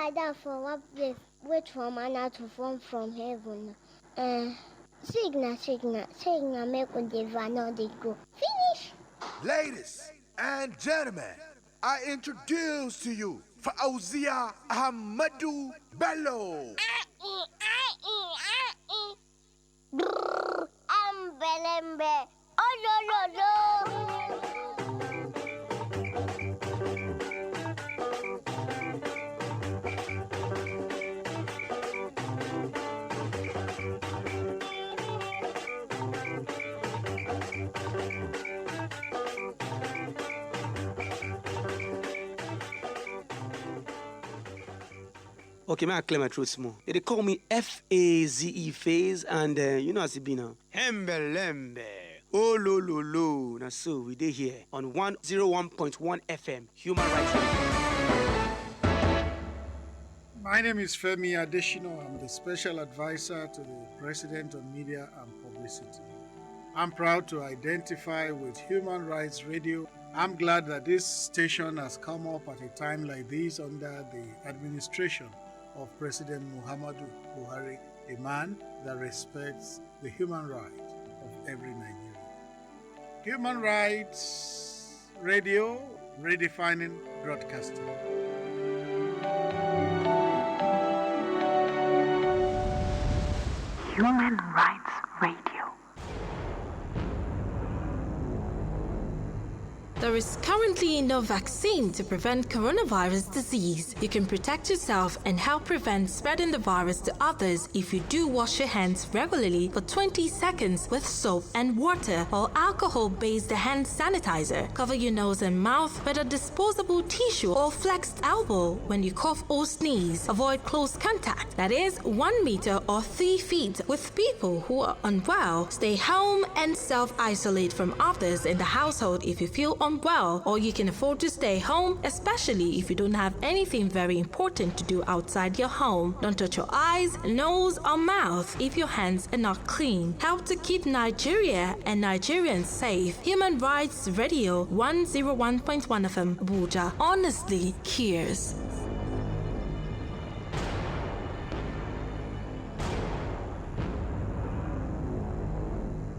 like that for one place, wait for manna to fall from heaven. Signal, make with the van they go. Finish. Ladies and gentlemen, I introduce to you Fauzia Ahmadu Bello. Belembe. Oh, no. Okay, may I clear my throat small? They call me F-A-Z-E Phase, and you know as it be now. Hembelembe. Oh, lo. Now, so we did here on 101.1 FM, Human Rights Radio. My name is Femi Adeshino. I'm the Special Advisor to the President on Media and Publicity. I'm proud to identify with Human Rights Radio. I'm glad that this station has come up at a time like this under the administration of President Muhammadu Buhari, a man that respects the human right of every Nigerian. Human Rights Radio, redefining broadcasting. Human Rights Radio. There is currently no vaccine to prevent coronavirus disease. You can protect yourself and help prevent spreading the virus to others if you do wash your hands regularly for 20 seconds with soap and water or alcohol-based hand sanitizer. Cover your nose and mouth with a disposable tissue or flexed elbow when you cough or sneeze. Avoid close contact, that is 1 meter or 3 feet, with people who are unwell. Stay home and self-isolate from others in the household if you feel unwell, or you can afford to stay home, especially if you don't have anything very important to do outside your home. Don't touch your eyes, nose, or mouth if your hands are not clean. Help to keep Nigeria and Nigerians safe. Human Rights Radio 101.1 FM, Abuja. Honestly cares.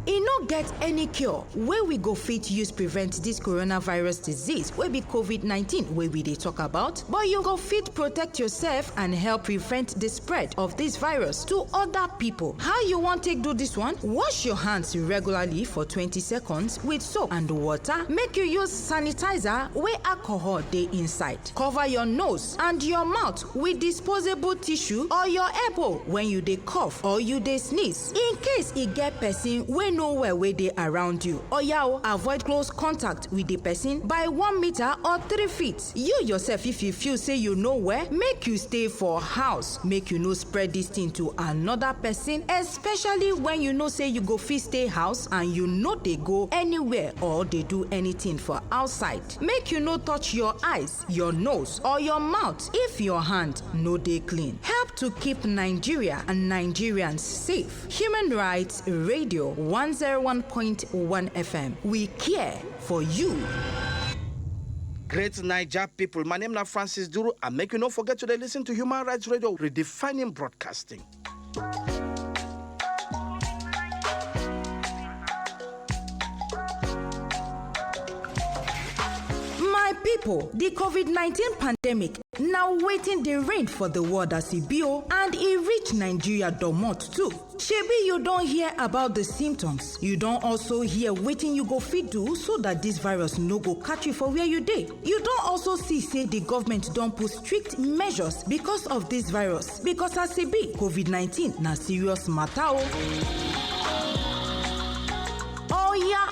E no get any cure wey we go fit use prevent dis coronavirus disease wey be COVID-19 wey we dey talk about, but you go fit protect yourself and help prevent the spread of dis virus to other people. How you wan take do dis one? Wash your hands regularly for 20 seconds with soap and water. Make you use sanitizer wey alcohol dey inside. Cover your nose and your mouth with disposable tissue or your elbow when you dey cough or you dey sneeze. In case e get person wey know where wey dey around you, oya avoid close contact with the person by 1 meter or 3 feet. You yourself, if you feel say you know where, make you stay for house. Make you no spread this thing to another person, especially when you know say you go fit stay house and you no dey go anywhere or dey do anything for outside. Make you no touch your eyes, your nose or your mouth if your hand no dey clean. Help to keep Nigeria and Nigerians safe. Human Rights Radio 101.1 FM. We care for you. Great Naija people, my name is Francis Duru, and make you not forget to listen to Human Rights Radio, redefining broadcasting. My people, the COVID-19 pandemic now waiting the rain for the world as e be o, and e reach Nigeria domot too. Shebi you don hear about the symptoms. You don also hear wetin you go fit do so that this virus no go catch you for where you dey. You don also see say the government don put strict measures because of this virus, because as e be, COVID-19 na serious matter o.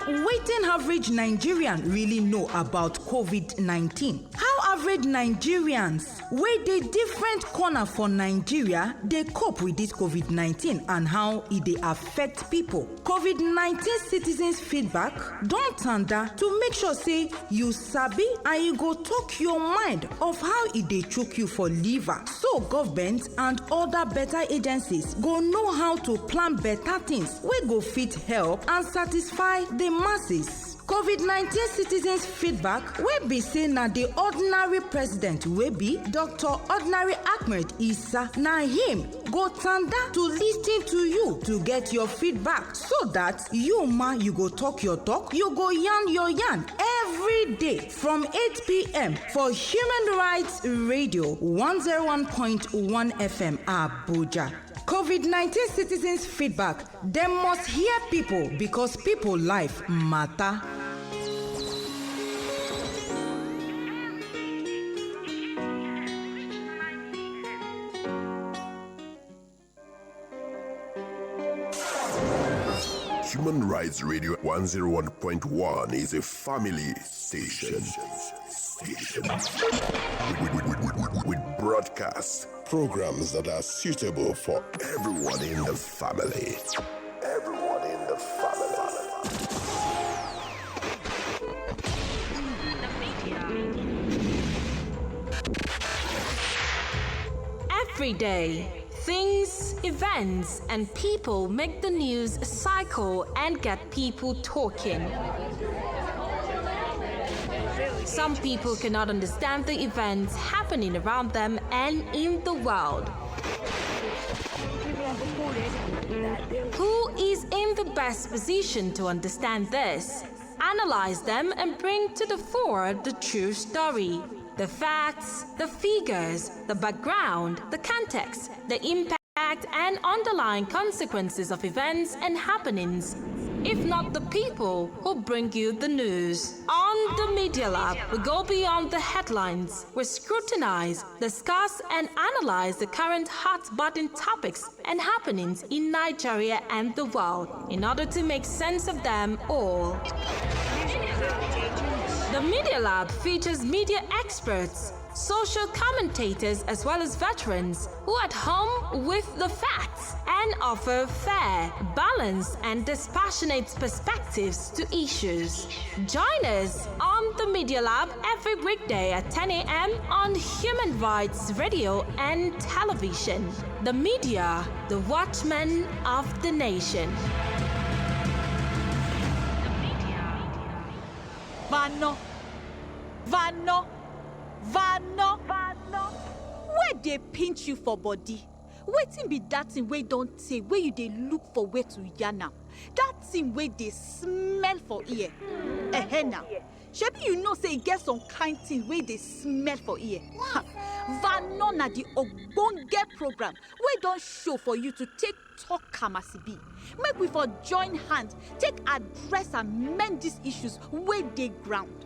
Wetin average Nigerian really know about COVID-19? How average Nigerians wey dey different corner for Nigeria dey cope with this COVID-19 and how e dey affect people. COVID-19 citizens feedback don tanda to make sure say you sabi and you go talk your mind of how e dey choke you for liver, so government and other better agencies go know how to plan better things wey go fit help and satisfy the masses. COVID-19 citizens feedback wey be say na the ordinary president wey be Dr. Ordinary Ahmed Issa na him go tanda to listen to you to get your feedback so that you go talk your talk, you go yarn your yarn every day from 8 p.m. for Human Rights Radio 101.1 FM Abuja. COVID-19 citizens feedback, dem must hear people because people life matter. Human Rights Radio 101.1 is a family station. With broadcast programs that are suitable for everyone in the family. Everyone in the family. Every day, things, events, and people make the news cycle and get people talking. Some people cannot understand the events happening around them and in the world. Who is in the best position to understand this? Analyze them and bring to the fore the true story. The facts, the figures, the background, the context, the impact and underlying consequences of events and happenings. If not the people who bring you the news. On the Media Lab, we go beyond the headlines. We scrutinize, discuss, and analyze the current hot-button topics and happenings in Nigeria and the world in order to make sense of them all. The Media Lab features media experts, social commentators, as well as veterans who are at home with the facts and offer fair, balanced, and dispassionate perspectives to issues. Join us on the Media Lab every weekday at 10 a.m. on Human Rights Radio and Television. The media, the watchmen of the nation. Vano, where they pinch you for body? Wetin be that thing wey don't say where you dey look for where to yarn am? That thing where they smell for ear. Now, shebi you know say e get some kind thing where they smell for ear. Vano na the ogbonge program wey don show for you to take talk am as e be. Make we for join hands, take address and mend these issues where they ground.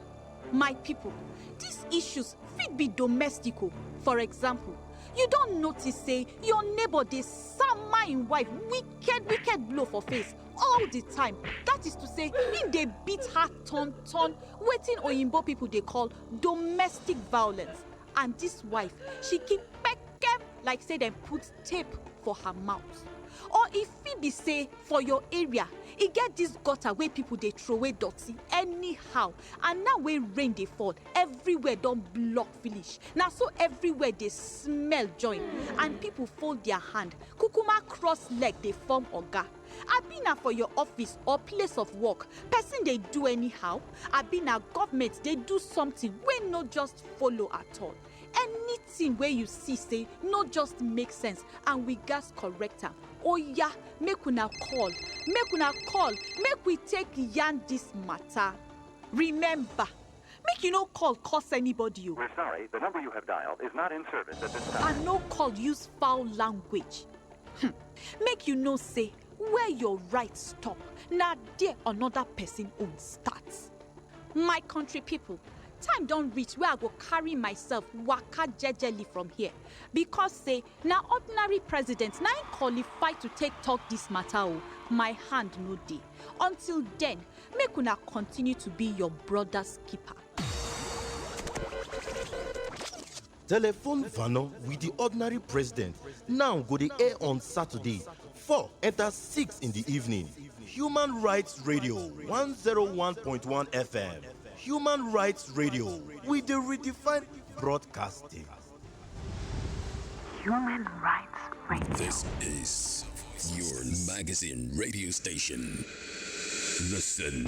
My people, these issues fit be domestical. For example, you don't notice say your neighbor dey sama im wife wicked blow for face all the time. That is to say, im dey beat her turn, wetin oyinbo people dey call domestic violence. And this wife, she keep peke like say dem put tape for her mouth. Or if it be say for your area, e get this gutter where people they throw away dirty anyhow, and now where rain they fall, everywhere don't block finish. Now so everywhere they smell join, and people fold their hand, kukuma cross leg they form oga. I been for your office or place of work, person they do anyhow. I been government they do something when not just follow at all. Anything where you see say no just make sense, and we gas correct am. Oh yeah, make una call, make we take yarn this matter. Remember, make you no call curse anybody. We're sorry, the number you have dialed is not in service at this time. And no call use foul language. Make you know say where your rights stop, now there another person own starts. My country people, time don't reach where I go carry myself waka jejely from here, because say now ordinary president now qualify to take talk this matter. Oh, my hand no day. Until then, make una continue to be your brother's keeper. Telephone Vano with the ordinary president now go the air on Saturday 4 enter 6 in the evening. Human Rights Radio 101.1 FM. Human Rights Radio with the redefined broadcasting. Human Rights Radio. This is your magazine radio station. Listen.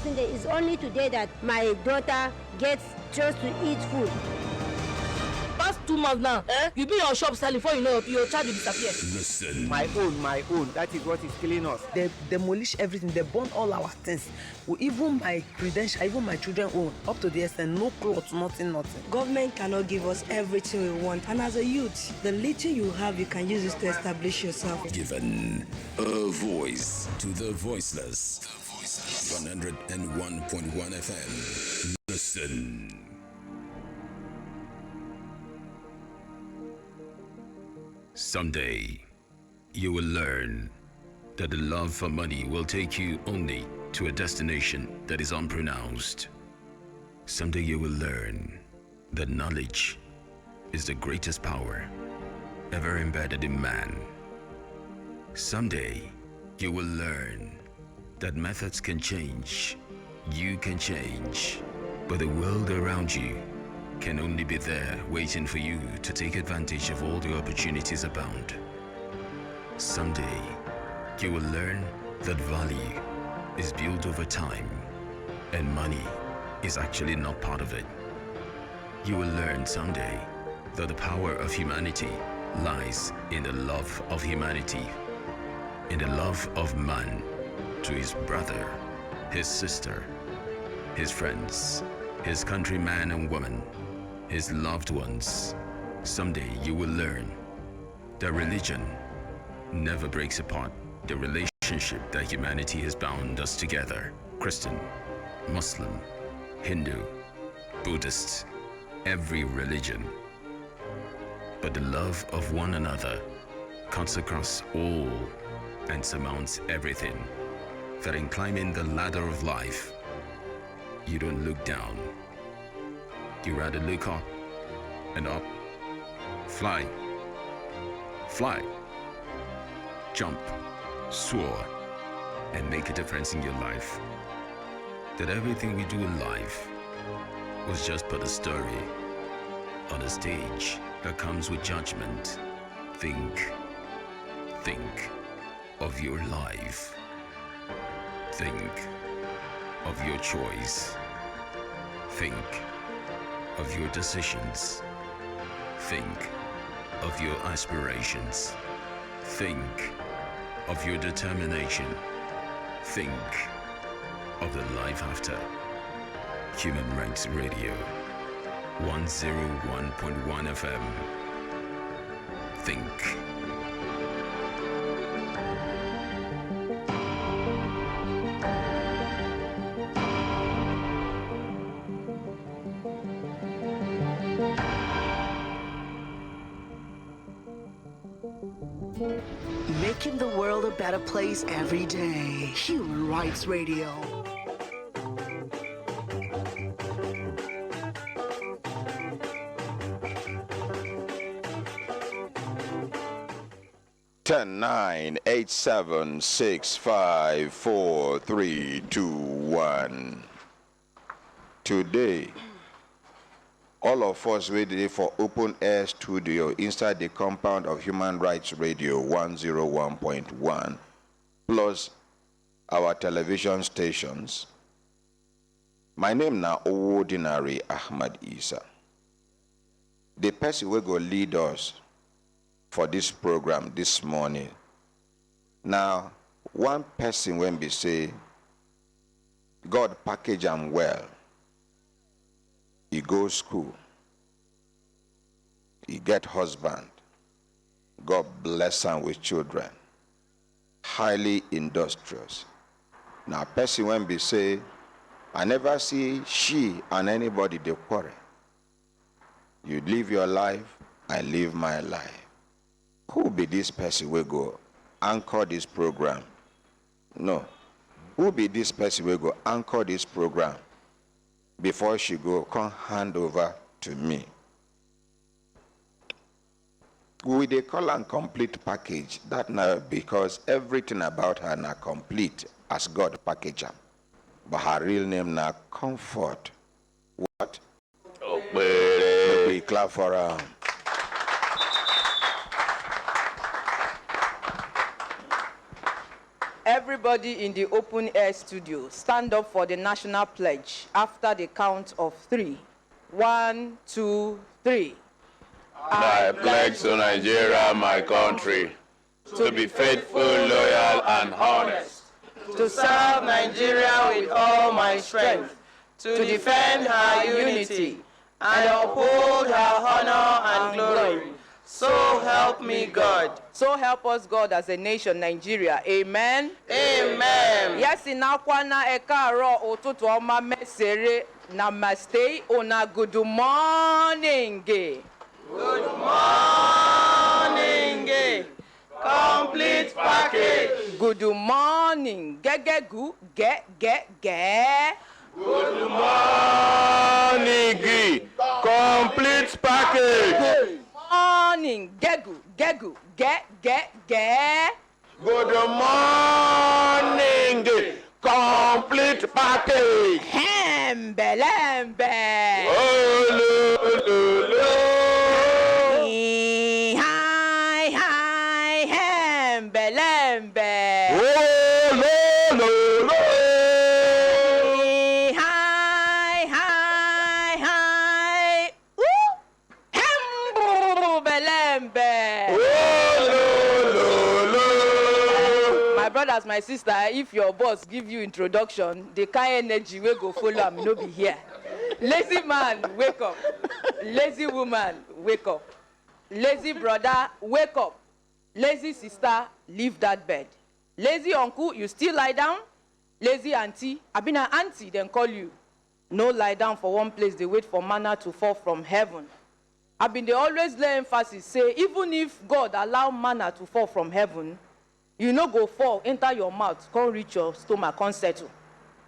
It's only today that my daughter gets just to eat food. Past 2 months now, you be in your shop selling before you know your child will disappear. Listen. My own. That is what is killing us. They demolish everything. They burn all our things. Even my credential, even my children own. Up to the extent, no clothes, nothing. Government cannot give us everything we want. And as a youth, the little you have, you can use it to establish yourself. Given a voice to the voiceless. 101.1 FM. Listen. Someday, you will learn that the love for money will take you only to a destination that is unpronounced. Someday you will learn that knowledge is the greatest power ever embedded in man. Someday you will learn that methods can change, you can change, but the world around you can only be there waiting for you to take advantage of all the opportunities abound. Someday, you will learn that value is built over time and money is actually not part of it. You will learn someday that the power of humanity lies in the love of humanity, in the love of man to his brother, his sister, his friends, his countryman and woman, his loved ones. Someday you will learn that religion never breaks apart the relationship that humanity has bound us together. Christian, Muslim, Hindu, Buddhist, every religion. But the love of one another cuts across all and surmounts everything. That in climbing the ladder of life, you don't look down. You rather look up and up. Fly, jump, soar, and make a difference in your life. That everything we do in life was just but a story on a stage that comes with judgment. Think of your life. Think of your choice. Think of your decisions. Think of your aspirations. Think of your determination. Think of the life after. Human Rights Radio, 101.1 FM. Think. Making the world a better place every day. Human Rights Radio. Ten, 9, 8, 7, 6, 5, 4, 3, 2, 1. Today, all of us ready for open air studio inside the compound of Human Rights Radio 101.1, plus our television stations. My name now Ordinary Ahmad Isa. The person will go lead us for this program this morning. Now, one person when we say, God package him well. He go school. He get husband. God bless him with children. Highly industrious. Now, person when we say, I never see she and anybody they quarrel. You live your life, I live my life. Who be this person will go anchor this program? No. Who be this person will go anchor this program? Before she go, come hand over to me. We they call her complete package. That now because everything about her now complete as God package her. But her real name now Comfort. What? We clap for her. Everybody in the open air studio, stand up for the national pledge after the count of 3. 1, 2, 3. I pledge to Nigeria, my country, to be faithful, loyal, and honest, to serve Nigeria with all my strength, to defend her unity, and uphold her honor and glory. So help me God. So help us God as a nation, Nigeria. Amen. Amen. Yes, in Akwana Ekaro Otutu Oma Mesere Namaste Ona good morning. Good morning. Complete package. Good morning. Gegegu get. Good morning. Complete package. Good morning. Gegu get. Good morning. Complete package. Hembelembe. Hi, hembelembe. Hi. Ooh, hembelembe. My brothers, my sister, if your boss give you introduction, the kind energy will go follow am, no be here. Lazy man, wake up. Lazy woman, wake up. Lazy brother, wake up. Lazy sister, leave that bed. Lazy uncle, you still lie down? Lazy auntie, I been an auntie, then call you. No lie down for one place, they wait for manna to fall from heaven. I've been they always lay emphasis, say, even if God allow manna to fall from heaven, you no go fall, enter your mouth, come reach your stomach, come settle.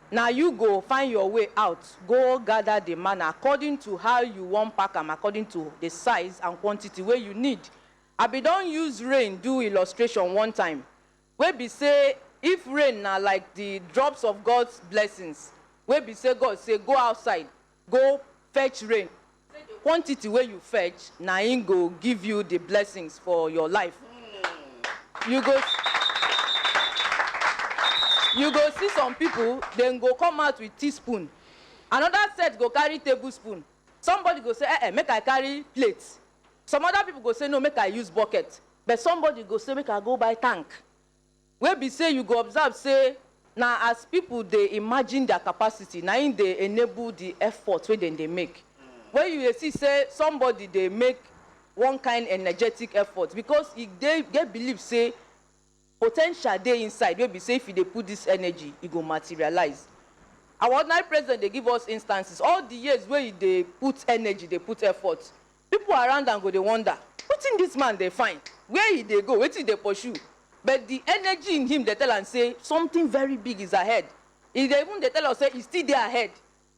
Now you go find your way out, go gather the manna according to how you want pack them, according to the size and quantity where you need. I be don't use rain do illustration one time. Where be say, if rain now like the drops of God's blessings, where be say God say, go outside, go fetch rain. Quantity where you fetch, now him go give you the blessings for your life. You go see some people, then go come out with teaspoon. Another set go carry tablespoon. Somebody go say, make I carry plates. Some other people go say, no, make I use bucket. But somebody go say, make I go buy tank. Where be say, you go observe, say, now as people, they imagine their capacity, now they enable the effort where they make. Where you see, say, somebody, they make one kind energetic effort, because they believe, say, potential they inside, where be say, if they put this energy, it go materialize. Our ordinary president, they give us instances. All the years where they put energy, they put effort. People around and go, they wonder, what in this man they find? Where they go? What did they pursue? But the energy in him, they tell and say, something very big is ahead. If they tell us, say, it's still there ahead.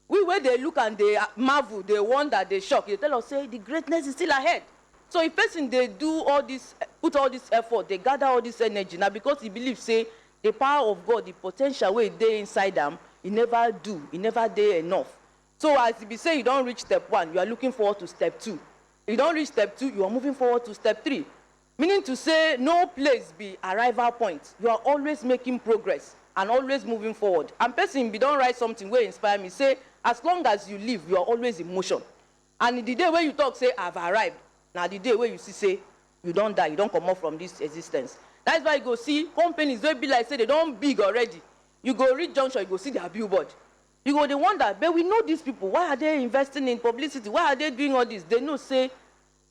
We, where they look and they marvel, they wonder, they shock. They tell us, say, the greatness is still ahead. So if person, they do all this, put all this effort, they gather all this energy, now because he believes, say, the power of God, the potential way they inside them, he never do, he never did enough. So as he be say, you don't reach step 1, you are looking forward to step 2. If you don't reach step 2, you are moving forward to step 3. Meaning to say, no place be arrival point. You are always making progress and always moving forward. And person be don't write something where inspire me, say, as long as you live, you are always in motion. And the day where you talk, say, I've arrived. Now the day where you see, say, you don't die, you don't come out from this existence. That's why you go see companies, they be like, say, they don't big already. You go reach junction, you go see their billboard. You go, they wonder, but we know these people. Why are they investing in publicity? Why are they doing all this? They know, say,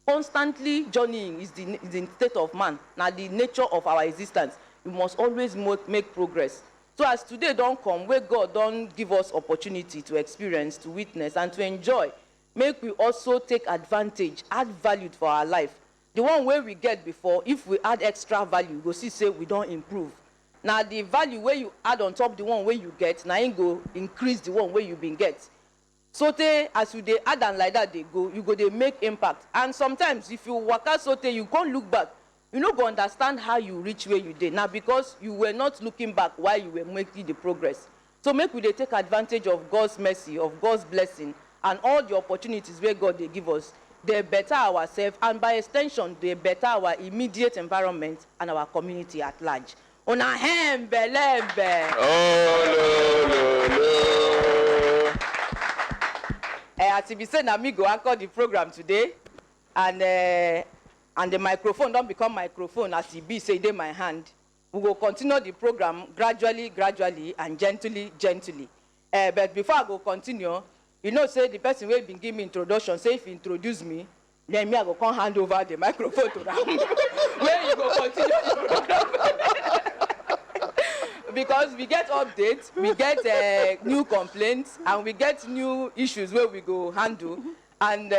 constantly journeying is the state of man. Now the nature of our existence. We must always make progress. So as today don't come, where God don't give us opportunity to experience, to witness, and to enjoy, make we also take advantage, add value for our life. The one where we get before, if we add extra value, we go see, say, we don't improve. Now the value where you add on top the one where you get, now you go increase the one where you been get. So as you they add and like that they go, you go they make impact. And sometimes if you work out you can't look back. You no go understand how you reach where you did. Now because you were not looking back while you were making the progress. So make we they take advantage of God's mercy, of God's blessing, and all the opportunities where God they give us. They better ourselves, and by extension, they better our immediate environment and our community at large. Una hembelembe. Oh, As if you say, me go anchor the program today, and the microphone don't become microphone as it be say in my hand. We will continue the program gradually, and gently. But before I go continue, you know, say the person who been give me introduction, say if he introduce me, then me I go come hand over the microphone to them. Where you go continue the program. Because we get updates, we get new complaints, and we get new issues where we go handle. And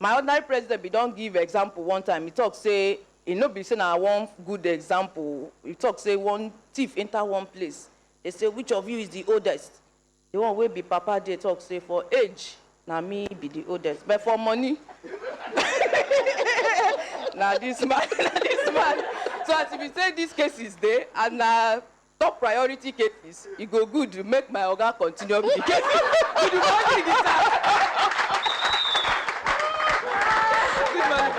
my ordinary president, we don't give example one time. He talk say, he no be saying I one good example. He talk say one thief enter one place. They say, which of you is the oldest? The one will be Papa, they talk say for age, now me be the oldest. But for money, now this man. So as if you say this case is there, and top priority cases, it go good to make my organ continue with the case. With the money in the time. Good morning, my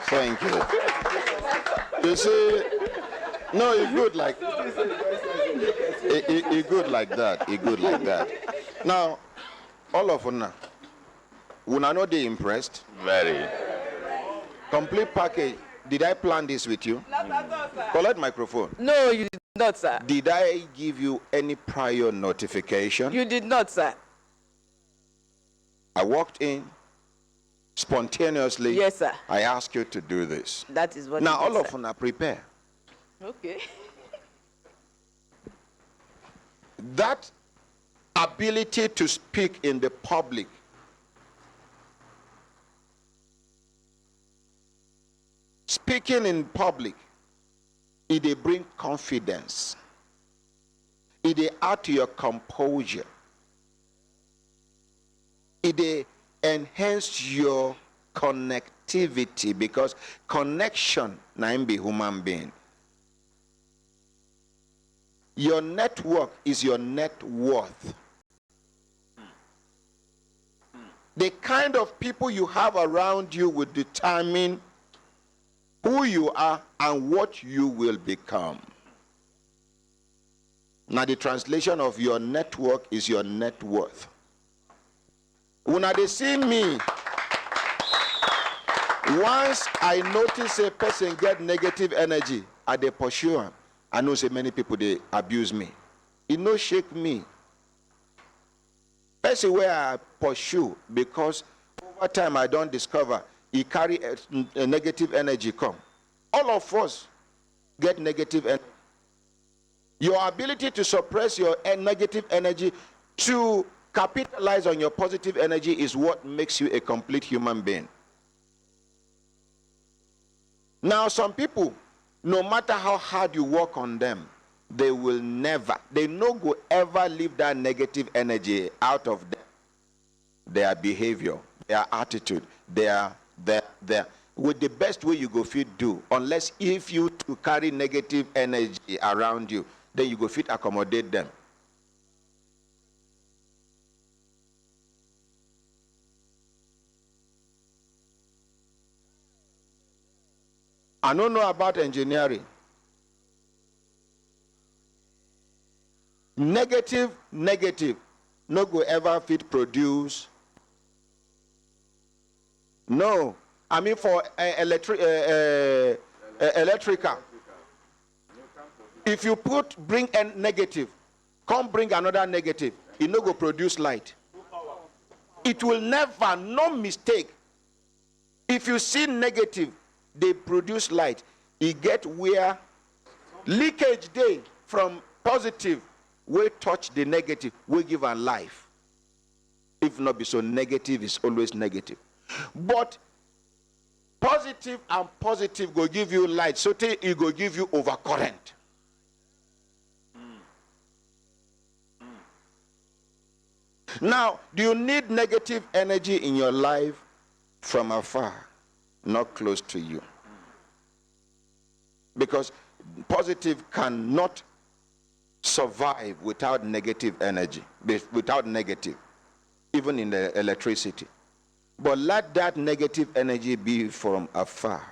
Thank you. You see, no, it's good like it good like that. Now, all of una know they impressed? Very. Complete package. Did I plan this with you? Collect microphone. No, you did not, sir. Did I give you any prior notification? You did not, sir. I walked in spontaneously. Yes, sir. I asked you to do this. That is what now you did, all of sir. una prepare. Okay. That ability to speak in the public speaking in public, it bring confidence. It add to your composure. It enhance your connectivity, because connection na be human being. Your network is your net worth. The kind of people you have around you will determine who you are and what you will become. Now the translation of your network is your net worth. When they see me, once I notice a person get negative energy, I they pursue him. I know so many people they abuse me. It no shake me. Person where I pursue, because over time I don't discover he carry a negative energy come. All of us get negative energy. Your ability to suppress your negative energy to capitalize on your positive energy is what makes you a complete human being. Now, some people, no matter how hard you work on them, they will never, they no go ever leave that negative energy out of them. Their behavior, their attitude, their with the best way you go fit do, unless if you to carry negative energy around you, then you go fit accommodate them. I don't know about engineering. Negative, no go ever fit produce. No, I mean for electrical. If you bring a negative, come bring another negative, it no go produce light. It will never, no mistake. If you see negative, they produce light. It get where leakage day from positive will touch the negative, will give a life. If not be so, negative is always negative. But positive and positive go give you light, so it go give you overcurrent. Now, do you need negative energy in your life? From afar, not close to you. Because positive cannot survive without negative energy, without negative, even in the electricity. But let that negative energy be from afar.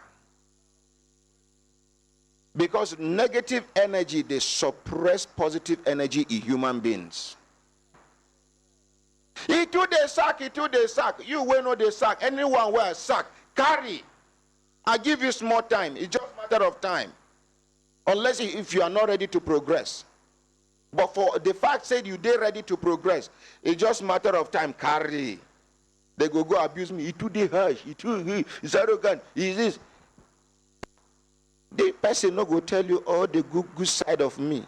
Because negative energy, they suppress positive energy in human beings. He too they sack. You will know they sack. Anyone will sack. Carry. I give you small time. It's just a matter of time. Unless if you are not ready to progress. But for the fact said you they ready to progress, it's just a matter of time. Carry. They go abuse me. He too they harsh. He's arrogant. He's this. The person no go tell you all the good side of me.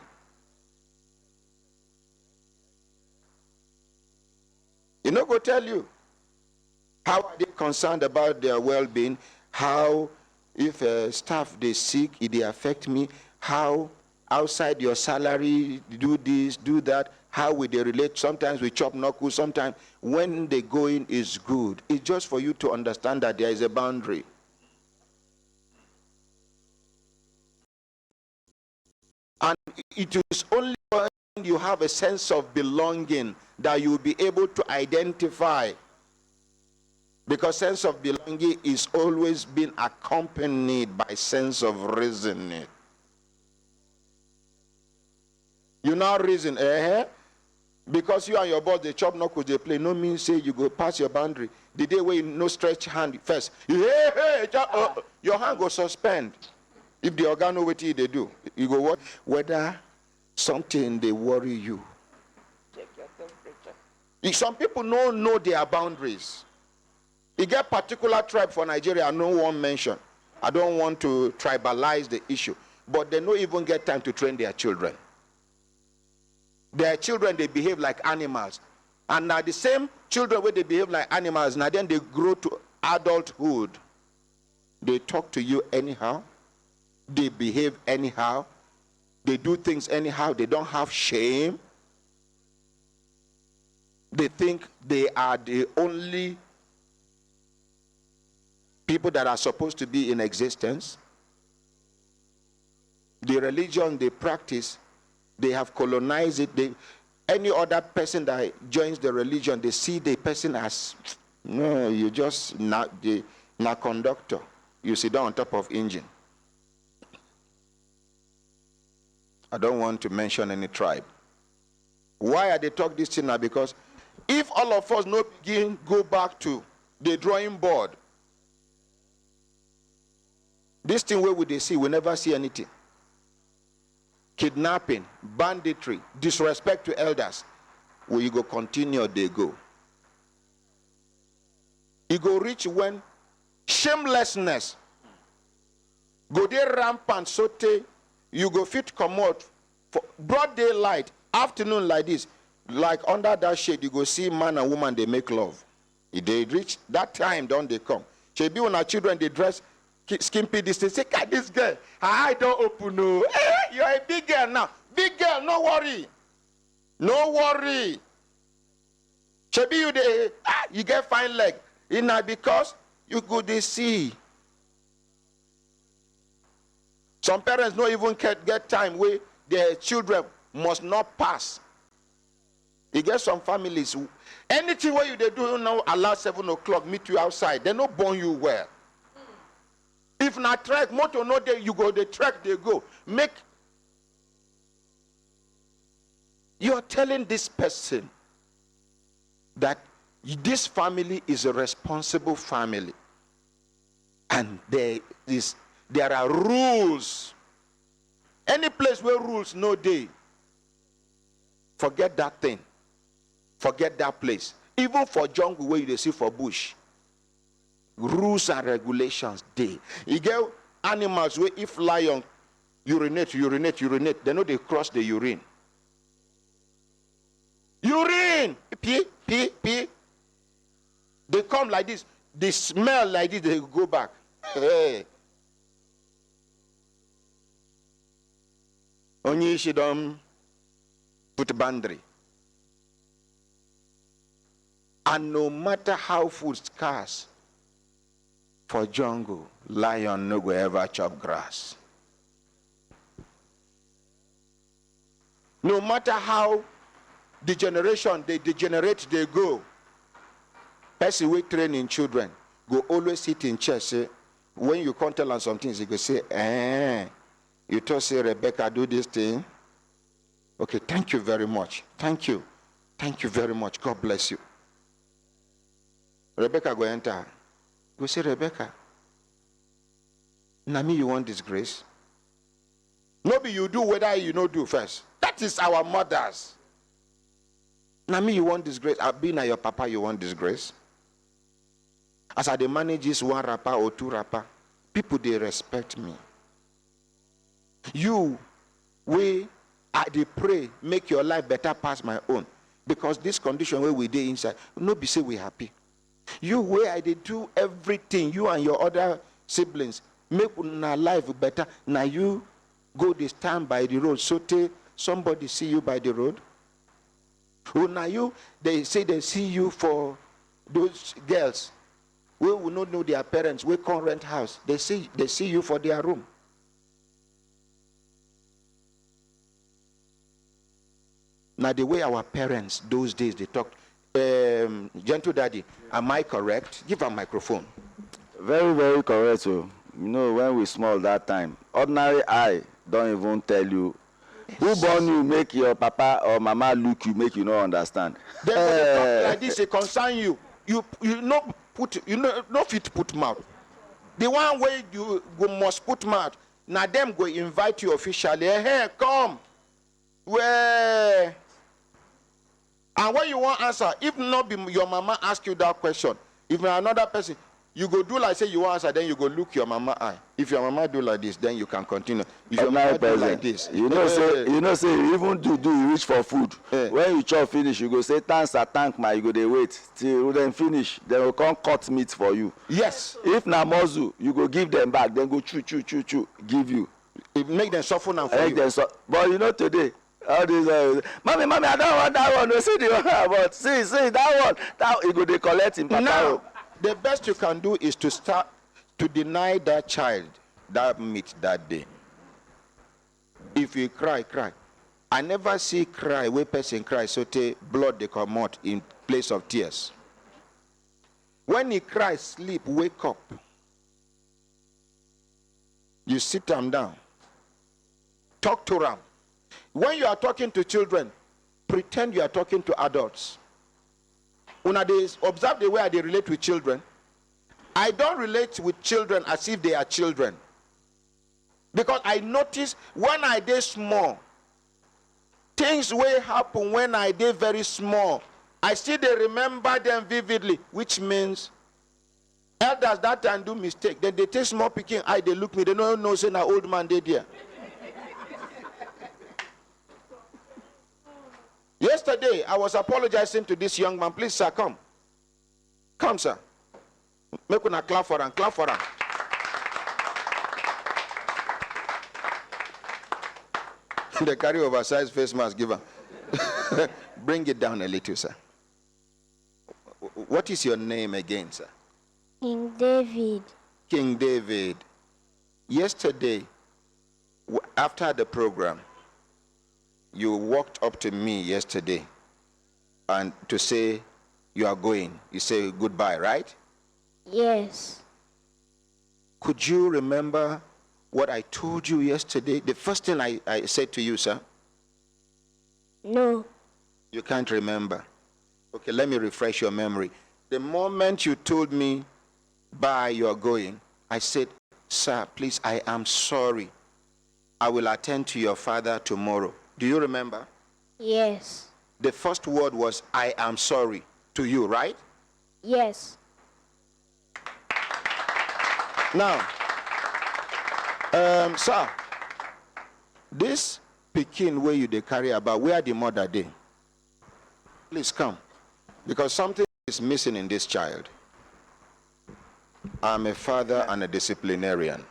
He no go tell you. How are they concerned about their well-being? How, if staff they sick, it they affect me? How outside your salary, do this, do that? How will they relate? Sometimes we chop knuckles. Sometimes when the going is good, it's just for you to understand that there is a boundary. And it is only when you have a sense of belonging that you will be able to identify. Because sense of belonging is always been accompanied by sense of reasoning. You now reason, because you and your boss, they chop knuckles, they play, no means say you go pass your boundary. The day where you no stretch hand first, your hand go suspend. If the organ know what they do, you go what? Whether something they worry you. Check your temperature. Some people don't know their boundaries. You get particular tribe for Nigeria, no one mention. I don't want to tribalize the issue, but they don't even get time to train their children. Their children, they behave like animals. And now the same children where they behave like animals, now then they grow to adulthood. They talk to you anyhow. They behave anyhow. They do things anyhow. They don't have shame. They think they are the only people that are supposed to be in existence. The religion they practice, they have colonized it. Any other person that joins the religion, they see the person as, no, you just not conductor. You sit down on top of engine. I don't want to mention any tribe. Why are they talk this thing now? Because if all of us no begin go back to the drawing board, this thing where would they see? We never see anything. Kidnapping, banditry, disrespect to elders. Will you go continue? They go. You go reach when shamelessness go there rampant sote. You go fit come out for broad daylight, afternoon like this, like under that shade, you go see man and woman, they make love. If they reach that time, don't they come? She be when our children, they dress skimpy this, they say, this girl, her eye don't open, no. You're a big girl now. Big girl, no worry. No worry. She be you, you get fine leg. It's not because you go they see. Some parents don't even get time where their children must not pass. You get some families, anything where you they do now allow 7 o'clock, meet you outside. They not born you well. If not trek, motor no day, you go, they trek, they go. You're telling this person that this family is a responsible family. And there are rules. Any place where rules no day, forget that thing. Forget that place. Even for jungle where you see for bush, rules and regulations day. You get animals where if lion urinate, they know they cross the urine. Urine! Pee, pee, pee. They come like this. They smell like this, they go back. Hey. Only she don't put boundary. And no matter how food scarce, for jungle, lion no go ever chop grass. No matter how they degenerate, they go. Person we train in children go always sit in church. Say, when you can't tell them some things, you go say, you told say Rebecca do this thing. Okay, thank you very much. Thank you. Thank you very much. God bless you. Rebecca go enter. Go say, Rebecca, Nami, you want disgrace? Maybe you do whether you no do first. That is our mothers. Nami, you want disgrace? I've been at your papa, you want disgrace? As I manage this one rapper or two rapper, people they respect me. You, they pray, make your life better past my own. Because this condition where we dey inside, no be say we happy. You where I did do everything, you and your other siblings, make our life better. Now you go they stand by the road, so somebody see you by the road. Oh, now you, they say they see you for those girls. We will not know their parents. We can't rent house. They see you for their room. Now the way our parents those days they talk, gentle daddy, am I correct? Give a microphone. Very, very correct. So, you know, when we small that time, ordinary eye don't even tell you who born you, make your papa or mama look you, make you not understand. Then when they talk like this, it concern you. You no fit put mouth. The one way you go must put mouth. Now them go invite you officially. Hey, come. Where? And when you want answer, if not be your mama ask you that question, if another person, you go do like say you want answer, then you go look your mama eye. If your mama do like this, then you can continue. If your mama do like this, you know say even do you reach for food. When you chop finish, you go say thanks, I thank my. You go they wait till then finish. They will come cut meat for you. Yes. If na muzzle, you go give them back. Then go chew, give you. It make them suffer now for you. But you know today. All these, mommy, I don't want that one. No, see the one, but see that one. That you go they collect him. Now, the best you can do is to start to deny that child that meat that day. If you cry. I never see cry where person cry so blood they come out in place of tears. When he cries, sleep, wake up. You sit them down. Talk to them. When you are talking to children, pretend you are talking to adults. When they observe the way they relate with children, I don't relate with children as if they are children. Because I notice when I dey small, things will happen when I dey very small. I still they remember them vividly, which means elders that time do mistake. Then they take small picking eye, they look me, they don't know say na old man dey there. Yesterday, I was apologizing to this young man. Please, sir, come. Come, sir. Make una clap for him. Clap for him. They carry oversized face mask, give him. Bring it down a little, sir. What is your name again, sir? King David. King David. Yesterday, after the program, you walked up to me yesterday and to say you are going. You say goodbye, right? Yes. Could you remember what I told you yesterday? The first thing I said to you, sir? No. You can't remember. Okay, let me refresh your memory. The moment you told me, bye, you are going, I said, sir, please, I am sorry. I will attend to your father tomorrow. Do you remember? Yes. The first word was, I am sorry to you, right? Yes. Now, sir, this Pekin where you they carry about, where the mother dey? Please come. Because something is missing in this child. I'm a father and a disciplinarian.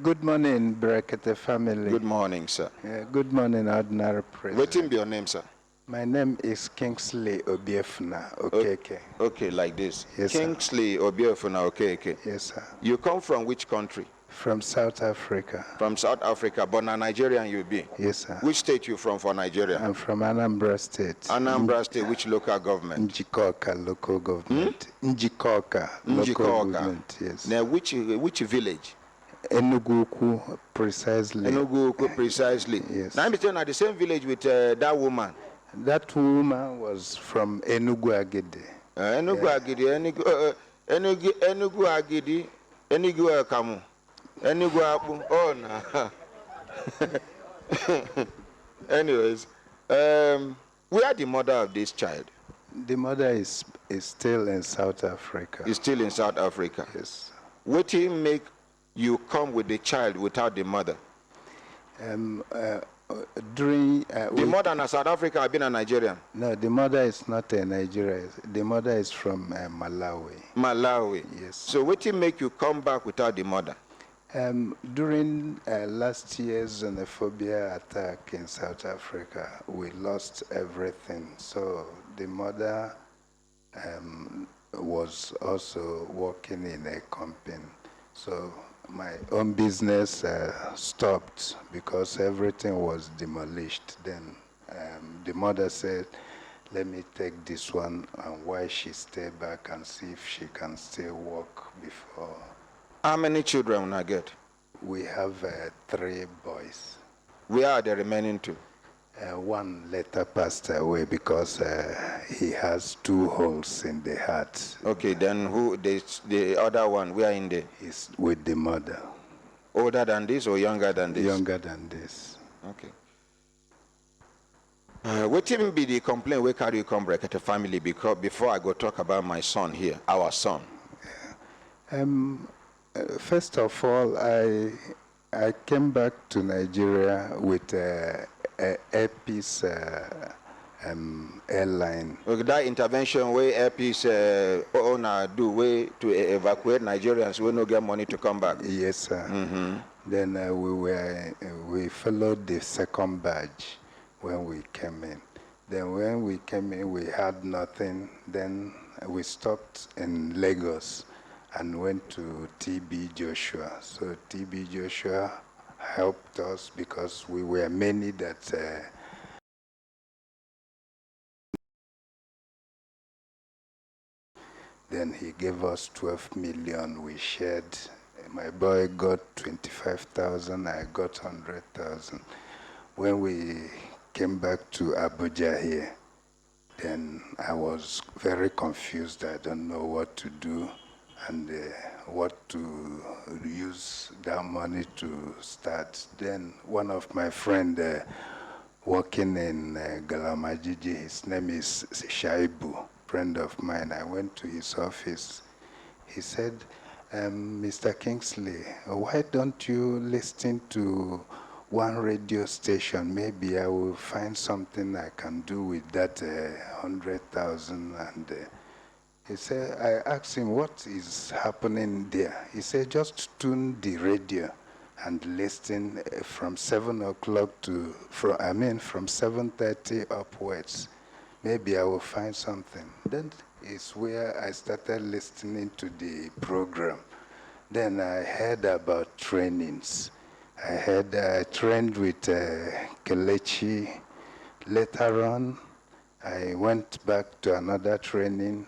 Good morning, Brekete family. Good morning, sir. Good morning, Ordinary President. What be your name, sir? My name is Kingsley Obiefuna Okeke. Okay, like this. Yes, Kingsley Obiefuna Okeke. Yes, sir. You come from which country? From South Africa. From South Africa, but na Nigerian you be? Yes, sir. Which state you from for Nigeria? I'm from Anambra State. Anambra State, which local government? Njikoka local government. Njikoka local government, yes. Now, which village? Enugu precisely. Enugu precisely. Yes. Now I'm saying at the same village with that woman. That woman was from Enugu Agede. Enugu Agede, Enugu Agede, Enugu Kamu, Enugu Abu. Oh no. Anyways, we are the mother of this child. The mother is still in South Africa. Is still in South Africa. Yes. What do you make you come with the child without the mother? During the mother in South Africa have been a Nigerian. No, the mother is not a Nigerian. The mother is from Malawi. Malawi. Yes. So what do you make you come back without the mother? During last year's xenophobia attack in South Africa, we lost everything. So the mother was also working in a company. So my own business stopped because everything was demolished. Then the mother said, let me take this one and while she stay back and see if she can still work before. How many children will I get? We have 3 boys. Where are the remaining 2? One later passed away because he has 2 holes in the heart. Okay, then who the other one? Where in there? He's with the mother. Older than this or younger than this? Younger than this. Okay. What even be the complaint we carry you come Brekete family because before I go talk about my son here, our son? First of all, I came back to Nigeria with a Airpeace airline. Okay, that intervention where Airpeace owner do way to evacuate Nigerians we no get money to come back. Yes, sir. Then we followed the second badge when we came in. Then when we came in, we had nothing. Then we stopped in Lagos and went to TB Joshua. So TB Joshua helped us because we were many that then he gave us 12 million. We shared. My boy got 25,000. I got 100,000. When we came back to Abuja here, then I was very confused. I don't know what to do and what to use that money to start. Then one of my friends working in Galamajiji, his name is Shaibu, friend of mine. I went to his office. He said, Mr. Kingsley, why don't you listen to one radio station? Maybe I will find something I can do with that 100,000. And he said, I asked him, what is happening there? He said, just tune the radio and listen from 7 o'clock to, from 7:30 upwards. Maybe I will find something. Then is where I started listening to the program. Then I heard about trainings. I trained with Kelechi. Later on, I went back to another training,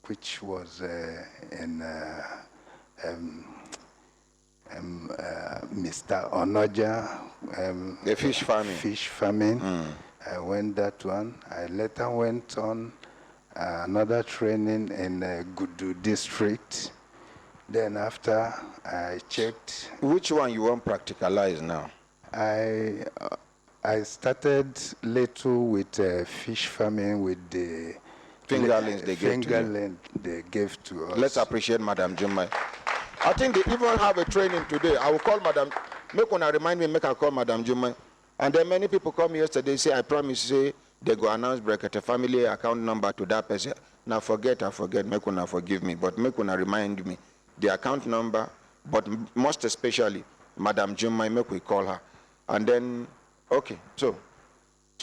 which was in Mr. Onoja. The fish farming. Fish farming. I went that one. I later went on another training in Gudu district. Then after I checked. Which one you want practicalize now? I started little with fish farming with the fingerlings they gave to you. They gave to us. Let's appreciate Madam Jumai. I think they even have a training today. I will call Madam. Make one remind me. Make I call Madam Jumai. And then many people come yesterday say, I promise, say they go announce Brekete family account number to that person. Now I forget. Make one forgive me, but make one remind me the account number. But most especially, Madam Jumai, make we call her. And then, okay, so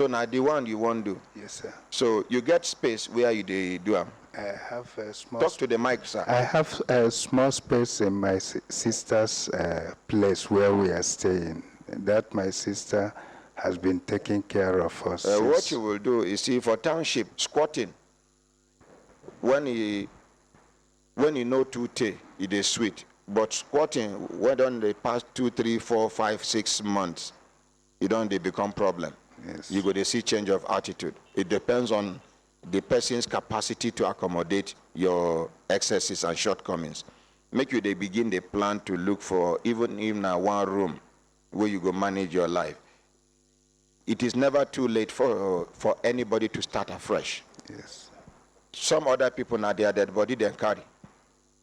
now the one you want to do. Yes, sir. So you get space where you do them. I have a small. Talk to the mic, sir. I have a small space in my sister's place where we are staying. That my sister has been taking care of us. What you will do is, see, for township squatting, when you know 2T, it is sweet. But squatting, when on the past 2, 3, 4, 5, 6 months, they become problem. Yes. You go to see change of attitude. It depends on the person's capacity to accommodate your excesses and shortcomings. Make you they begin the plan to look for even in one room where you go manage your life. It is never too late for anybody to start afresh. Yes. Some other people now, their dead body they carry.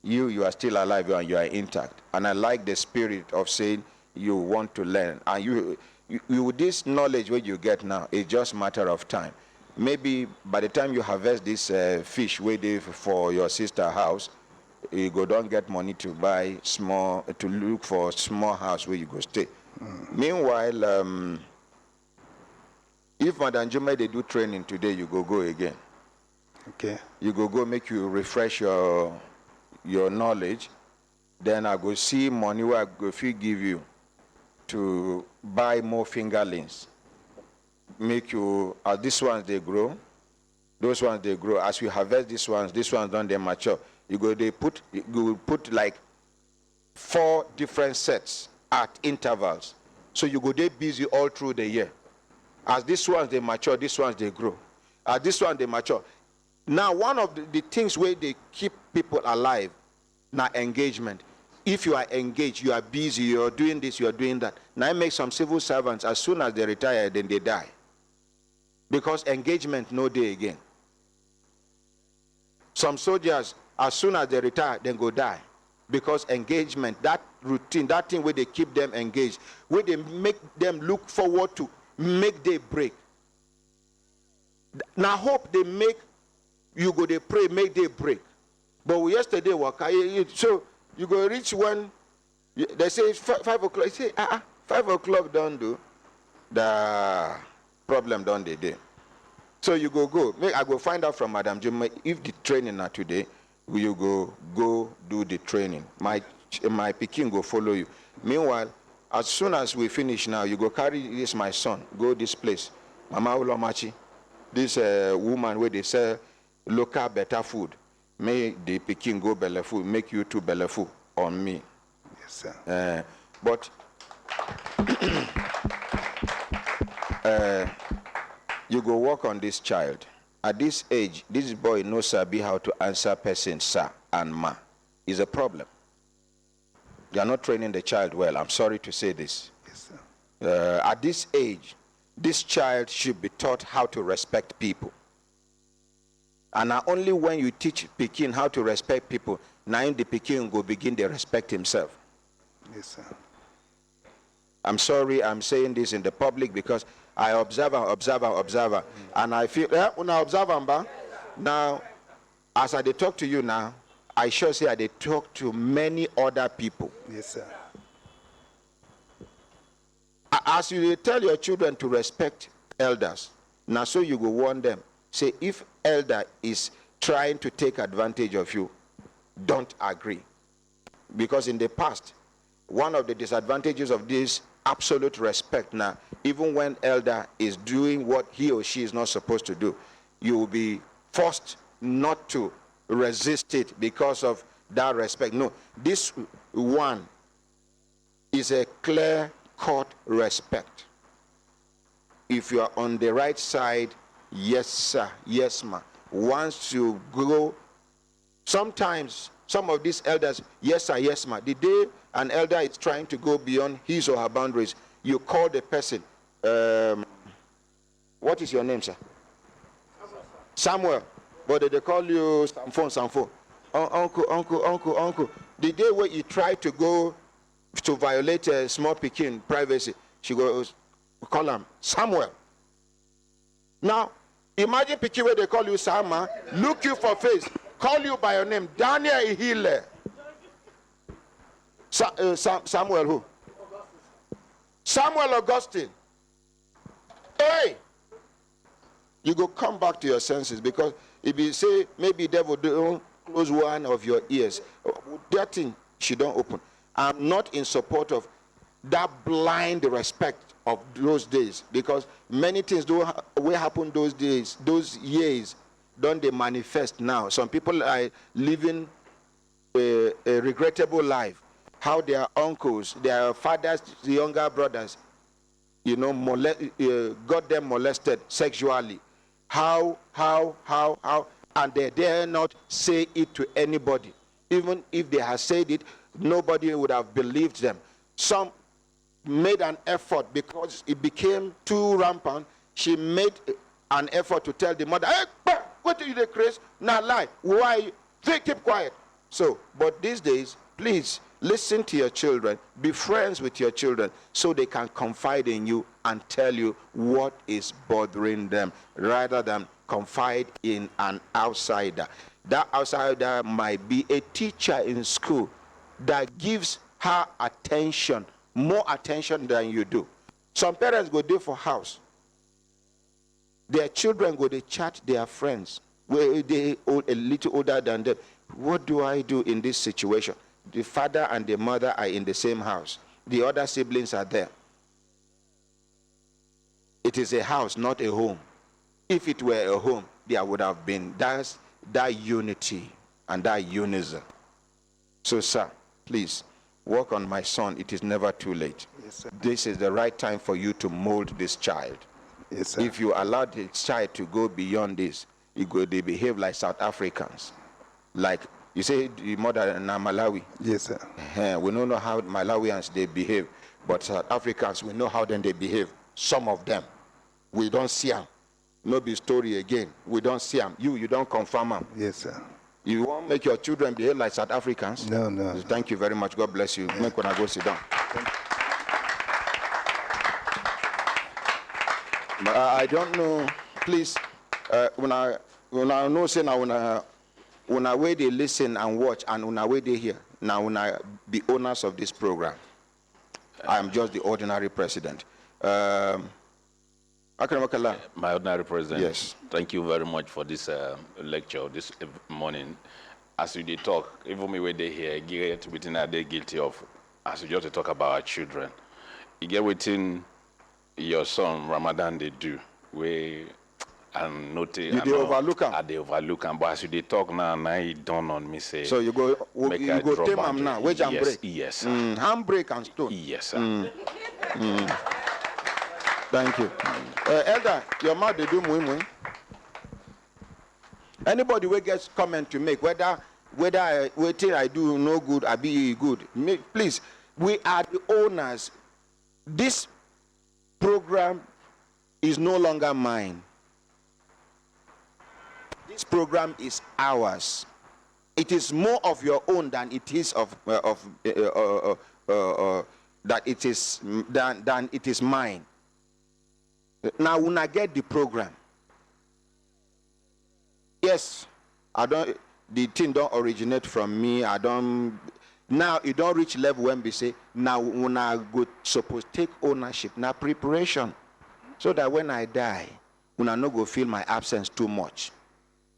You are still alive and you are intact. And I like the spirit of saying you want to learn. And you this knowledge what you get now, it's just a matter of time. Maybe by the time you harvest this fish waiting for your sister house, you go don't get money to buy to look for a small house where you go stay. Meanwhile, if Madam Jume they do training today, you go again. Okay. You go make you refresh your knowledge. Then I go see money where I go give you to buy more fingerlings. Make you, as these ones they grow, those ones they grow. As we harvest these ones don't they mature. You will put like 4 different sets at intervals. So you go there busy all through the year. As these ones they mature, these ones they grow. As this one they mature. Now one of the things where they keep people alive, now engagement. If you are engaged, you are busy, you are doing this, you are doing that. Now I make some civil servants, as soon as they retire, then they die. Because engagement no day again. Some soldiers, as soon as they retire, then go die. Because engagement, that routine, that thing where they keep them engaged, where they make them look forward to make day break. Now hope they make you go they pray, make day break. But yesterday, so you go reach when they say 5 o'clock. You say, 5 o'clock don't do. The problem done the day. So you go. I go find out from Madam Jim if the training are today. You go do the training. My Peking go follow you. Meanwhile, as soon as we finish now, you go carry this my son. Go this place. Mama Ulomachi. This woman where they sell local better food. May the Peking go belly food, make you too belly food on me. Yes, sir. But you go work on this child. At this age, this boy knows sabi how to answer person sir and ma. Is a problem. You are not training the child well. I'm sorry to say this. Yes, sir. At this age, this child should be taught how to respect people. And only when you teach Pekin how to respect people, now the Pekin will begin to respect himself. Yes, sir. I'm sorry I'm saying this in the public because I observe, and I feel, now, as I talk to you now, I sure say I talk to many other people. Yes, sir. As you tell your children to respect elders, now so you go warn them. Say, if elder is trying to take advantage of you, don't agree. Because in the past, one of the disadvantages of this absolute respect now, even when elder is doing what he or she is not supposed to do, you will be forced not to resist it because of that respect. No, this one is a clear-cut respect. If you are on the right side, yes, sir, yes, ma. Once you go, sometimes some of these elders, yes, sir, yes, ma. The day an elder is trying to go beyond his or her boundaries, you call the person. What is your name, sir? Samuel. But they call you Samphon. Uncle. The day where you try to go to violate a small Pekin privacy, she goes, call him Samuel. Now, imagine Pekin where they call you Sama, look you for face, call you by your name, Daniel Ihile. Samuel who? Samuel Augustine. Hey! You go come back to your senses, because if you say maybe devil don't close one of your ears, that thing she don't open. I'm not in support of that blind respect of those days, because many things will happen those days, those years, don't they manifest now? Some people are living a regrettable life. How their uncles, their fathers, the younger brothers, got them molested sexually. How, and they dare not say it to anybody. Even if they had said it, nobody would have believed them. Some made an effort, because it became too rampant. She made an effort to tell the mother, hey, what do you do, Chris? Not lie. Why? Keep quiet. So, but these days, please listen to your children, be friends with your children, so they can confide in you and tell you what is bothering them, rather than confide in an outsider. That outsider might be a teacher in school that gives her attention, more attention than you do. Some parents go there for house. Their children go, they chat their friends, where they a little older than them. What do I do in this situation? The father and the mother are in the same house. The other siblings are there. It is a house, not a home. If it were a home, there would have been that unity and that unison. So, sir, please, work on my son. It is never too late. Yes, sir. This is the right time for you to mold this child. Yes, sir. If you allow the child to go beyond this, they behave like South Africans. Like, you say the mother in Malawi. Yes, sir. We don't know how Malawians they behave, but South Africans, we know how then they behave. Some of them, we don't see them. No be story again. We don't see them. You don't confirm them. Yes, sir. You won't make your children behave like South Africans? No, no. Thank you very much. God bless you. Make when I go sit down. I don't know. Please, when I know, say now when I way they listen and watch, and when I way they hear, now when I be owners of this program, I am just the ordinary president. My ordinary president. Yes. Thank you very much for this lecture this morning. As we did talk, even me where they hear, get within a day guilty of, as we just talk about our children, you get within your son Ramadan they do, where and not you they overlook them. They overlook them, but as you they talk now it dawn on me say. So you go tame them now. Which yes, handbrake? Yes, sir. Handbrake and stone. Yes, sir. Thank you. Elder, your mouth they do mui. Anybody will get comment to make, whether waiting I do no good, I be good. Please, we are the owners. This program is no longer mine. This program is ours. It is more of your own than it is than it is mine. Now, when I get the program, yes, the thing don't originate from me. Now it don't reach level when we say, now when I go supposed take ownership, now preparation, so that when I die, when I not go feel my absence too much.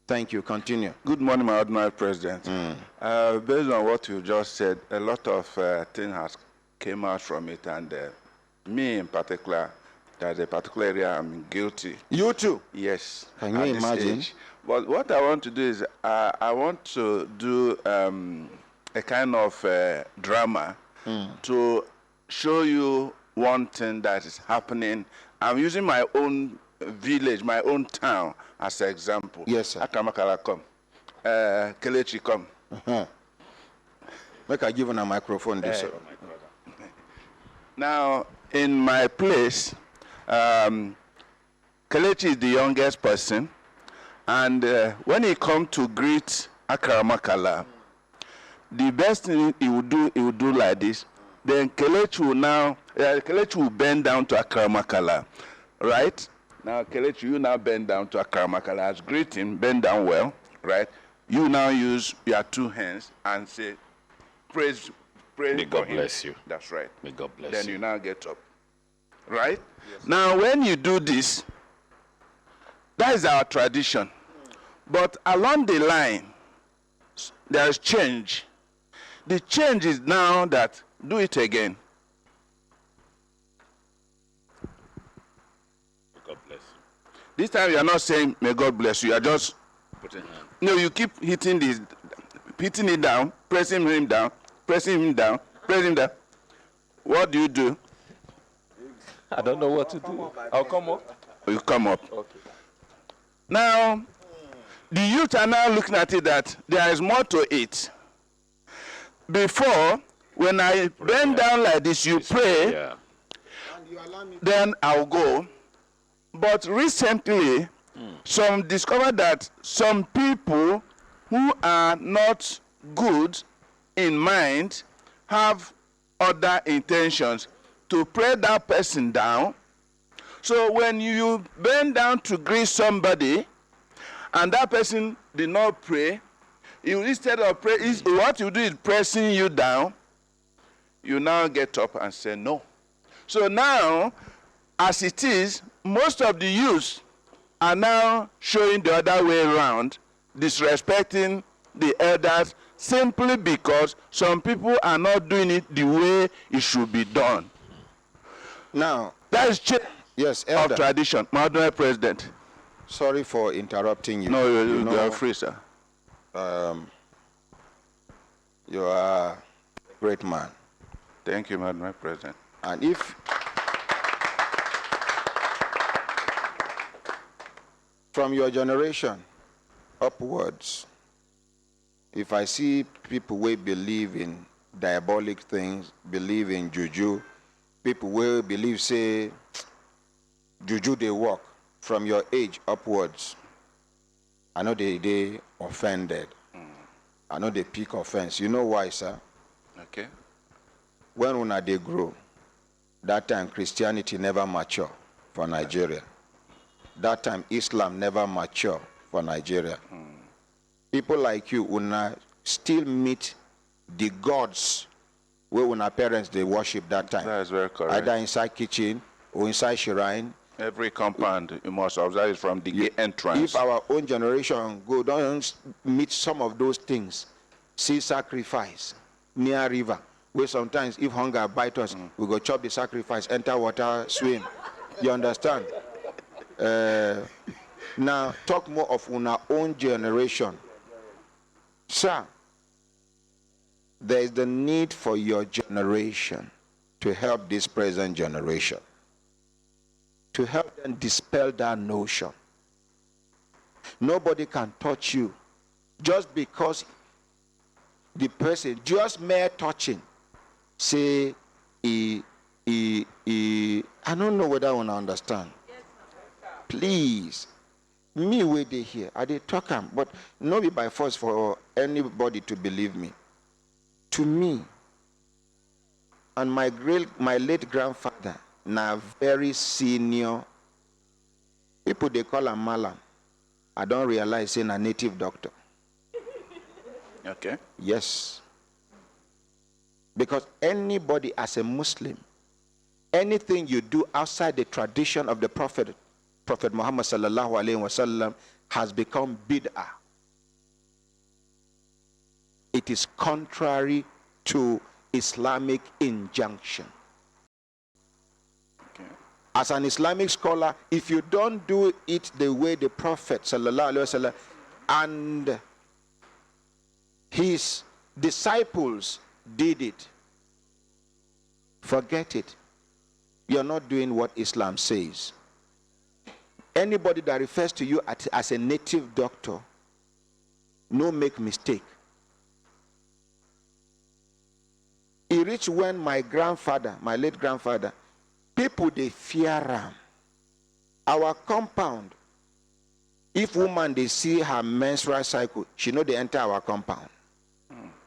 Thank you. Continue. Good morning, my ordinary president. Based on what you just said, a lot of things has came out from it, and me in particular, there's a particular area I'm guilty. You too? Yes. Can you imagine? But what I want to do is I want to do a kind of drama to show you one thing that is happening. I'm using my own village, my own town as an example. Yes, sir. Akamakala come. Kelechi come. Make I give him a microphone this. Now, in my place, Kelechi is the youngest person, and when he come to greet Akaramakala, the best thing he would do like this. Then Kelechi will bend down to Akaramakala, right? Now Kelechi, you now bend down to Akaramakala as greeting, bend down well, right? You now use your two hands and say, praise. May God bless you. That's right. May God bless you. Then you now get up, right? Yes. Now when you do this, That is our tradition. But along the line, there is change. The change is now that do it again. God bless you. This time you are not saying may God bless you. You are just Putting hand. no. You keep hitting it down, pressing him down, pressing him down, pressing him down. What do? I don't know what to do. I'll come up. You come up. Okay. Now, the youth are now looking at it that there is more to it. Before, when I bend down like this, you pray, Yeah. then I'll go. But recently, some discovered that some people who are not good in mind have other intentions to pray that person down. So when you bend down to greet somebody and that person did not pray, you instead of pray, what you do is pressing you down. You now get up and say no. So now, as it is, most of the youth are now showing the other way around, disrespecting the elders simply because some people are not doing it the way it should be done. Now, that is change Elder. of tradition. Madam President. Sorry for interrupting you. No, you are free, sir. You are a great man. Thank you, Madam President. And if from your generation upwards, if I see people who believe in diabolic things, believe in juju, people who believe, say, juju they work, from your age upwards, I know they offended. I know they pick offense. You know why, sir? Okay. When they grow, that time Christianity never mature for Nigeria. That time Islam never mature for Nigeria. People like you una still meet the gods where una parents they worship that time. That is very correct. Either inside kitchen or inside shrine. Every compound you must observe it from the gate entrance. If our own generation go down meet some of those things, see sacrifice near river, where sometimes if hunger bite us, we go chop the sacrifice, enter water, swim. You understand? Now talk more of our own generation. Sir, there is the need for your generation to help this present generation, to help them dispel that notion. Nobody can touch you just because the person, just mere touching, say, I don't know whether I want to understand. Please, me where they hear, I they talk am, but not be by force for anybody to believe me. To me, and my late grandfather, now very senior, people they call him Malam. I don't realize he's a native doctor. Okay. Yes. Because anybody as a Muslim, anything you do outside the tradition of the Prophet Muhammad sallallahu alaihi wasallam has become bid'ah. It is contrary to Islamic injunction. Okay. As an Islamic scholar, if you don't do it the way the Prophet sallallahu alaihi wasallam and his disciples did it, forget it. You're not doing what Islam says. Anybody that refers to you as a native doctor, no make mistake. It reached when my grandfather, my late grandfather, people they fear him. Our compound, if woman they see her menstrual cycle, she know they enter our compound.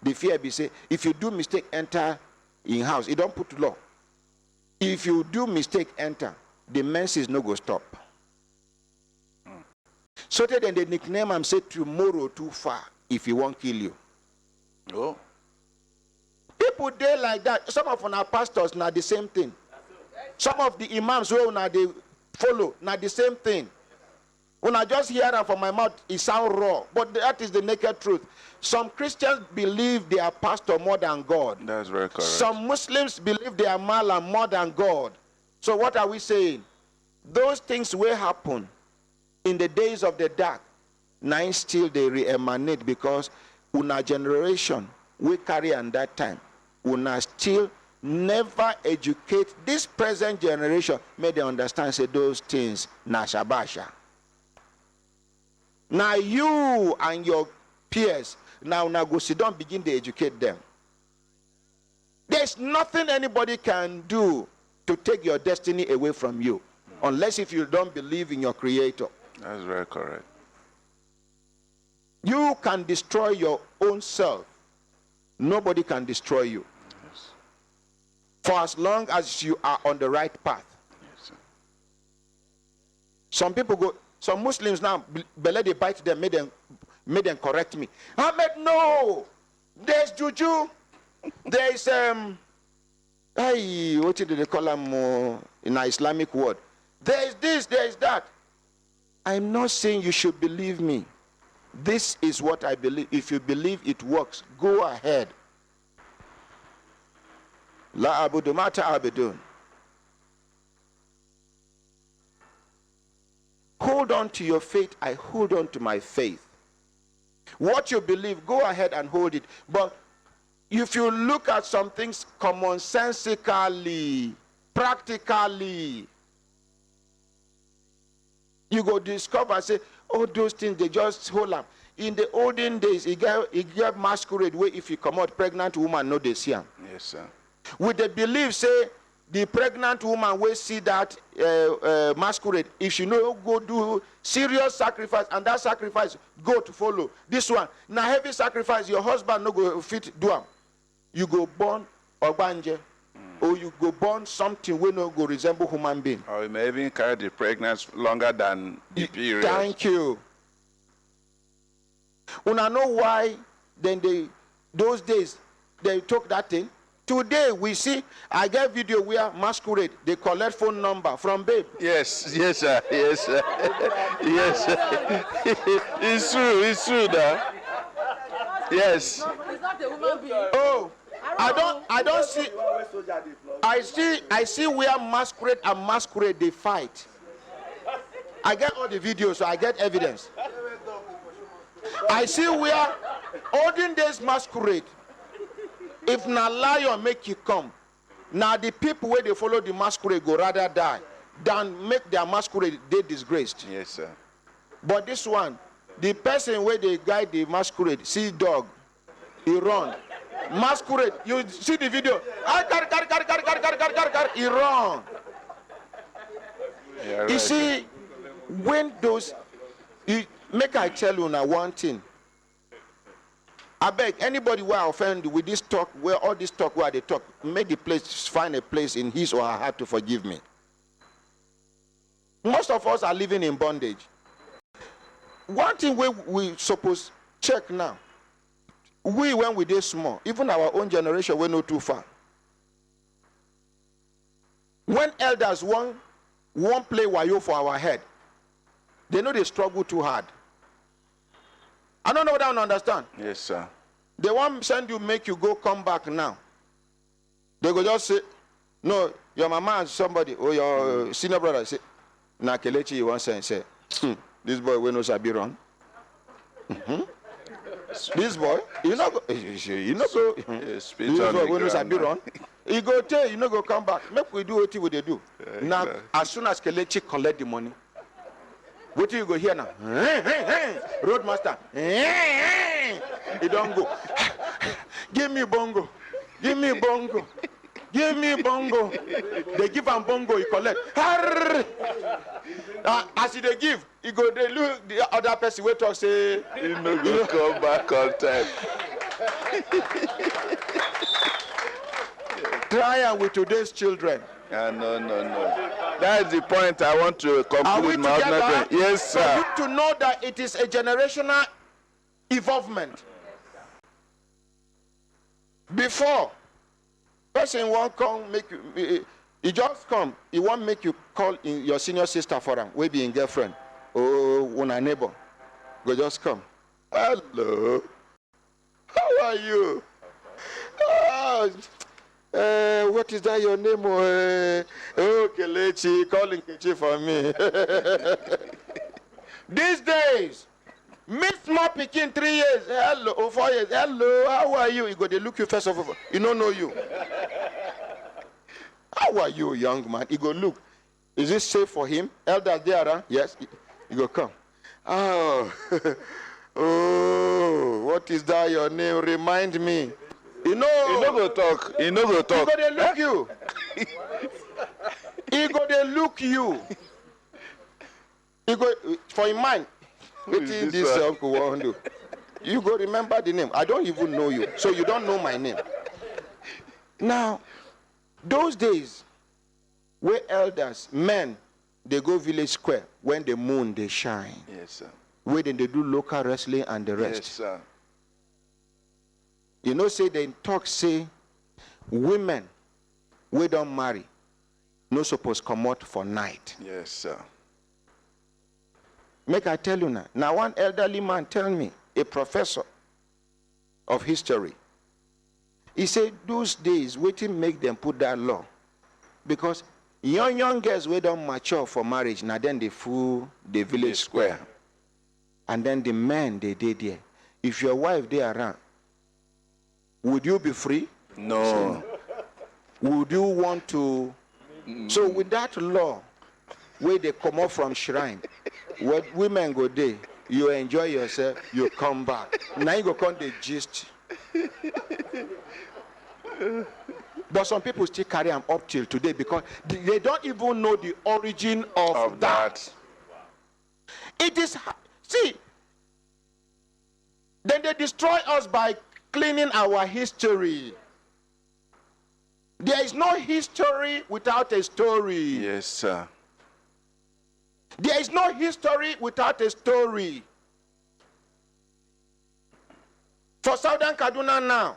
The fear be say, if you do mistake, enter in house. It don't put law. If you do mistake, enter, the menses no go stop. So then they nickname him, say tomorrow too far if he won't kill you. Oh. People there like that. Some of our pastors now the same thing. Some of the imams who now they follow now the same thing. When I just hear that from my mouth, it sounds raw, but that is the naked truth. Some Christians believe they are pastor more than God. That's very correct. Some Muslims believe they are Malam more than God. So what are we saying? Those things will happen in the days of the dark. Nine still they re-emanate because una generation we carry on that time. Una still never educate this present generation. May they understand say those things na shabasha. Now you and your peers now go sit down, begin to educate them. There's nothing anybody can do to take your destiny away from you, unless if you don't believe in your creator. That's very correct. You can destroy your own self. Nobody can destroy you. Yes. For as long as you are on the right path. Yes, sir. Some people go, some Muslims now, bele they bite them, made them correct me. Ahmed, no! There's juju. There's what did they call them in an Islamic word? There's this, there's that. I'm not saying you should believe me. This is what I believe. If you believe it works, go ahead. La abudu mata abidun. Hold on to your faith. I hold on to my faith. What you believe, go ahead and hold it. But if you look at some things commonsensically, practically, you go discover, say, oh, those things, they just hold up. In the olden days, it get masquerade where if you come out pregnant woman, no they see them. Yes, sir. With the belief, say, the pregnant woman will see that masquerade. If she no go do serious sacrifice, and that sacrifice go to follow this one. Now heavy sacrifice, your husband no go fit do am. You go born ogbanje, or you go born something we no go resemble human being. Or you may even carry the pregnancy longer than the period. Thank you. Una know why then those days they took that thing. Today we see, I get video where masquerade, they collect phone number from babe. Yes, yes, sir. Yes, sir. Yes, sir. It's true, that. Yes. It's not a human being. Oh, I don't see. I see where masquerade and masquerade they fight. I get all the videos, so I get evidence. I see where olden days masquerade. If na lion make you come, now the people where they follow the masquerade go rather die than make their masquerade they disgraced. Yes, sir. But this one, the person where they guide the masquerade, see dog, he run. Masquerade, you see the video, he run. Yeah, right. You see, when those, make I tell you now one thing. I beg anybody who are offended with this talk, where all this talk where they talk, make the place, find a place in his or her heart to forgive me. Most of us are living in bondage. One thing we suppose check now. We, when we did small, even our own generation, we're not too far. When elders won't play wayo for our head, they know they struggle too hard. I don't know what I don't understand. Yes, sir. They won't send you, make you go, come back now. They go just say, no, your mama and somebody, or your senior brother say, na Kelechi, you want to say, this boy will not sabi run. This boy, you know go, this boy will not sabi run. He go tell you, go come back. Make we do what they do. Now, as soon as Kelechi collect the money, what do you go here now? Roadmaster. He don't go. Give me bongo. Give me bongo. Give me bongo. They give him bongo, he collect. As they give, he go, they look the other person wait talk say, he no go come back on time. Try am with today's children. No. That is the point I want to conclude my argument. Yes, sir. For you to know that it is a generational involvement. Before, person won't come make you, he just come, he won't make you call in your senior sister for him, we be in girlfriend. Oh, una neighbor. Go just come. Hello. How are you? What is that your name? Oh, Kelechi, calling Kelechi for me. These days, Miss small pikin 3 years, hello, or 4 years, hello, how are you? He go, they look you first of all, he don't know you. How are you, young man? He go, look, is it safe for him? Elders there around? Yes. He go, come. Oh, oh, what is that your name? Remind me. You know, He no go talk. He no go talk. He go, they look you. He go, they look you. He go, for in mind, what is this uncle want to do? You go remember the name. I don't even know you, so you don't know my name. Now, those days, where elders, men, they go village square when the moon they shine. Yes, sir. Where then they do local wrestling and the rest. Yes, sir. You know, say they talk, say women we don't marry, no supposed come out for night. Yes, sir. Make I tell you now. Now one elderly man tell me, a professor of history, he said those days waiting make them put that law. Because young girls we don't mature for marriage, now then they fool the village square. And then the men they did there. If your wife they around, would you be free? No. Would you want to? So with that law, where they come up from shrine, when women go there, you enjoy yourself, you come back. Now you go come the gist. But some people still carry them up till today because they don't even know the origin of that. It is, see, then they destroy us by cleaning our history. There is no history without a story. Yes, sir. There is no history without a story. For Southern Kaduna now,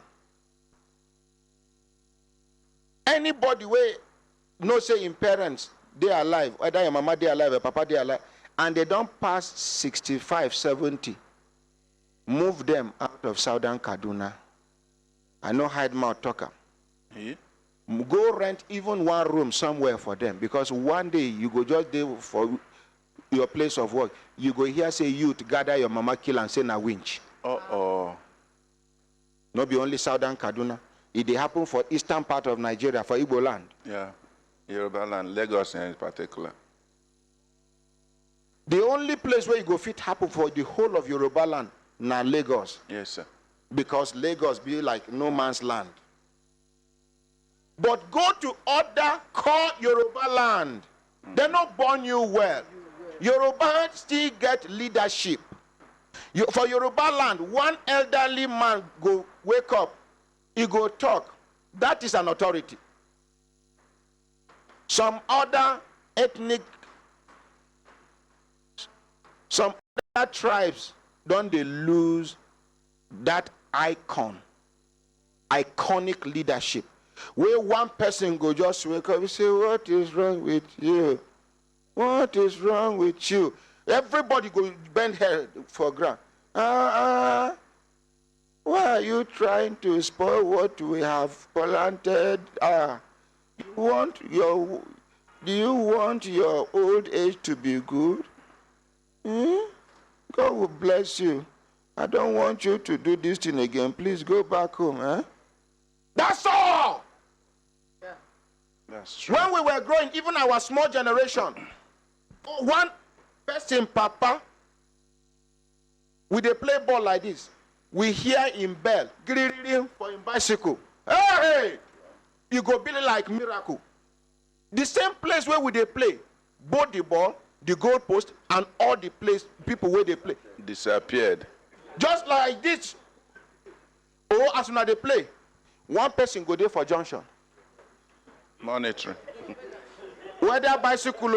anybody where no say in parents, they are alive, whether your mama they alive, your papa they alive, and they don't pass 65, 70, move them out of Southern Kaduna. I know hide mouth talker. Yeah. Go rent even one room somewhere for them, because one day you go just there for your place of work. You go here say youth gather your mama kill and say na winch. Uh-oh. Not be only Southern Kaduna. It dey happen for eastern part of Nigeria, for Igbo land. Yeah. Yoruba land, Lagos in particular. The only place where you go fit happen for the whole of Yoruba land, na Lagos. Yes, sir. Because Lagos be like no man's land. But go to other core Yoruba land. They not born you well. Yoruba still get leadership. For Yoruba land, one elderly man go wake up, he go talk. That is an authority. Some other ethnic, some other tribes, don't they lose that iconic leadership? Where one person go just wake up and say, what is wrong with you? What is wrong with you? Everybody go bend head for ground. Why are you trying to spoil what we have planted? Do you want your old age to be good? God will bless you. I don't want you to do this thing again. Please go back home. That's all. Yeah. That's true. When we were growing, even our small generation, one person, Papa, we dey play ball like this. We hear him bell, green for him bicycle. Hey! You go be like miracle. The same place where we dey play, both the ball, the goal post, and all the place people where they play disappeared. Just like this. Oh, as soon as they play, one person go there for junction. Monitoring. Whether bicycle,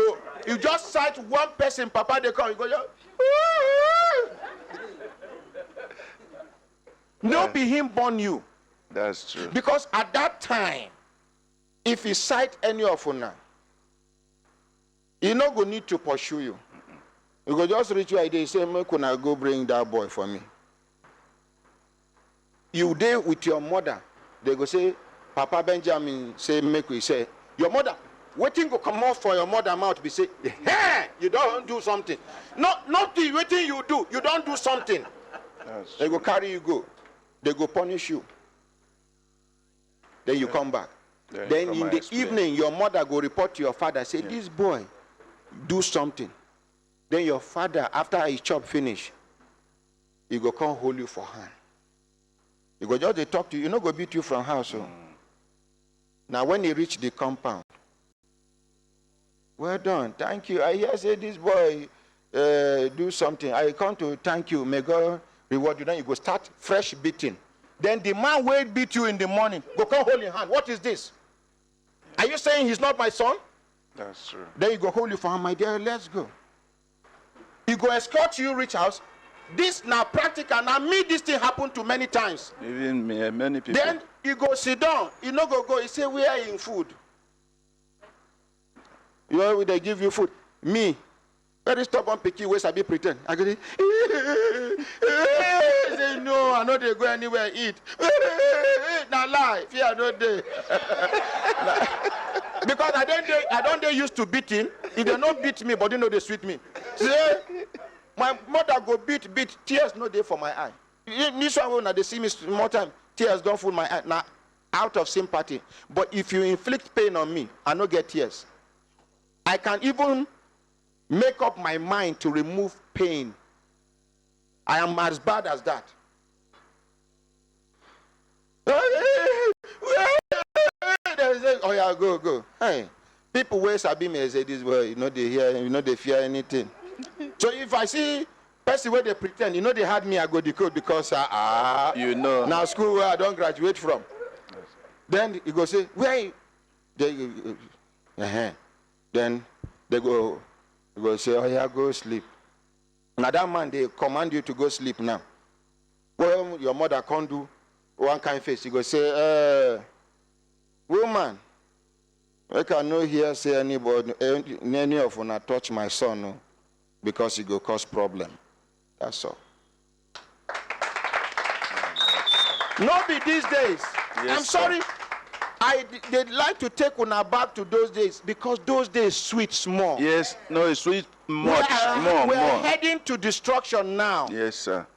you just sight one person, Papa, they come, you go, no be him born you. That's true. Because at that time, if he sight any of una, he no go need to pursue you. You go just reach your idea, say, make una go bring that boy for me. You there with your mother, they go say, Papa Benjamin say, make we say, your mother, waiting go come off for your mother mouth, be say, hey, you don't do something. Not the waiting you do, you don't do something. Yes. They go carry you go. They go punish you. Then you come back. Then in the evening, your mother go report to your father, say, this boy, do something. Then your father, after he chop finish, he go come hold you for hand. He go just they talk to you, go beat you from house. So. Now when he reach the compound, well done, thank you. I hear say this boy do something. I come to thank you. May God reward you. Then you go start fresh beating. Then the man will beat you in the morning. Go come hold your hand. What is this? Are you saying he's not my son? That's true. Then you go hold you for hand, my dear, let's go. He go escort you reach house. This now practical. Now me, this thing happened to many times. Even me, many people. Then you go sit down. You no go. He say, we are in food. You know, they give you food. Me, very stubborn picky ways I be pretend. I go, say, no, I know they go anywhere eat. Now lie, if you are not there. Because I don't they used to beat him. If they don't beat me, but they know they sweet me. See, my mother go beat, tears no there for my eye. This one when they see me more time, tears don't fool my eye. Now, out of sympathy. But if you inflict pain on me, I no get tears. I can even make up my mind to remove pain. I am as bad as that. Oh yeah, go. Hey, people where sabi me say this way, they hear, they fear anything. So if I see person where they pretend, they had me, I go decode because now school where I don't graduate from. Then you go say, where they then they go say, oh yeah, go sleep. Now that man they command you to go sleep now. Well, your mother can't do one kind of face. You go say, woman, I cannot hear say anybody, any of you touch my son, no, because it go cause problem. That's all. Not be these days. Yes, I'm sorry. They'd like to take una back to those days because those days sweet small. Yes, no, it's sweet much more. We're heading to destruction now. Yes, sir.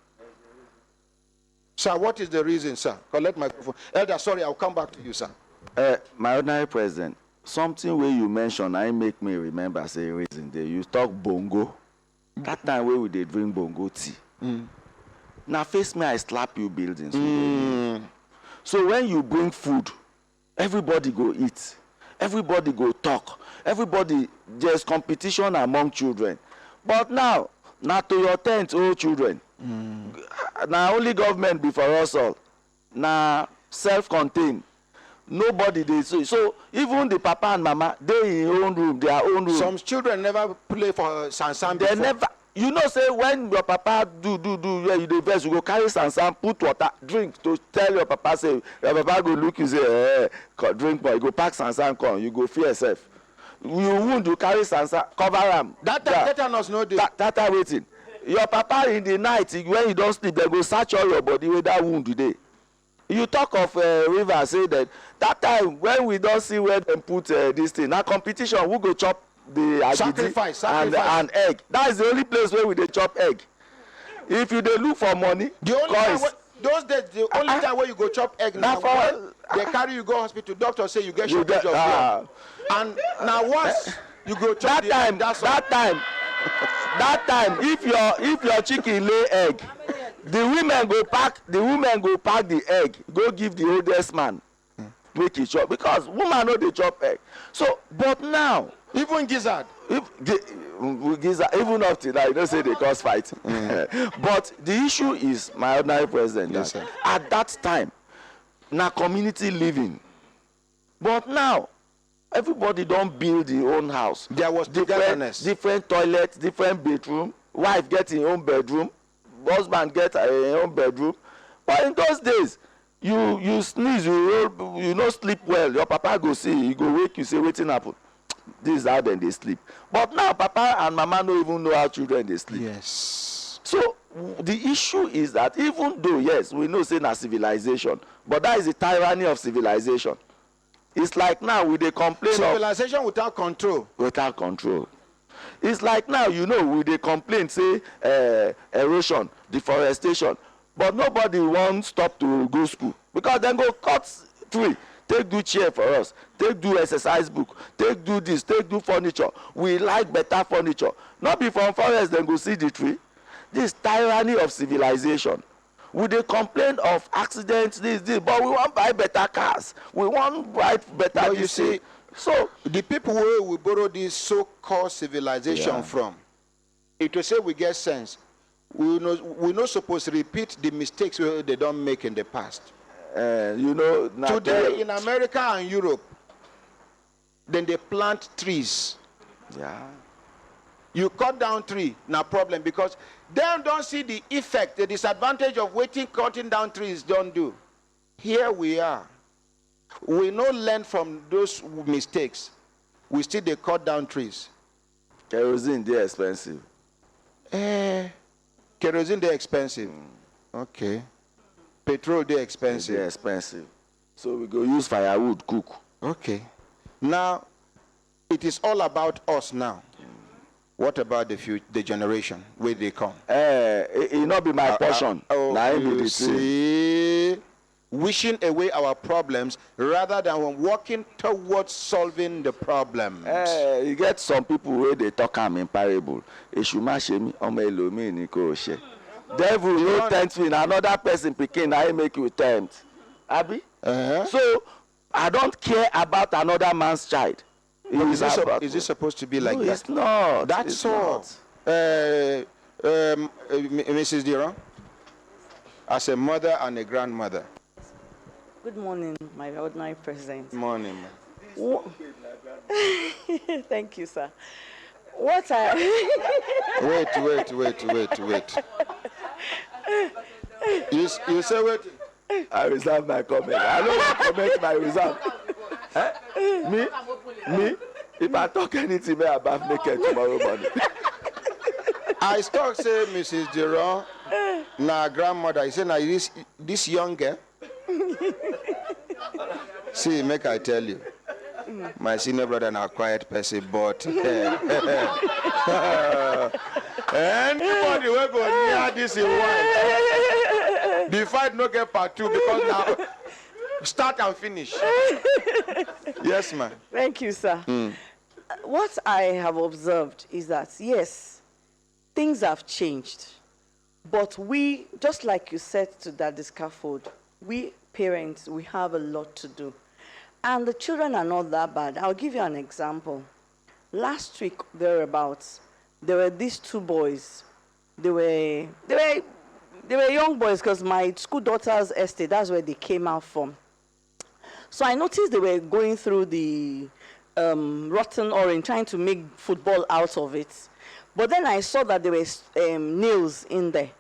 Sir, what is the reason, sir? Collect my microphone. Elder, sorry, I'll come back to you, sir. My ordinary president, something where you mention, I make me remember say reason there. You talk bongo. That time where we did drink bongo tea. Now face me, I slap you buildings. So when you bring food, everybody go eat. Everybody go talk. Everybody, there's competition among children. But now to your tent, oh children. Now only government before us all. Now self-contained. Nobody they say. So even the papa and mama, they in own room, their own room. Some children never play for sansan before. They never. You know, say when your papa do where you dey vex, you go carry sansan, put water, drink to tell your papa say your papa go look you say drink more. You go pack sansan come, you go fear yourself. You wound, you carry sansan, cover am. That tetanus no dey. That time waiting. Your papa in the night when you don't sleep, they go search all your body with that wound today. You talk of river, say that time when we don't see where them put this thing. Now competition, who go chop the sacrifice. And egg. That is the only place where we dey chop egg. If you dey look for money, the only time those days, the only time where you go chop egg now, they carry you go hospital. Doctor say you get shortage of blood. And now once you go chop that time, if your chicken lay egg, the women go pack the egg, go give the oldest man, make it chop, because woman no dey chop egg. So, but now even gizzard, even up to now, you don't say they cause fight. But the issue is, my ordinary president, yes, at that time, na community living. But now, everybody don't build their own house. There was different toilets, different bedroom. Wife get her own bedroom. Husband get her own bedroom. But in those days, you sneeze, you no sleep well. Your papa go see, he go wake you, say wetin happen. This is how they sleep. But now papa and mama don't even know how children they sleep. Yes. So the issue is that even though, yes, we know say na civilization, but that is the tyranny of civilization. It's like now we dey complain civilization without control. Without control. It's like now, you know, we dey complain say erosion, deforestation, but nobody won't stop to go school because then go cut tree, take do chair for us, take do exercise book, take do this, take do furniture. We like better furniture. Not be from forest then go see the tree. This tyranny of civilization. We dey complain of accidents, this, but we want buy better cars. We want buy better. You see, so the people where we borrow this so-called civilization from, it will say we get sense. We're not supposed to repeat the mistakes they don't make in the past. You know, today in America and Europe, then they plant trees. Yeah. You cut down tree, no problem, because they don't see the effect, the disadvantage of cutting down trees don't do. Here we are. We no learn from those mistakes. We still they cut down trees. Kerosene, they're expensive. Kerosene, they're expensive. Okay. Petrol, they're expensive. They're expensive. So we go use firewood, cook. Okay. Now, it is all about us now. What about the generation where they come? It not be my portion. You see, wishing away our problems rather than working towards solving the problems. You get some people where they talk in parable. Devil no tempt me, another person picking, I make you tempt. Abi? So I don't care about another man's child. Is it supposed to be like that? It's not. That's all. Mrs. Dira, as a mother and a grandmother. Good morning, my ordinary president. Morning. Thank you, sir. What I... Wait. You say wait. I reserve my comment. I don't want to comment my reserve. Me? If I talk anything, may I bath naked tomorrow morning. I talk say Mrs. Duron, na grandmother. He say na this young girl. See, make I tell you, my senior brother na quiet person, but anybody will go near this in one. The fight no get part 2 because now start and finish. Yes, ma'am. Thank you, sir. What I have observed is that, yes, things have changed. But we, just like you said to Daddy Scaffold, we parents, we have a lot to do. And the children are not that bad. I'll give you an example. Last week, thereabouts, there were these 2 boys. They were young boys because my school daughter's estate, that's where they came out from. So I noticed they were going through the rotten orange, trying to make football out of it. But then I saw that there were nails in there.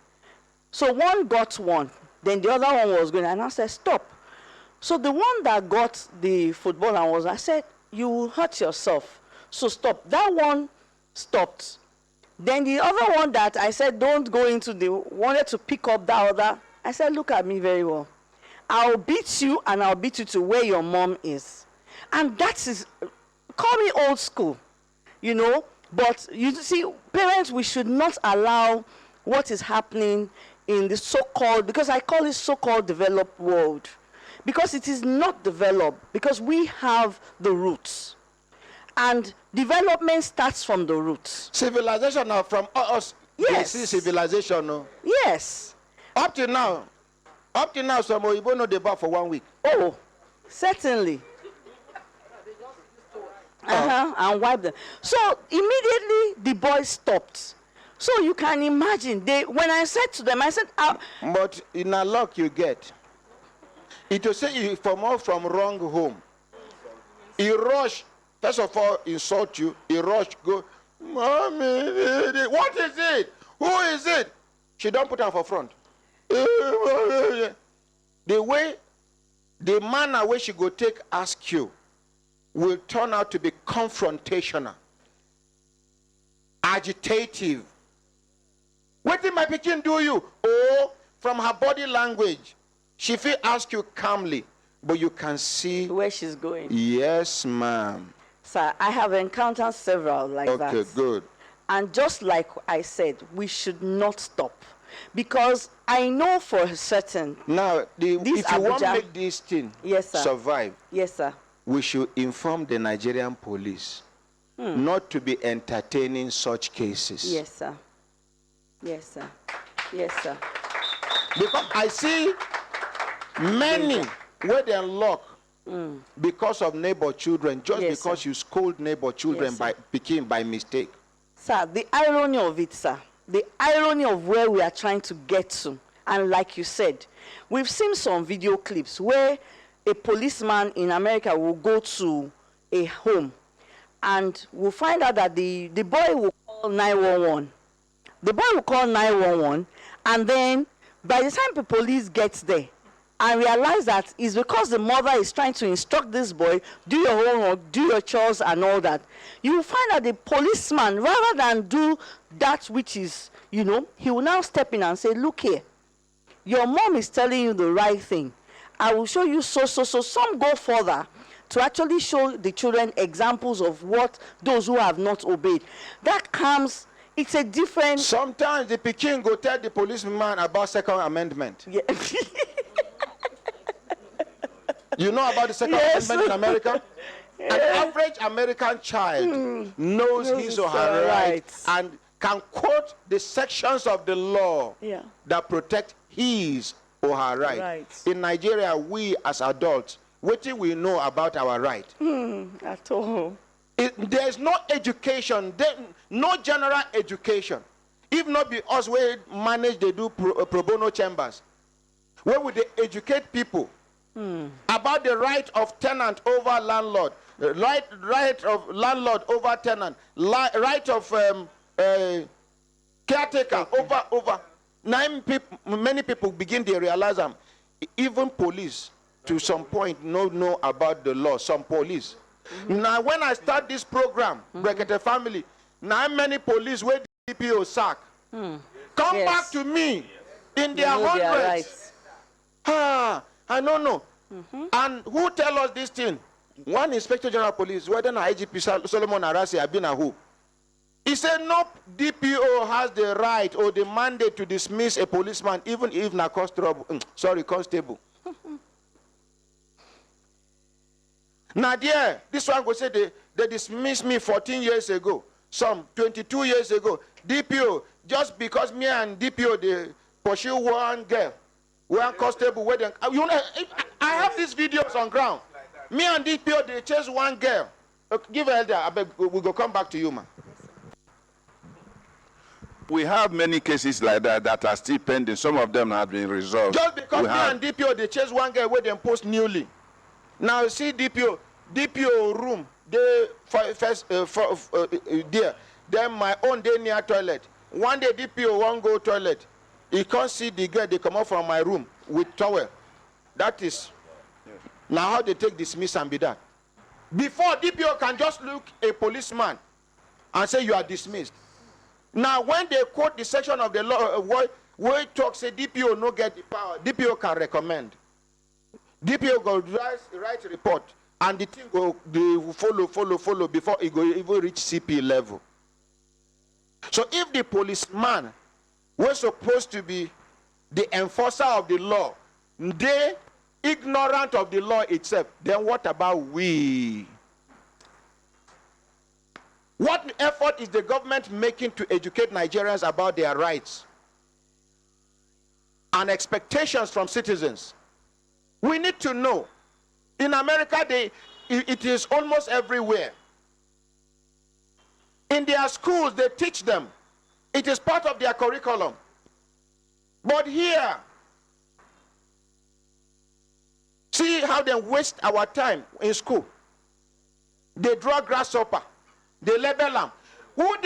So one got one, then the other one was going, and I said, stop. So the one that got the football and I said, you will hurt yourself. So stop. That one stopped. Then the other one that I said, don't go into wanted to pick up that other. I said, look at me very well. I'll beat you and I'll beat you to where your mom is. And that is, call me old school, you know. But you see, parents, we should not allow what is happening in the so-called, because I call it so-called developed world. Because it is not developed, because we have the roots. And development starts from the roots. Civilization now from us. Yes. They see civilization, no? Yes. Up till now, some Oyibo know the bar for 1 week. Oh, certainly. And wipe them. So immediately the boys stopped. So you can imagine, when I said to them, I said, but in a luck you get. It will say you from wrong home. He rush, first of all, insult you. He rush, go, Mommy, what is it? Who is it? She don't put her for front. The way, the manner where she go take ask you, will turn out to be confrontational, agitative. What did my pikin do you? Oh, from her body language, she will ask you calmly, but you can see where she's going. Yes, ma'am. Sir, I have encountered several like that. Okay, good. And just like I said, we should not stop. Because I know for certain. Now, if you want to make this thing survive, yes, sir, we should inform the Nigerian police not to be entertaining such cases. Yes, sir. Yes, sir. Yes, sir. Because I see many where they lock because of neighbor children, just because you scold neighbor children by mistake. Sir, the irony of it, sir, the irony of where we are trying to get to, and like you said, we've seen some video clips where a policeman in America will go to a home and we'll find out that the boy will call 911. The boy will call 911, and then by the time the police gets there and realize that it's because the mother is trying to instruct this boy, do your homework, do your chores and all that, you will find that the policeman, rather than do that which is, you know, he will now step in and say, look here, your mom is telling you the right thing. I will show you so. Some go further to actually show the children examples of what those who have not obeyed. That comes, it's a different... Sometimes the Peking go tell the policeman about Second Amendment. Yeah. You know about the Second Amendment in America? An average American child knows his or her rights and can quote the sections of the law that protect his or her rights. In Nigeria, we as adults, what do we know about our right? At all. There's no education, no general education. If not be us, we manage, they do pro bono chambers. Where would they educate people about the right of tenant over landlord, right of landlord over tenant, right of caretaker over. Now many people begin to realize even police to some point know about the law. Some police. Now when I start this program, Brekete family, now many police where the DPO sack come back to me in their hundreds. I don't know. And who tell us this thing? One Inspector General Police, whether na IGP Solomon Arasi have been a who. He said no DPO has the right or the mandate to dismiss a policeman even if na constable. Now there, this one go say they dismissed me 14 years ago, some 22 years ago. DPO, just because me and DPO they pursue one girl, one constable, where they, you know, I have these videos on ground. Me and DPO they chase one girl. Give her there. I beg, we go come back to you, man. We have many cases like that are still pending. Some of them have been resolved. Just because me and DPO they chase one girl where they post newly. Now see DPO room they first there. Then my own day near toilet. One day DPO won't go toilet. He can't see the girl. They come out from my room with towel. That is now how they take dismiss and be that. Before DPO can just look a policeman and say you are dismissed. Now when they quote the section of the law where it talks say DPO no get the power, DPO can recommend. DPO go write report and the thing go follow before it go even reach CP level. So if the policeman was supposed to be the enforcer of the law, they ignorant of the law itself, then what about we? What effort is the government making to educate Nigerians about their rights and expectations from citizens? We need to know. In America, it is almost everywhere. In their schools, they teach them. It is part of their curriculum. But here, see how they waste our time in school. They draw grasshopper. They label them. Who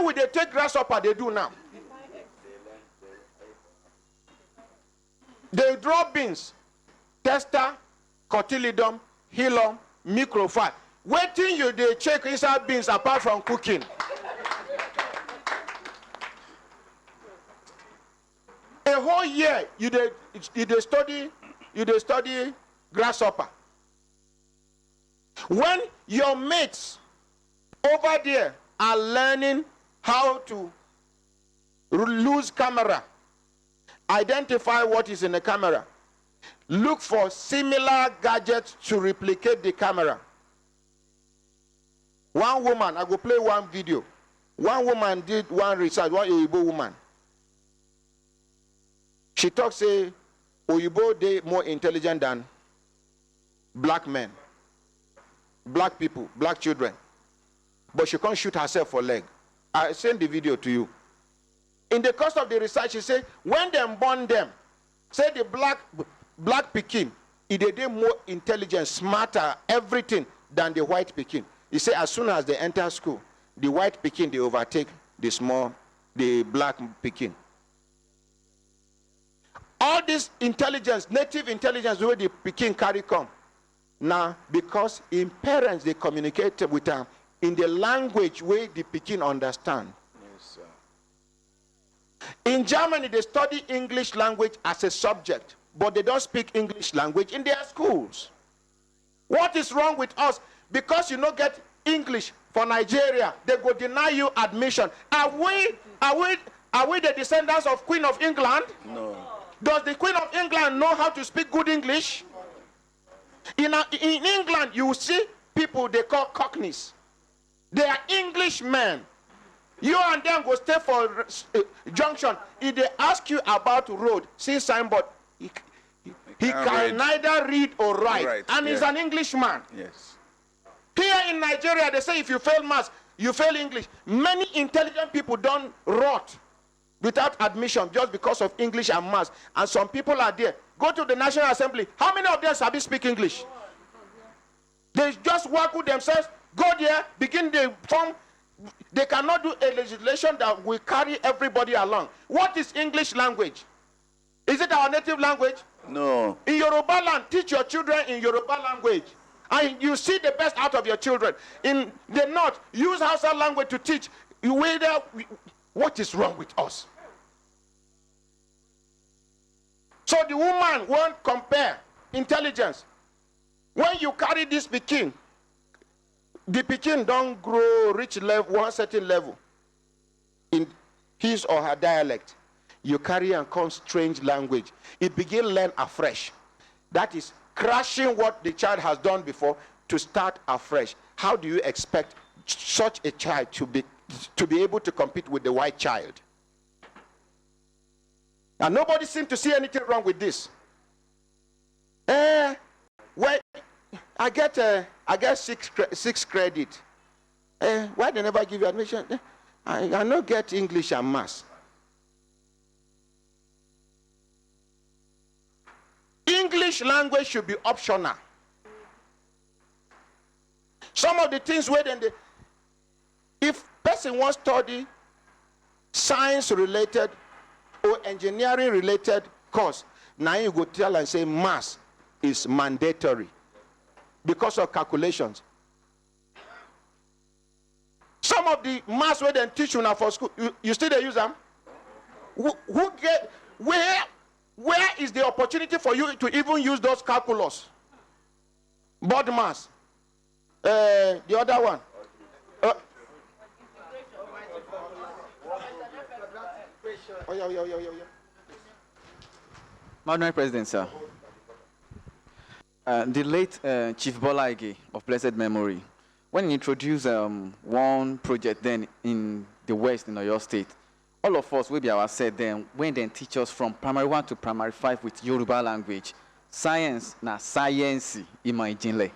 will they take grasshopper they do now? They draw beans. Tester, cotyledon, hilum, microphyll. waiting you they check inside beans apart from cooking. A whole year you they study grasshopper. When your mates over there are learning how to lose camera, identify what is in the camera, look for similar gadgets to replicate the camera. One woman, I go play one video. One woman did one research, one Oyibo woman. She talks, say, Oyibo, they more intelligent than black men, black people, black children. But she can't shoot herself for leg. I send the video to you. In the course of the research, she said, when they born them, say the black Pekin, they more intelligent, smarter, everything than the white Pekin. He said, as soon as they enter school, the white Pekin, they overtake the black Pekin. All this intelligence, native intelligence, where the Pekin carry come. Now, because in parents, they communicate with them in the language where the Pekin understand. Yes, sir. In Germany, they study English language as a subject, but they don't speak English language in their schools. What is wrong with us? Because you don't get English for Nigeria, they go deny you admission. Are we the descendants of Queen of England? No. Does the Queen of England know how to speak good English? In England, you see people they call cockneys. They are Englishmen. You and them go stay for junction. If they ask you about road, see signboard. He can neither read or write. And he's an Englishman. Yes. Here in Nigeria, they say if you fail maths, you fail English. Many intelligent people don't rot without admission just because of English and maths. And some people are there. Go to the National Assembly. How many of them sabi speak English? They just work with themselves, go there, begin the form. They cannot do a legislation that will carry everybody along. What is English language? Is it our native language? No. In Yoruba land, teach your children in Yoruba language. And you see the best out of your children. In the north, use Hausa language to teach. What is wrong with us? So the woman won't compare intelligence. When you carry this Pekin, the Pekin don't grow reach level, one certain level in his or her dialect. You carry and come strange language. It begin learn afresh. That is crashing what the child has done before to start afresh. How do you expect such a child to be able to compete with the white child? And nobody seems to see anything wrong with this. Well, I get six credit. Why they never give you admission? I not get English and maths. English language should be optional. Some of the things where then if person wants to study science related or engineering related course, now you go tell and say maths is mandatory because of calculations. Some of the maths where they teach you now for school, you still they use them. Where is the opportunity for you to even use those calculus? Board mass. The other one. Madam President, sir. The late Chief Bola Ige of blessed memory, when he introduced one project then in the West in Oyo State, all of us will be our set then when they teach us from primary 1 to primary 5 with Yoruba language. Science na science ima ijinle.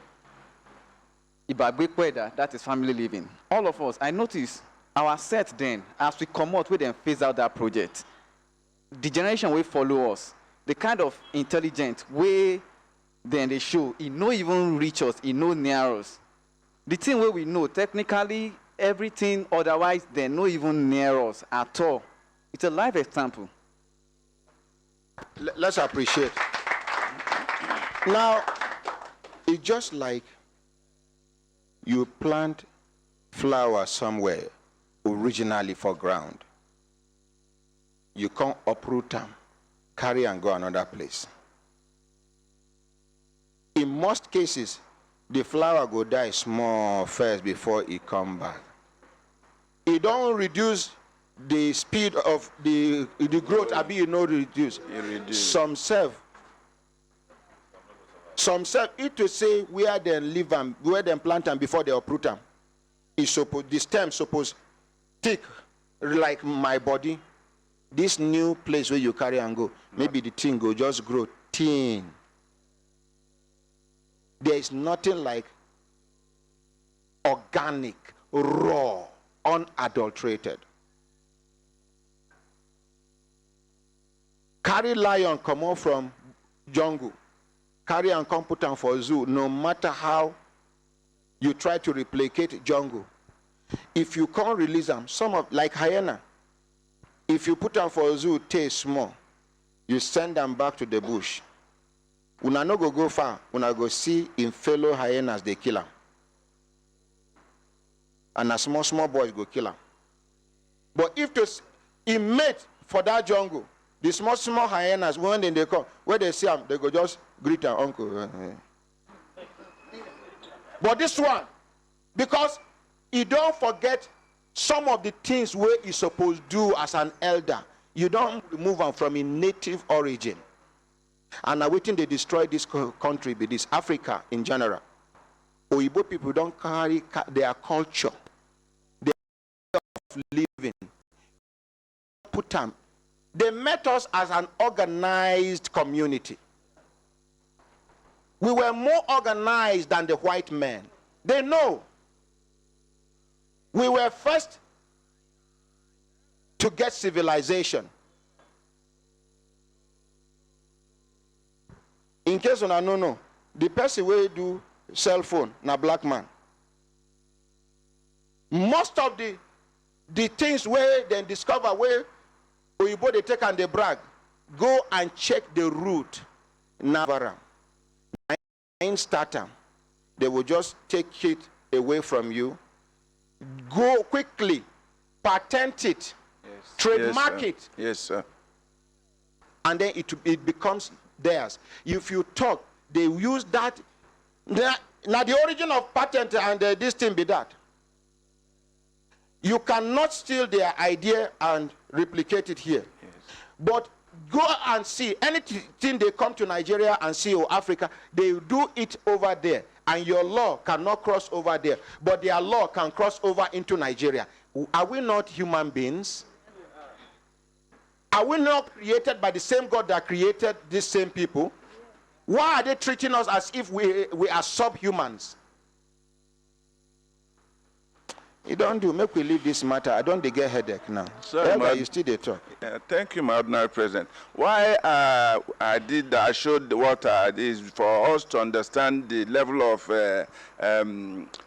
Ibagbekweda, that is family living. All of us, I noticed our set then, as we come out, we then phase out that project. The generation will follow us. The kind of intelligent way then they show, it no even reach us, it no near us. The thing where we know, technically, everything otherwise, they no even near us at all. It's a live example. Let's appreciate. Now, it's just like You plant flower somewhere originally for ground. You can't uproot them, carry and go another place. In most cases, the flower go die small first before it come back. It don't reduce the speed of the growth, abi you know reduce. Some serve it to say where they live and where they plant them before they uproot them. The stem suppose thick like my body. This new place where you carry and go, maybe the thing go just grow thin. There is nothing like organic, raw, unadulterated. Carry lion come out from jungle, carry and come put them for zoo, no matter how you try to replicate jungle. If you can't release them, some of, like hyena, if you put them for a zoo, taste small, you send them back to the bush. Una no go far, una go see in fellow hyenas, they kill them. And a small boys go kill them. But if he mate for that jungle, the small hyenas, when they come, when they see them, they go just greet their uncle. But this one, because you don't forget some of the things where you're supposed to do as an elder, you don't remove them from a native origin. And now waiting they destroy this country, be this Africa in general. Oyibo people don't carry their culture, their way of living. Put them. They met us as an organized community. We were more organized than the white men. They know. We were first to get civilization. In case you don't know, the person who do cell phone, na black man. Most of the things where they discover where Oyibo they take and they brag, go and check the root. Navara. Starter. They will just take it away from you. Go quickly, patent it, trademark it. Yes, sir. And then it becomes theirs. If you talk, they use that. Now the origin of patent and this thing be that. You cannot steal their idea and replicate it here. Yes. But go and see anything they come to Nigeria and see, or Africa, they do it over there. And your law cannot cross over there. But their law can cross over into Nigeria. Are we not human beings? Are we not created by the same God that created these same people? Why are they treating us as if we are subhumans? You don't do. Make we leave this matter. I don't get headache now. Sorry, you still dey talk. Thank you, my ordinary president. Why I showed what is for us to understand the level of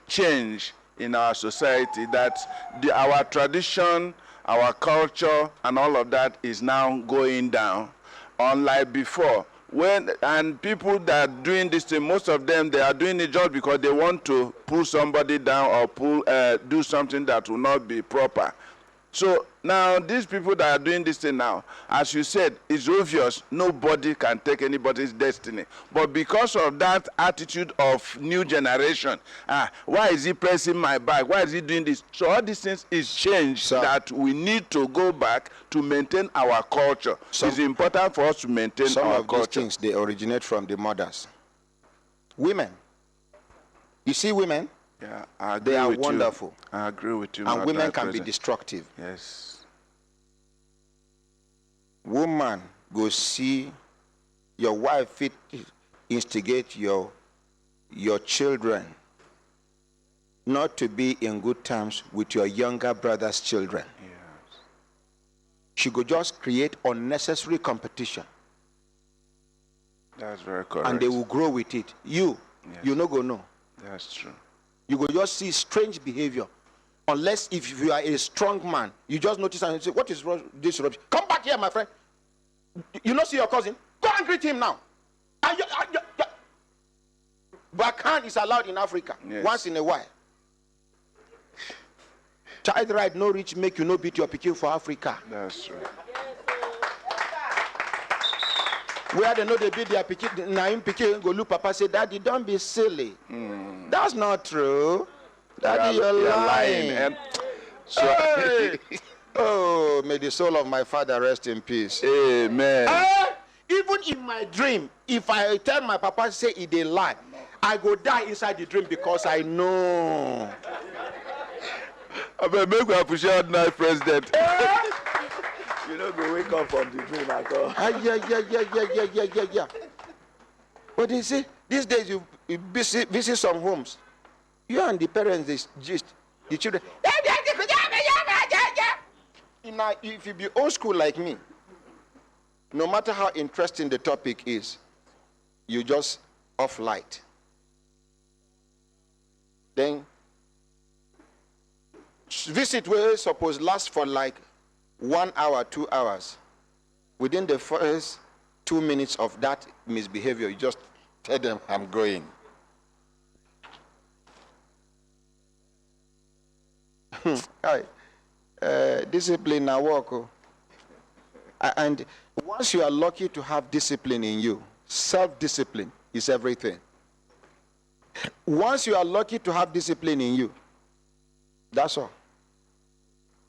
change in our society, that our tradition, our culture, and all of that is now going down, unlike before. And people that are doing this thing, most of them, they are doing it just because they want to pull somebody down or do something that will not be proper. So now these people that are doing this thing now, as you said, it's obvious nobody can take anybody's destiny. But because of that attitude of new generation, why is he pressing my back? Why is he doing this? So all these things is change that we need to go back to maintain our culture. It's important for us to maintain our culture. Some of these things, they originate from the mothers. Women. You see women? Yeah, they are wonderful. I agree with you. And women can be destructive. Yes. Woman go see your wife instigate your children not to be in good terms with your younger brother's children. Yes. She could just create unnecessary competition. That's very correct. And they will grow with it. You no go know. That's true. You go just see strange behavior. Unless if you are a strong man, you just notice and you say, what is this rubbish? Come back here, my friend. You not see your cousin? Go and greet him now. Backhand is allowed in Africa once in a while. Child right no reach make you no beat your pikin for Africa. That's true. Where they know they beat their pikin, now him pikin go look papa say, Daddy, don't be silly. That's not true. Daddy, you're lying. And Hey! Oh, may the soul of my father rest in peace. Amen. Even in my dream, if I tell my papa say he dey lie, I go die inside the dream because I know. I mean, make we appreciate ordinary president. You don't go wake up from the dream at all. Yeah. But you see, these days you visit some homes. You and the parents, they just, the children. Now, if you be old school like me, no matter how interesting the topic is, you just off light. Then, visit will suppose last for like 1 hour, 2 hours. Within the first 2 minutes of that misbehavior, you just tell them, I'm going. Discipline na work. And once you are lucky to have discipline in you, self-discipline is everything. Once you are lucky to have discipline in you, that's all.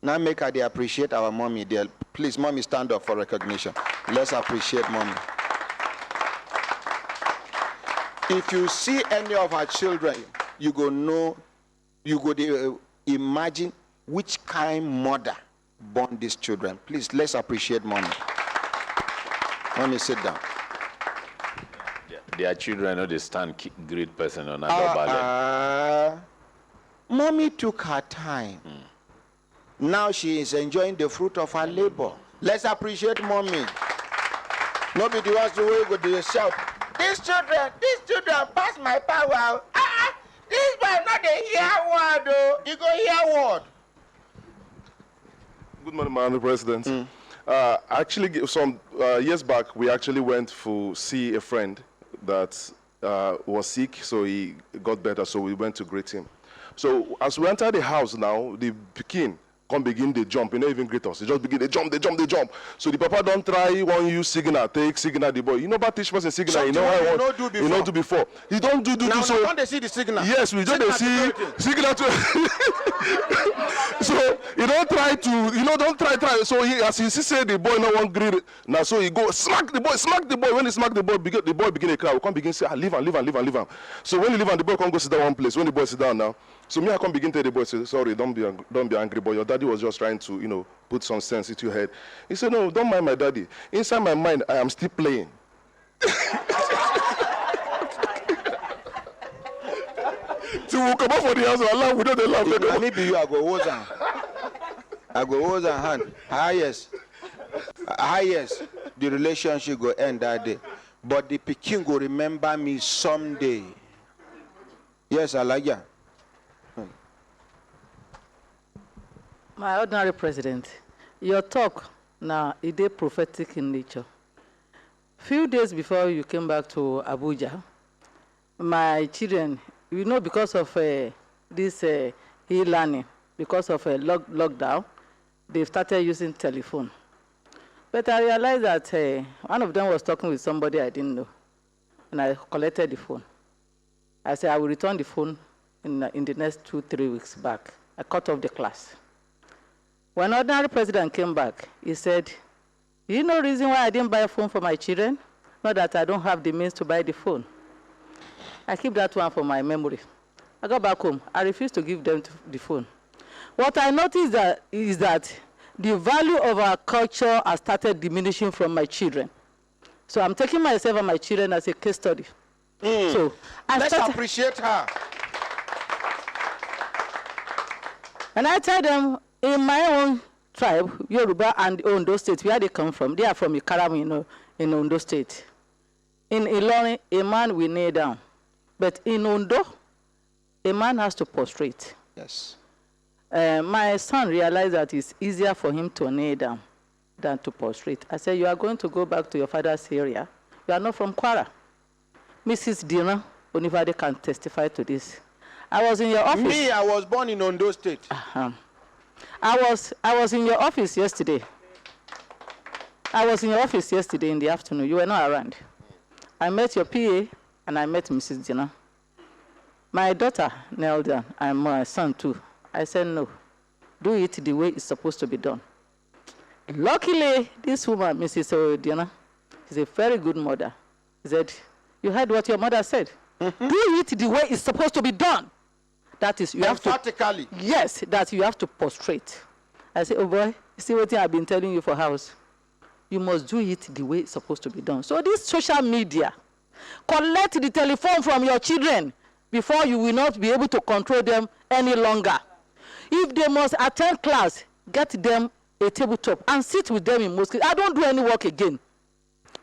Now make her they appreciate our mommy. Please, mommy, stand up for recognition. Let's appreciate mommy. If you see any of our children, you go know, you go imagine which kind mother born these children. Please, let's appreciate mommy. Mommy, sit down. Their children know they stand great person on another mommy took her time. Now she is enjoying the fruit of her labor. Let's appreciate mommy. Nobody wants to go to shout. These children pass my power. This boy not the hear word though. You go hear word. Good morning, Madam President. Actually, some years back, we actually went to see a friend that was sick, so he got better, so we went to greet him. So as we enter the house now, the pikin come begin they jump, you know, even greet us. They just begin, they jump. So the papa don't try, one use signal, take signal the boy. You know about teach person signal, something you know how you don't do before. You don't do before. He don't do now, so. Now they see the signal. Yes, we just they see signal to. So you don't try. So he, as he say the boy no one greet. Now so he go smack the boy. When he smack the boy begin to cry. We come begin say, leave him. So when he leave and the boy come go sit down one place. When the boy sit down now. So me, I come begin to tell the boy, say, sorry, don't be angry, but your daddy was just trying to, you know, put some sense into your head. He said, no, don't mind my daddy. Inside my mind, I am still playing. So we'll come up for the house and laugh, we don't laugh. I be you, I go hold her hand. Highest, the relationship go end that day. But the pikin go remember me someday. Yes, Alaja. My ordinary president, your talk now is prophetic in nature. Few days before you came back to Abuja, my children, you know, because of this e-learning, because of a lockdown, they've started using telephone. But I realized that one of them was talking with somebody I didn't know, and I collected the phone. I said, I will return the phone in the next 2-3 weeks back. I cut off the class. When ordinary president came back, he said, you know reason why I didn't buy a phone for my children? Not that I don't have the means to buy the phone. I keep that one for my memory. I got back home. I refused to give them the phone. What I noticed is that the value of our culture has started diminishing from my children. So I'm taking myself and my children as a case study. So let's appreciate her. And I tell them, in my own tribe, Yoruba and Ondo State, where they come from, they are from Ikaram, you know, in Ondo State. In Ilorin, a man will kneel down. But in Ondo, a man has to prostrate. Yes. My son realized that it's easier for him to kneel down than to prostrate. I said, you are going to go back to your father's area. You are not from Kwara. Mrs. Dina Onivade can testify to this. I was in your office. Me, I was born in Ondo State. I was in your office yesterday. I was in your office yesterday in the afternoon. You were not around. I met your PA and I met Mrs. Dina. My daughter knelt down and my son too. I said, no, do it the way it's supposed to be done. Luckily, this woman, Mrs. Dina, is a very good mother. She said, you heard what your mother said. Do it the way it's supposed to be done. That is, you have to. Emphatically. Yes, that you have to prostrate. I said, oh boy, you see what I've been telling you for house? You must do it the way it's supposed to be done. So this social media, collect the telephone from your children before you will not be able to control them any longer. If they must attend class, get them a tabletop and sit with them in mosque. I don't do any work again.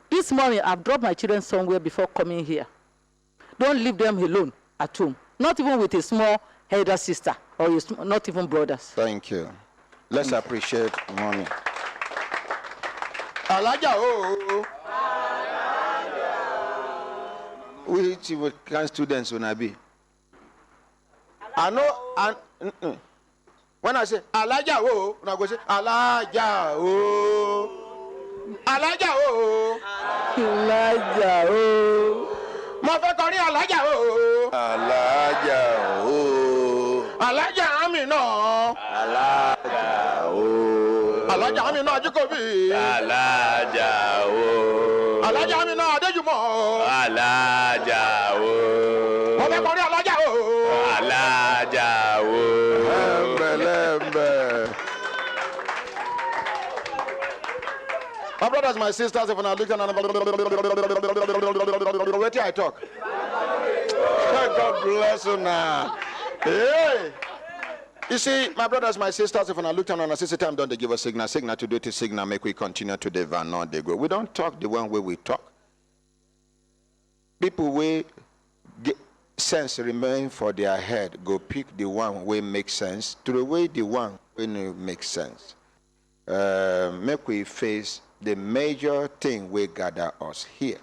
This morning, I've dropped my children somewhere before coming here. Don't leave them alone at home. Not even with a small elder sister or not even brothers. Thank you. Let's appreciate mommy. Alaja, oh. Which kind students will I be? I know. When I say Alaja, oh, I go say Alaja, oh. Alaja, oh. Alaja, oh. Mo fẹ́ kọrin Alaja, oh. Alaja, oh. Alaja ami náà. Alaja, oh. Alaja ami náà Ajíkòbí. Alaja, oh. Alaja ami náà Adéjùmọ̀. Alaja, oh. Mo fẹ́ kọrin Alaja, oh. Alaja, oh. Lembe. My brothers, my sisters, if I look at wait till I talk. God bless you now. Hey. You see, my brothers, my sisters, if I look at the sister time, don't they give a signal? Signal to do it, signal make we continue to the van, not they go. We don't talk the one way we talk. People we get sense remain for their head, go pick the one way make sense, throw away the one when it makes sense. Make we face the major thing we gather us here.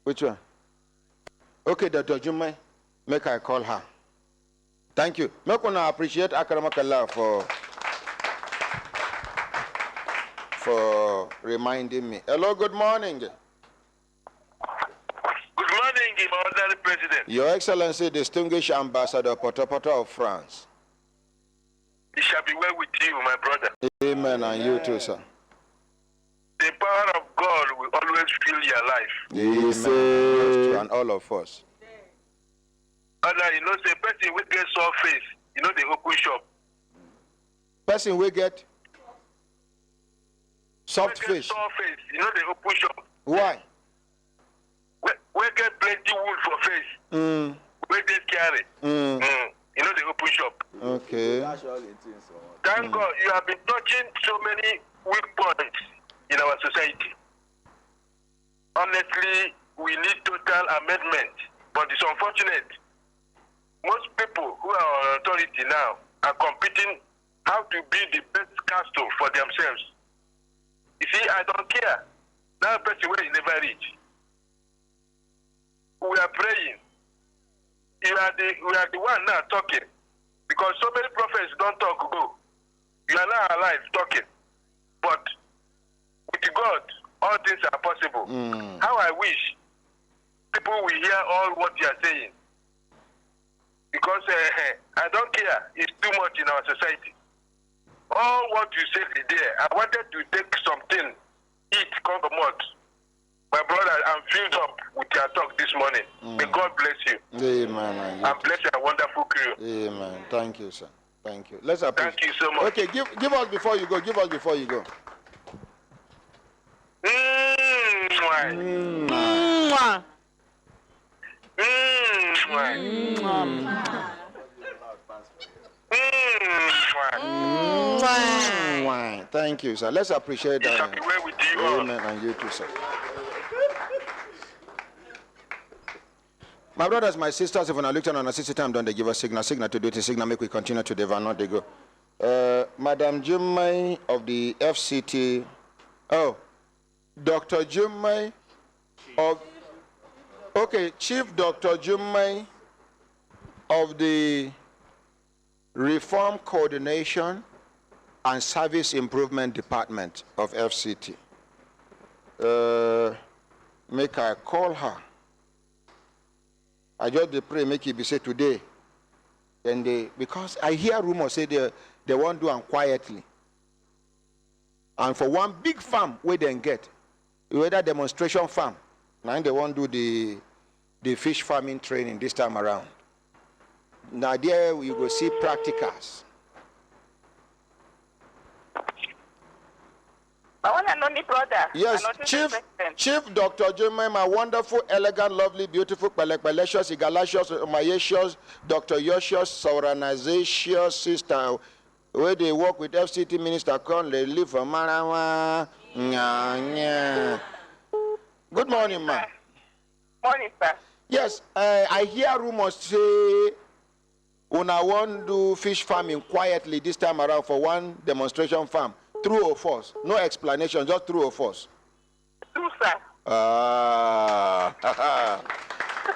Which one? Okay, Dr. Jumai, make I call her. Thank you. Make I appreciate Akramakallah for reminding me. Hello, good morning. Good morning, Honorary President. Your Excellency, distinguished Ambassador Potopoto of France. It shall be well with you, my brother. Amen, and you too, sir. The power of God will always fill your life. Amen. And all of us. Other, you know, say person will get soft face. You know, they open shop. Person will get soft face. Soft face. You know, they open shop. Why? We get plenty wood for face. We get carry. You know, they open shop. Okay. Thank God you have been touching so many weak points in our society. Honestly, we need total amendment, but it's unfortunate. Most people who are on authority now are competing how to be the best castle for themselves. You see, I don't care. That person will never reach. We are praying. We are the one now talking. Because so many prophets don't talk, go. You are now alive talking. But with God, all things are possible. How I wish people will hear all what you are saying. Because I don't care. It's too much in our society. All what you said there, I wanted to take something, eat, come from what. My brother, I'm filled up with your talk this morning. May God bless you. Amen. And bless your wonderful crew. Amen. Thank you, sir. Thank you. Let's appreciate. Thank you so much. Okay, give us before you go. Give us before you go. Thank you, sir. Let's appreciate that. Amen. And you too, sir. My brothers, my sisters, if I look on a sister time, don't they give us signal to do it, signal make we continue to the van, not they go. Madam Jumai of the FCT. Oh, Dr. Jumai of. Okay, Chief Dr. Jumai of the Reform Coordination and Service Improvement Department of FCT. Make I call her. I just pray make it be said today. And they, because I hear rumors say they won't do them quietly. And for one big farm where they get, whether demonstration farm, now they won't do the fish farming training this time around. Now there you go see practicals. My one and only brother. Yes, Chief Dr. Jimmy, my wonderful, elegant, lovely, beautiful, pelecious, egalicious, myecious, Dr. Yoshious, Sauranazacious sister, where they work with FCT Minister Con, they live for Marawa. Good morning, ma. Morning, sir. Yes, I hear rumors say una won't do fish farming quietly this time around for one demonstration farm. True or false? No explanation, just true or false. True, sir.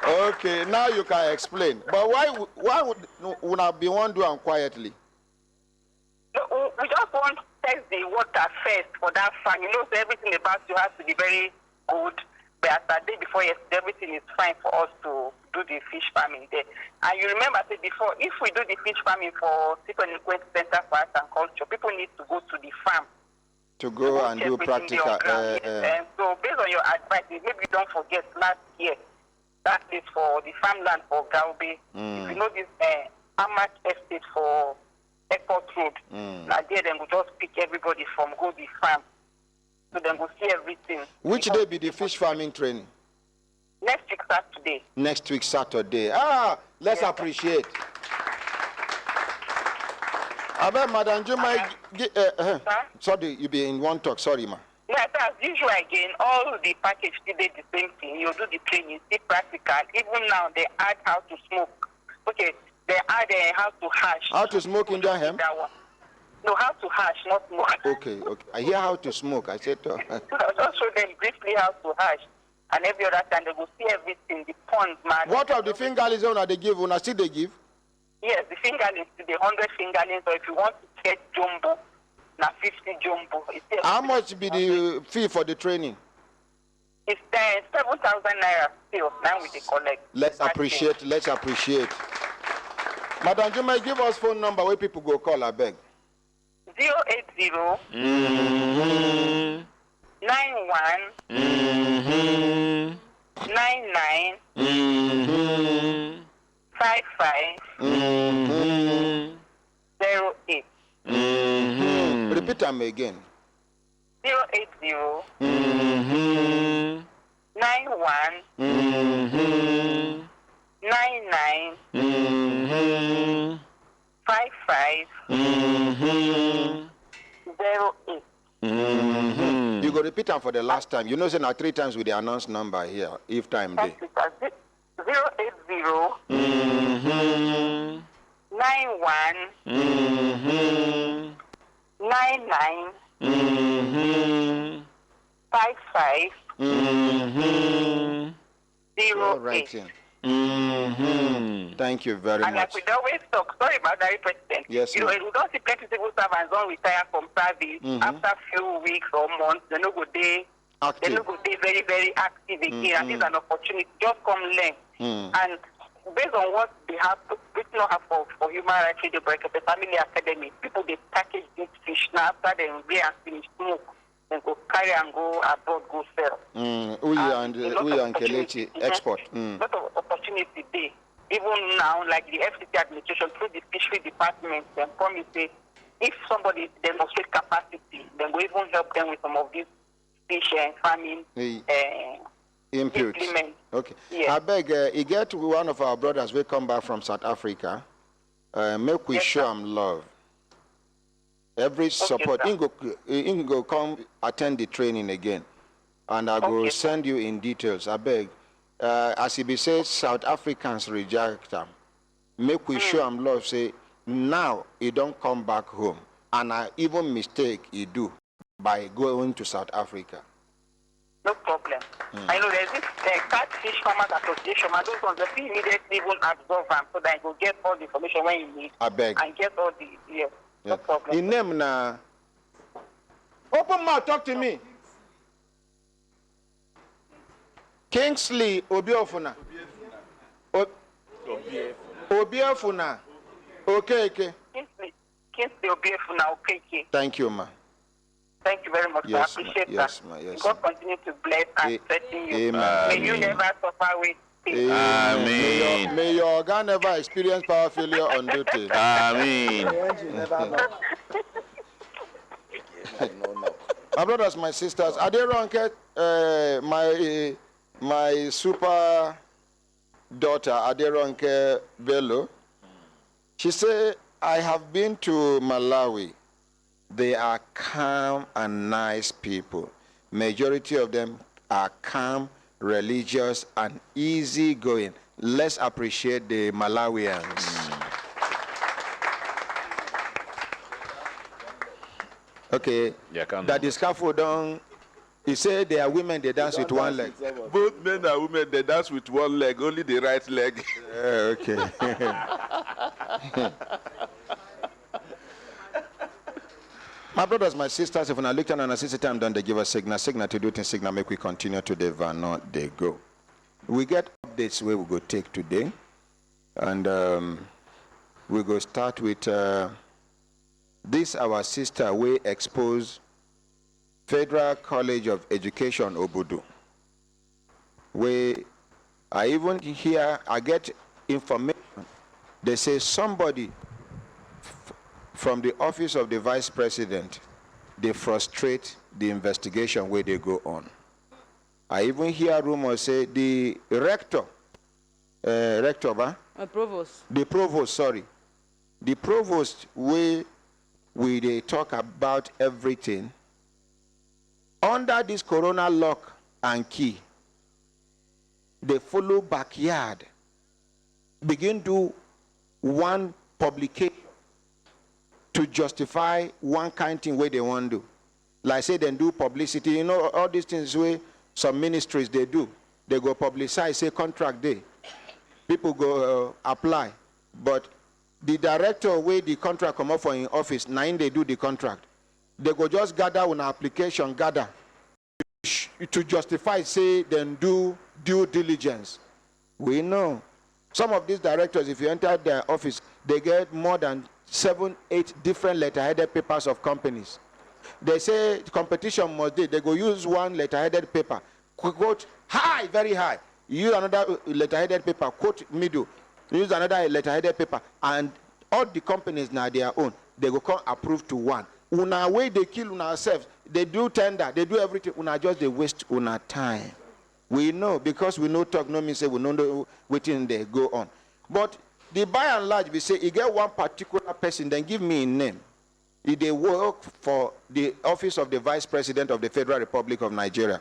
Okay, now you can explain. But why would una be one do and quietly? No, we just want to test the water first for that farm. You know, so everything about you has to be very good. But as the day before yesterday, everything is fine for us to do the fish farming there. And you remember, I said before, if we do the fish farming for Sequence Center for Arts and Culture, people need to go to the farm. To go and do practical. And so based on your advice, maybe you don't forget last year, that is for the farmland for Gaube. If you know this Amat estate for Airport Road, now there then we just pick everybody from go the farm. So then we'll see everything. Which day be the fish farming training? Next week Saturday. Next week Saturday. Let's appreciate. Madam Juma, sorry, you be in one talk. Sorry, ma. Yes, as usual again, all the package did the same thing. You do the training, see practical. Even now, they add how to smoke. Okay, they add how to hash. How to smoke Indian hemp? No, how to hash, not smoke. Okay. I hear how to smoke. I said I'll just show them briefly how to hash. And every other time, they will see everything, the ponds, man. What of the fingerlings that they give? When I see they give? Yes, the fingerlings, the 100 fingerlings, or if you want to get jumbo, now 50 jumbo. How much be the fee for the training? It's 7,000 naira still, now with the collect. Let's appreciate. Madam Juma, give us phone number where people go call, I beg. 080 91 99 55 08. Repeat them again. 080 91 99 55 08. You go repeat them for the last time. You know, say now 3 times with the announced number here, if time day. 080 91 99 55 08. Thank you very and much. like we always talk, sorry about that, President. Yes, you know, we don't see plenty civil servants don't retire from service after few weeks or months. They no go day. They no go day very, very active again. And it's an opportunity. Just come learn. And based on what they have, we don't have for human rights, the Brekete Family Academy, people they package this fish now after they weigh and finish smoke. Then go carry and go abroad, go sell. Uyi and Kelechi export. Lot of opportunity there. Even now, like the FCT administration through the fishery department, they promise say if somebody demonstrate capacity, then we even help them with some of these fish and farming implements. Okay. I beg, you get one of our brothers will come back from South Africa. Make we show him love. Every support. He go come attend the training again. And I will send you in details. I beg. As he be says, South Africans reject them. Make we show him love. Say, now he don't come back home. And I even mistake he do by going to South Africa. No problem. I know there's this catfish farmers association, and those ones the fee immediately even absorb them so that you will get all the information when you need. I beg. And get all the no problem. In name na. Open mouth, talk to me. Kingsley Obiofuna. Obiofuna. Okay. Kingsley Obiofuna. Okay. Thank you, ma. Thank you very much. Yes, I appreciate yes, that. ma. Yes, God continue to bless and strengthen you. Amen. May you never suffer with pain. Amen. May your organ never experience power failure on duty. Amen. My brothers, my sisters, Aderonke, my super daughter, Aderonke Bello, she said, I have been to Malawi. They are calm and nice people. Majority of them are calm, religious, and easygoing. Let's appreciate the Malawians. Okay. That the scaffold he said they are women, they dance with one leg. Both men and women, they dance with one leg, only the right leg. Okay. My brothers, my sisters, if I look at an assistant time, then they give us signal to do things, signal, make we continue to the van, not they go. We get updates where we go take today, and we go start with this our sister we expose Federal College of Education Obudu. Where I even hear, I get information, they say somebody from the office of the vice president, they frustrate the investigation where they go on. I even hear rumors say the rector, provost. The provost, sorry. The provost where they talk about everything, under this corona lock and key, they follow backyard, begin to one publication to justify one kind thing where they want to do. Like say they do publicity, you know, all these things where some ministries they do. They go publicize, say contract day. People go apply. But the director where the contract come up for in office, 9 they do the contract. They go just gather on application, to justify, say, then do due diligence. We know. Some of these directors, if you enter their office, they get more than 7, 8 different letter-headed papers of companies. They say competition must be, they go use one letter-headed paper, quote high, very high. You use another letter-headed paper, quote middle. You use another letter-headed paper, and all the companies now their own, they go come approve to one. Una way they kill una ourselves, they do tender, they do everything. Una just they waste una time. We know, because we know talk, no mean say we know waiting they go on. But the by and large, we say, you get one particular person, then give me a name. If they work for the office of the Vice President of the Federal Republic of Nigeria.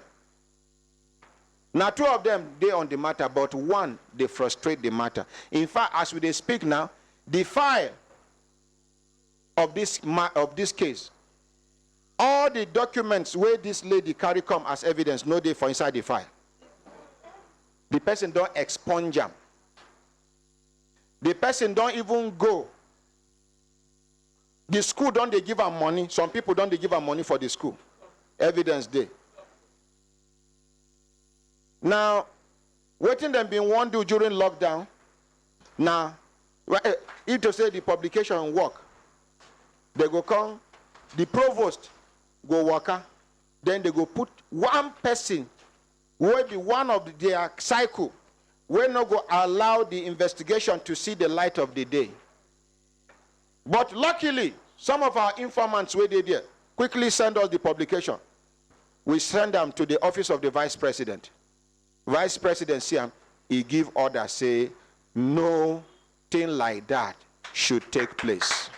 Now, 2 of them, they on the matter, but one, they frustrate the matter. In fact, as we speak now, the file of this case, all the documents where this lady carry come as evidence, no day for inside the file. The person don't expunge them. The person don't even go. The school don't they give them money. Some people don't they give them money for the school. Evidence day. Now, waiting them been one do during lockdown. Now, if to say the publication work, they go come, the provost go worker, then they go put one person will be one of their cycle, will not go allow the investigation to see the light of the day. But luckily, some of our informants where they did quickly send us the publication. We send them to the office of the vice president. Vice president see him, he give order, say no thing like that should take place.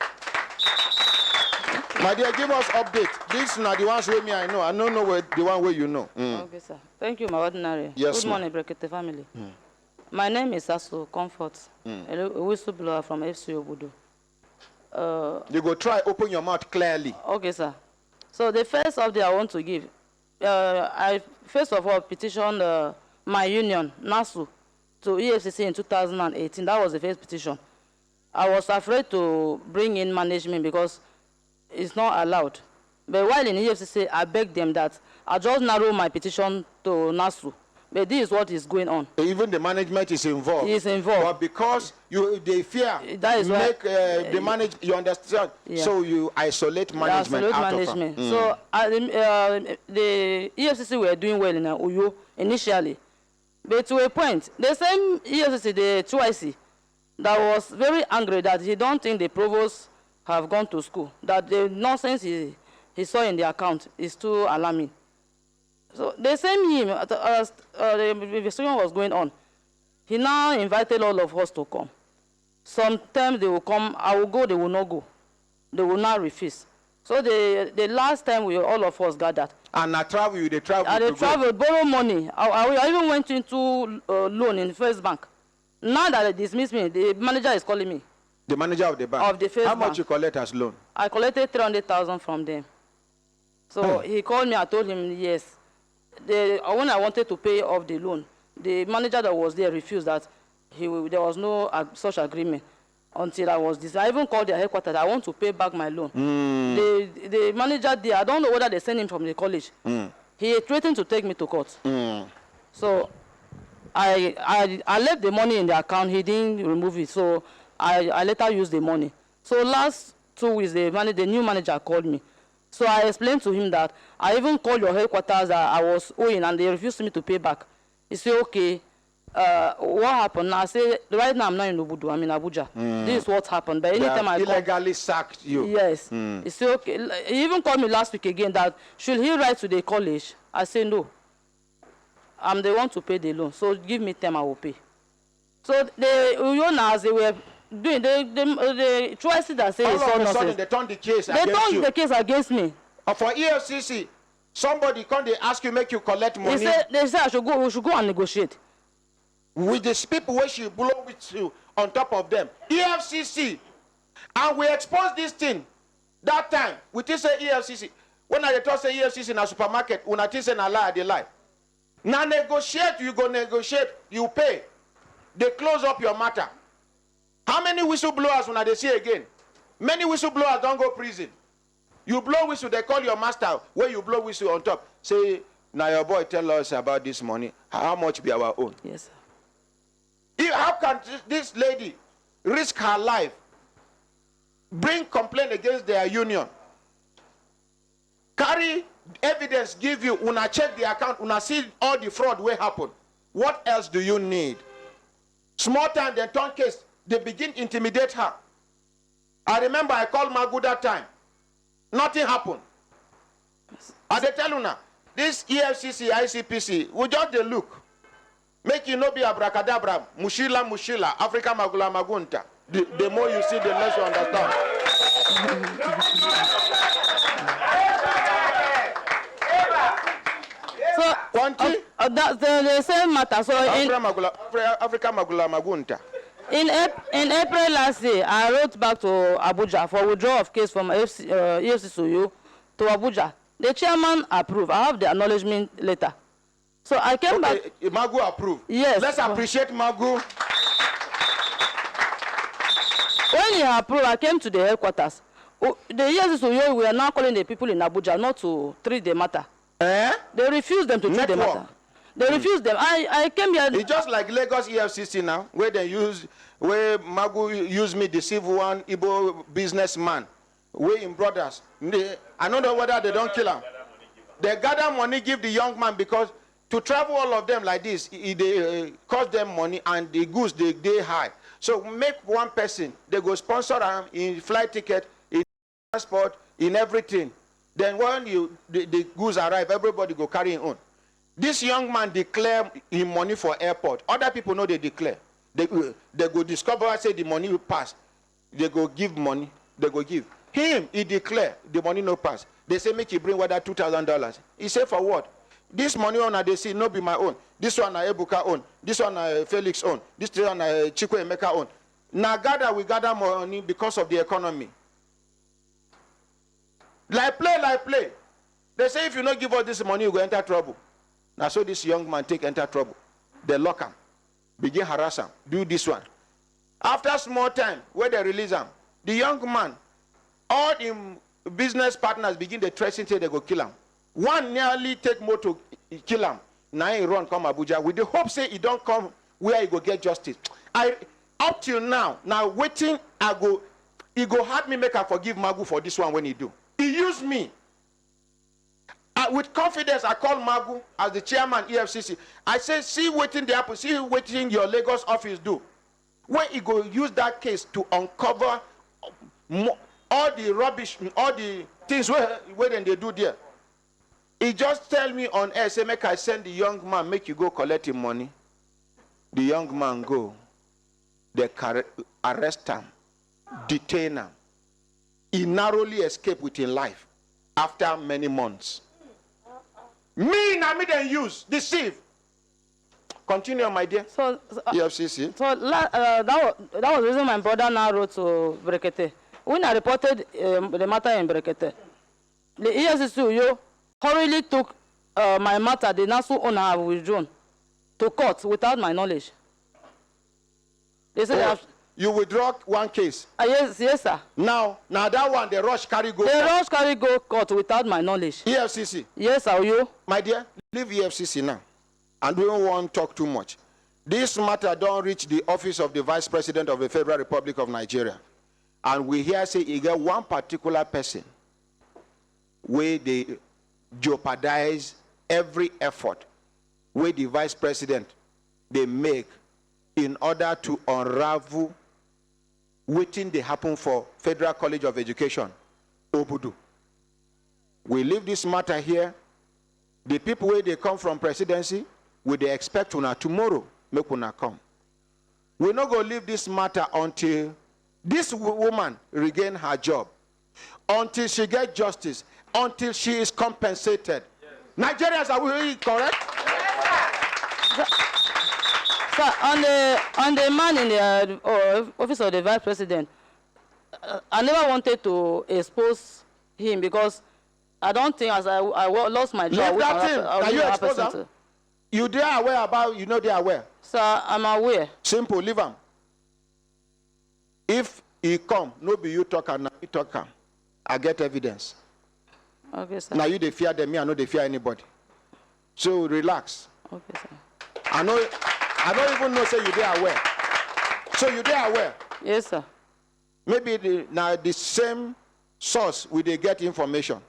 My dear, give us update. These are the ones where me I know. I don't know where the one where you know. Okay, sir. Thank you, my ordinary. Yes, good morning, Brekete family. My name is Asu Comfort, a whistleblower from FC Obudu. You go try open your mouth clearly. Okay, sir. So the first update I want to give, I first of all petitioned my union, NASU, to EFCC in 2018. That was the first petition. I was afraid to bring in management because it's not allowed. But while in EFCC, I begged them that I just narrow my petition to NASU. But this is what is going on. Even the management is involved. Is involved. But because they fear, that is make the manage. You understand? Yeah. So you isolate management out of them. So the EFCC were doing well in Uyo initially, but to a point, the same EFCC, the 2IC, that was very angry that he don't think the provost have gone to school. That the nonsense he saw in the account is too alarming. So they same him as the investigation was going on. He now invited all of us to come. Sometimes they will come, I will go, they will not go. They will not refuse. So the last time all of us gathered. And I travel, they travel. And they traveled, borrow money. I even went into loan in First Bank. Now that they dismiss me, the manager is calling me. The manager of the bank? Of the First How Bank. much you collect as loan? I collected 300,000 from them. So he called me, I told him yes. When I wanted to pay off the loan, the manager that was there refused that there was no such agreement until I was this. I even called their headquarters. I want to pay back my loan. The manager there, I don't know whether they sent him from the college. He threatened to take me to court. So I left the money in the account. He didn't remove it. So I later used the money. So last 2 weeks, the new manager called me. So I explained to him that I even called your headquarters that I was owing and they refused me to pay back. He said, okay, what happened? Now I said, right now I'm not in Obudu, I'm in Abuja. This is what happened. But anytime I illegally sacked you. Yes. He said, okay. He even called me last week again that should he write to the college? I said, no. I'm the one to pay the loan. So give me time, I will pay. So as they were doing, the choices that say it's all of a sudden nonsense. they turned the case They against turned you. the case against me. For EFCC, somebody come, they ask you, make you collect money. They said we should go and negotiate. With these people where she blow with you on top of them. EFCC. And we exposed this thing. That time, we just say EFCC. When I talk say EFCC in a supermarket, when I say a lie, they lie. Now negotiate, you go negotiate, you pay. They close up your matter. How many whistleblowers when they see again? Many whistleblowers don't go prison. You blow whistle, they call your master, where you blow whistle on top. Say, now your boy tell us about this money. How much be our own? Yes, sir. How can this lady risk her life, bring complaint against their union, carry evidence, give you, una check the account, una see all the fraud will happen. What else do you need? Small time, they turn case, they begin intimidate her. I remember I called Magu that time. Nothing happened. I they tell you now, this EFCC, ICPC, we just they look. Make you no be abracadabra, mushila, Africa magula magunta. The more you see, the less you understand. So, that's the same matter. So Africa magula magunta. In April last year, I wrote back to Abuja for withdrawal of case from EFCC to Abuja. The chairman approved. I have the acknowledgement letter. So I came back. Magu approved. Yes. Let's appreciate Magu. When he approved, I came to the headquarters. The EFCC, we are now calling the people in Abuja not to treat the matter. They refused them to treat the matter. They refused them. I came here. It's just like Lagos EFCC now, where Magu used me, deceive one Igbo businessman, we in brothers. I don't know whether they don't kill him. They gather money, give the young man, because to travel all of them like this, they cost them money and the goods they high. So make one person, they go sponsor them in flight ticket, in transport, in everything. Then when the goods arrive, everybody go carry it on. This young man declare him money for airport. Other people know they declare. They go discover, say the money will pass. They go give money. They go give. Him, he declare the money no pass. They say make you bring whether $2,000. He say for what? This money on they see no be my own. This one Ebuka own. This one Felix own. This one Chikwe Emeka own. Now we gather money because of the economy. Like play. They say if you not give us this money, you go enter trouble. Now so this young man take enter trouble. They lock him, begin harass him, do this one. After small time, where they release him, the young man, all the business partners begin to threaten say they go kill him. One nearly take more to kill him. Now he run come Abuja with the hope say he don't come where he go get justice. Up till now waiting, he go hard me make I forgive Magu for this one when he do. He used me. With confidence, I call Magu as the chairman EFCC. I say, see waiting the happen, see waiting your Lagos office do. When he go use that case to uncover all the rubbish, all the things where they do there. He just tell me on air, say, make I send the young man, make you go collect him money. The young man go. They arrest him, detain him. He narrowly escaped with his life after many months. Me then use, deceive. Continue, my dear. So EFCC. So that was the reason my brother now wrote to Brekete. When I reported the matter in Brekete, the EFCC hurriedly took my matter, the national owner have withdrawn to court without my knowledge. They said you withdraw one case. Yes, sir. Now that one, the rush carry go. They rush carry go court without my knowledge. EFCC. Yes, sir. My dear, leave EFCC now, and we don't want to talk too much. This matter don't reach the office of the Vice President of the Federal Republic of Nigeria, and we hear say you get one particular person where they jeopardize every effort where the Vice President they make in order to unravel waiting they happen for Federal College of Education, Obudu. We leave this matter here. The people where they come from presidency, will they expect una tomorrow, make una come. We're not going to leave this matter until this woman regain her job, until she gets justice, until she is compensated. Yes. Nigerians, are we correct? Yes. So on the man in the office of the Vice President, I never wanted to expose him because I don't think as I lost my job. Leave that thing. Are you exposed? You they are aware about, you know they are aware. Sir, I'm aware. Simple, leave him. If he come, no be you talk and you talk, I get evidence. Okay, sir. Now you they fear them, me I know they fear anybody. So relax. Okay, sir. I don't even know say you they are aware. So you they are aware. Yes, sir. Maybe the same source will they get information.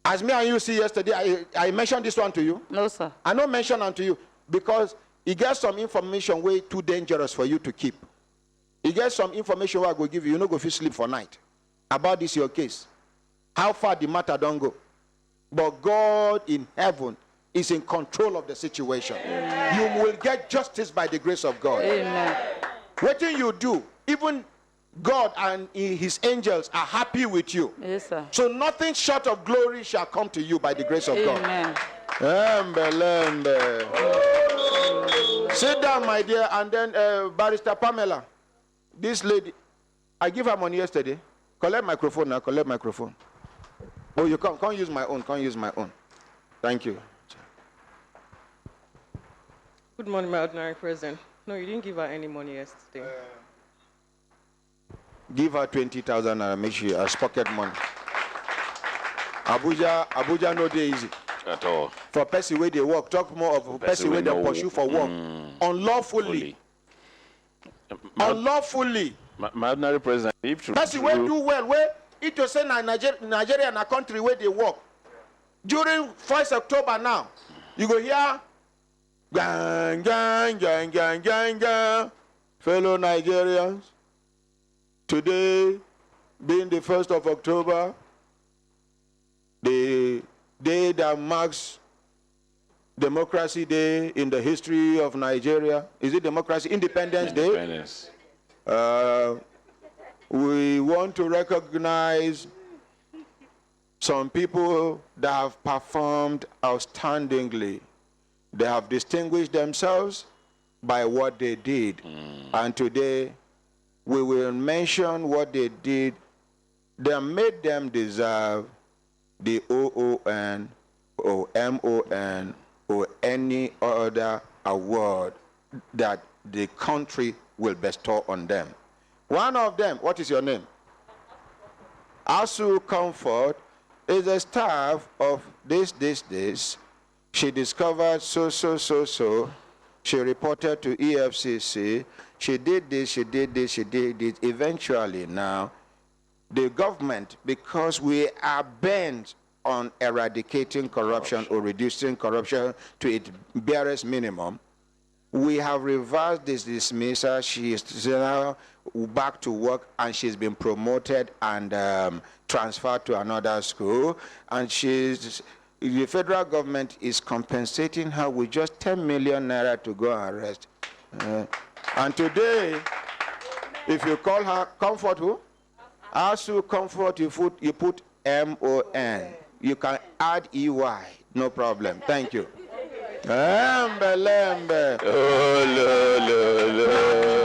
As me and you see yesterday, I mentioned this one to you. No, sir. I don't mention it to you because it gets some information way too dangerous for you to keep. It gets some information where I go give you, you no go fit sleep for night. About this your case. How far the matter don't go. But God in heaven is in control of the situation. Amen. You will get justice by the grace of God. Amen. What you do, even God and his angels are happy with you. Yes, sir. So nothing short of glory shall come to you by the grace of Amen. God. Sit down, my dear, and then Barrister Pamela, this lady, I give her money yesterday. Collect microphone now, collect microphone. Oh, you can't use my own, can't use my own. Thank you. Good morning, my ordinary president. No, you didn't give her any money yesterday. Give her 20,000 and make sure as pocket money. Abuja no dey easy. At all. For person where they work, talk more of person where they pursue for work. Unlawfully. Unlawfully. My ordinary president, if true. Person where do well, where it to say Nigeria na country where they work. During 1st October now, you go hear gang, gang, gang, gang, gang, gang. Fellow Nigerians, today being the 1st of October, the day that marks Democracy Day in the history of Nigeria. Is it Democracy? Independence Day? Independence. We want to recognize some people that have performed outstandingly. They have distinguished themselves by what they did. And today, we will mention what they did that made them deserve the OON or MON or any other award that the country will bestow on them. One of them, what is your name? Asu Comfort is a staff of this. She discovered so. She reported to EFCC. She did this. Eventually now, the government, because we are bent on eradicating corruption or reducing corruption to its barest minimum, we have reversed this dismissal. She is now back to work, and she's been promoted and transferred to another school. And the federal government is compensating her with just 10 million naira to go and rest. And today, if you call her Comfort who? Asu Comfort, you put MON. You can add EY, no problem. Thank you.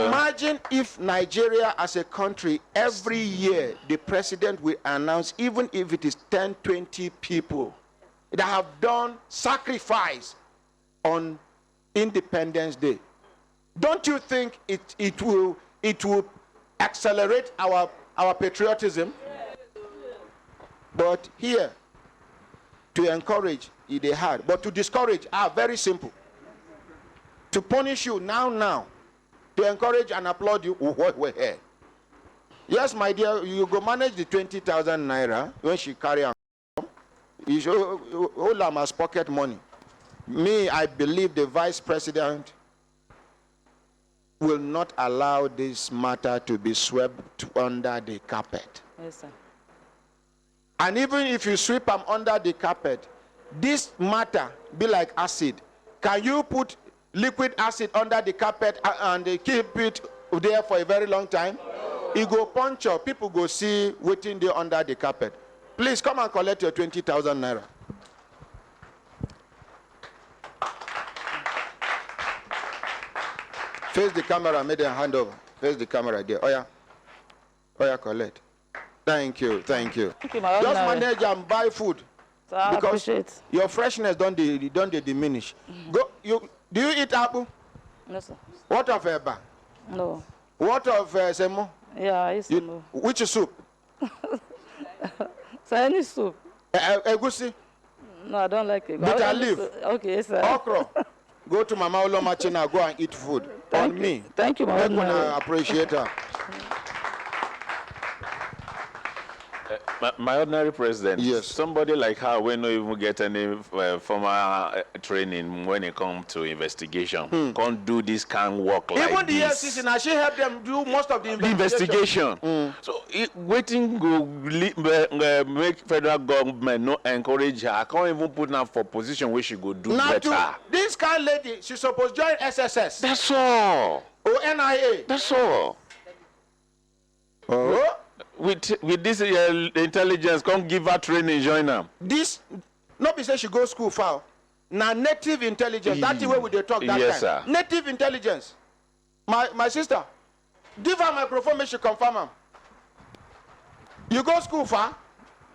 Imagine if Nigeria as a country, every year the president will announce, even if it is 10, 20 people that have done sacrifice on Independence Day. Don't you think it will accelerate our patriotism? But here, to encourage, they hard. But to discourage, very simple. To punish you now. To encourage and applaud you, we're here. Yes, my dear, you go manage the 20,000 naira when she carry on. You should hold them as pocket money. Me, I believe the vice president will not allow this matter to be swept under the carpet. Yes, sir. And even if you sweep them under the carpet, this matter be like acid. Can you put liquid acid under the carpet and keep it there for a very long time? It go puncture. People go see waiting there under the carpet. Please come and collect your 20,000 naira. Face the camera, make them hand over. Face the camera there. Oh yeah, collect. Thank you. Thank you, Just manage and buy food. So I because appreciate. Your freshness don't diminish. Do you eat apple? No, sir. What of eba? No. What of semo? Yeah, I eat semo. Which soup? So any soup? Egusi? No, I don't like it. Bitter leaf? Okay, sir. Okra? Go to Mama Olomachina, go and eat food. On me. Thank you, Mama. I appreciate her. My ordinary president, yes. Somebody like her will not even get any formal training when it comes to investigation. Can't do this kind of work like even the this. EFCC, now she helped them do most of the investigation. So waiting go make federal government not encourage her. I can't even put her for position where she go do now better. This kind of lady, she's supposed to join SSS. That's all. Or NIA. That's all. Oh. With this intelligence, come give her training, join them. This, not be say she go school far. Now native intelligence, that's the way we talk that yes, time. Sir. Native intelligence. My sister, give her microphone, make she confirm her. You go school far?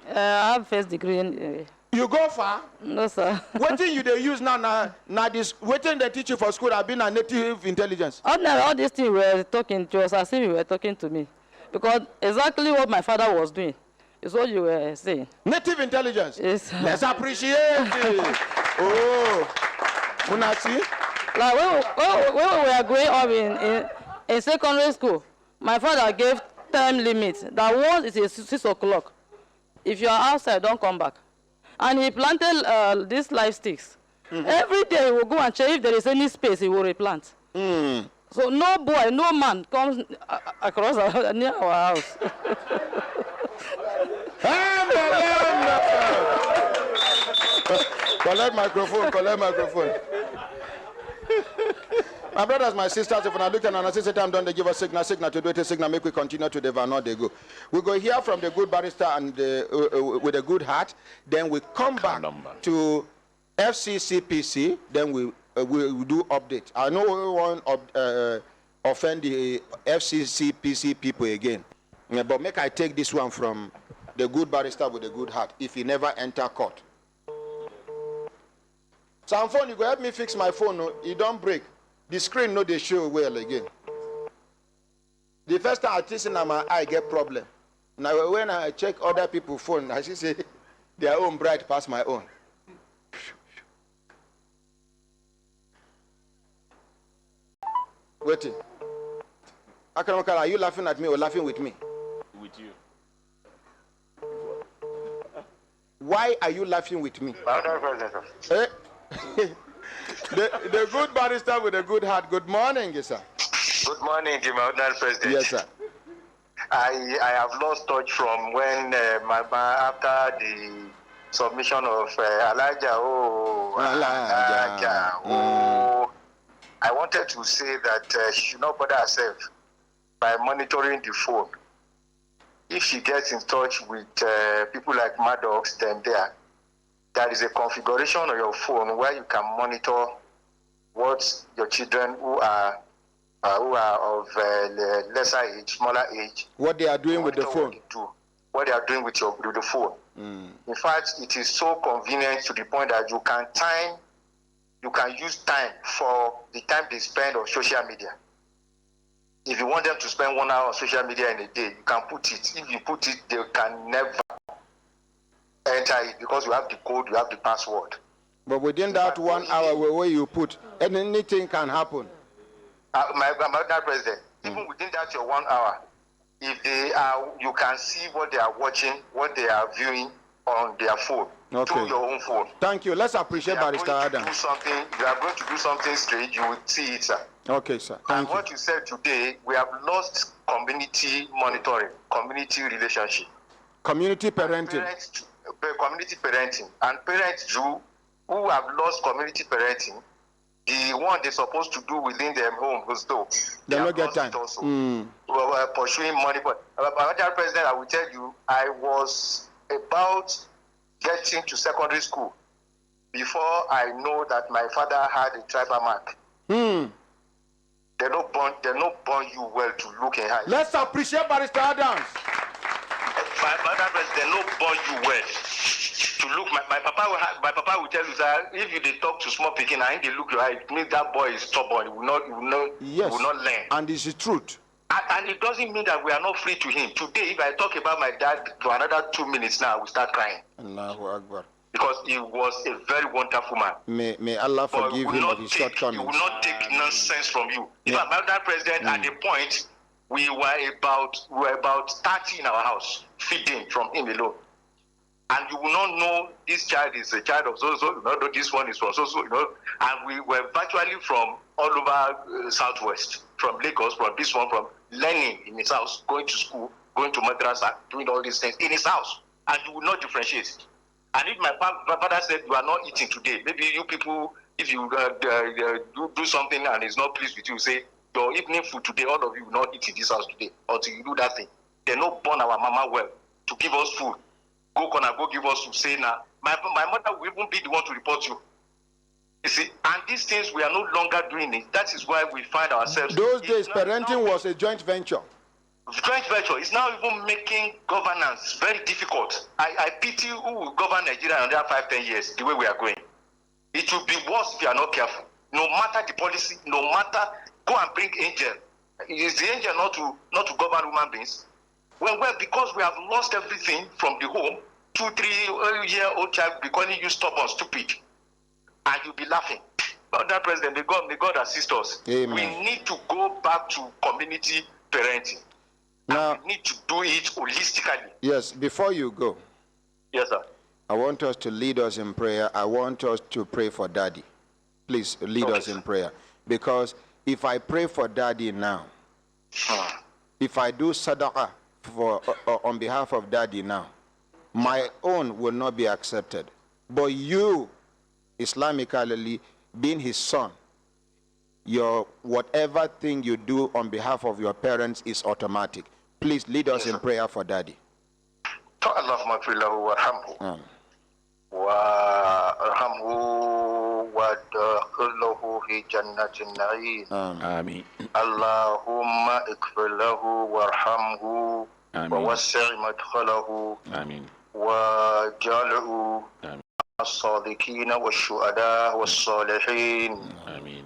I have first degree in... You go far? No, sir. What thing you they use now this, what thing they teach you for school have been a native intelligence? All these things we were talking to us as if you were talking to me. Because exactly what my father was doing is what you were saying. Native intelligence? Yes. Let's appreciate it. Oh. Una see? Like when we were growing up in secondary school, my father gave time limit. That once it is 6 o'clock, if you are outside, don't come back. And he planted these live sticks. Every day he will go and check if there is any space, he will replant. So no boy, no man comes across near our house. Collect microphone. My brothers, my sisters, if I look at an assistant time, don't they give us signal to do it, signal, make we continue to the not they go. We go hear from the good barrister and with a good heart, then we come back to FCCPC, then we do update. I know we won't offend the FCCPC people again, but make I take this one from the good barrister with the good heart, if he never enter court. Some phone, you go help me fix my phone, no, it don't break. The screen no they show well again. The first time I think in my eye get problem. Now when I check other people's phone, I see say their own bright past my own. Waiting. Akaramaka, are you laughing at me or laughing with me? With you. Why are you laughing with me? Eh? the good barrister with a good heart. Good morning, yes, sir. Good morning, the Mountain President. Yes, sir. I have lost touch from when after the submission of Elijah. I wanted to say that she should not bother herself by monitoring the phone. If she gets in touch with people like Maddox, then there is a configuration on your phone where you can monitor what your children who are of lesser age, smaller age, what they are doing with the phone. What they are doing with the phone. In fact, it is so convenient to the point that you can use time for the time they spend on social media. If you want them to spend 1 hour on social media in a day, you can put it. If you put it, they can never enter it because you have the code, you have the password. But within that 1 hour where you put, anything can happen. My President, even within that your 1 hour, if they are, you can see what they are watching, what they are viewing on their phone, through your own phone. Thank you. Let's appreciate Barrister Adam. You are going to do something strange, you will see it, sir. Okay, sir. Thank you. What you said today, we have lost community monitoring, community relationship. Community parenting. Community parenting. And parents who have lost community parenting, the one they're supposed to do within their home, they don't get time. Also. Pursuing money. But Madam President, I will tell you, I was about getting to secondary school before I know that my father had a tribal mark. They don't born you well to look in high. Let's appreciate Barrister Adams. Madam President, they don't born you well to look. My papa will tell you that if you talk to small picking and they look your eye, it means that boy is stubborn. He will not learn. And this is truth. And it doesn't mean that we are not free to him. Today, if I talk about my dad for another 2 minutes now, I will start crying. Allahu Akbar. Because he was a very wonderful man. May Allah forgive him of his shortcomings. He will not take nonsense from you. In fact, Madam President, at the point we were about 30 in our house, feeding from him alone. And you will not know this child is a child of so-so, you know, this one is from so-so, you know. And we were virtually from all over Southwest, from Lagos, from this one, from learning in his house, going to school, going to madrasa, doing all these things in his house. And you will not differentiate. And if my father said, you are not eating today, maybe you people, if you do something and is not pleased with you, say, your evening food today, all of you will not eat in this house today until you do that thing. They not born our mama well to give us food. Go give us food. Say now, my mother will even be the one to report you. You see, and these things we are no longer doing it. That is why we find ourselves. Those days, parenting was a joint venture. Joint venture is now even making governance very difficult. I pity who will govern Nigeria in another 5-10 years the way we are going. It will be worse if you are not careful. No matter the policy, no matter, go and bring angel. Is the angel not to govern human beings? Well, because we have lost everything from the home. 2-3-year-old child be calling you stubborn, stupid, and you'll be laughing. But that President, may God assist us. Amen. We need to go back to community parenting. Now, and we need to do it holistically. Yes, before you go. Yes, sir. I want us to lead us in prayer. I want us to pray for Daddy. Please lead us in prayer. Because if I pray for Daddy now, if I do sadaqah on behalf of Daddy now, my own will not be accepted. But you, Islamically, being his son, your whatever thing you do on behalf of your parents is automatic. Please lead us in prayer for Daddy. Allahumma fi lahu warhamhu warhamhu wadkhilhu fi jannatin na'im. Amin. Allahumma ikfir lahu warhamhu ووسع مدخله وجعله الصادقين والشهداء والصالحين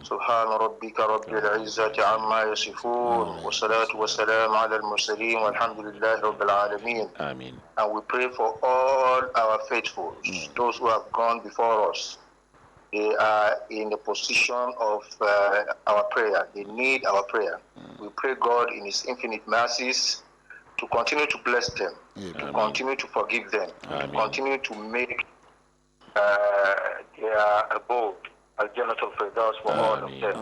سبحان ربك رب العزة عما يصفون والصلاة والسلام على المرسلين والحمد لله رب العالمين. And we pray for all our faithfuls, those who have gone before us. They are in the position of our prayer. They need our prayer. We pray God in His infinite mercies to continue to bless them, to continue to forgive them, to continue to make their abode as Jannah al-Firdaus for all of them.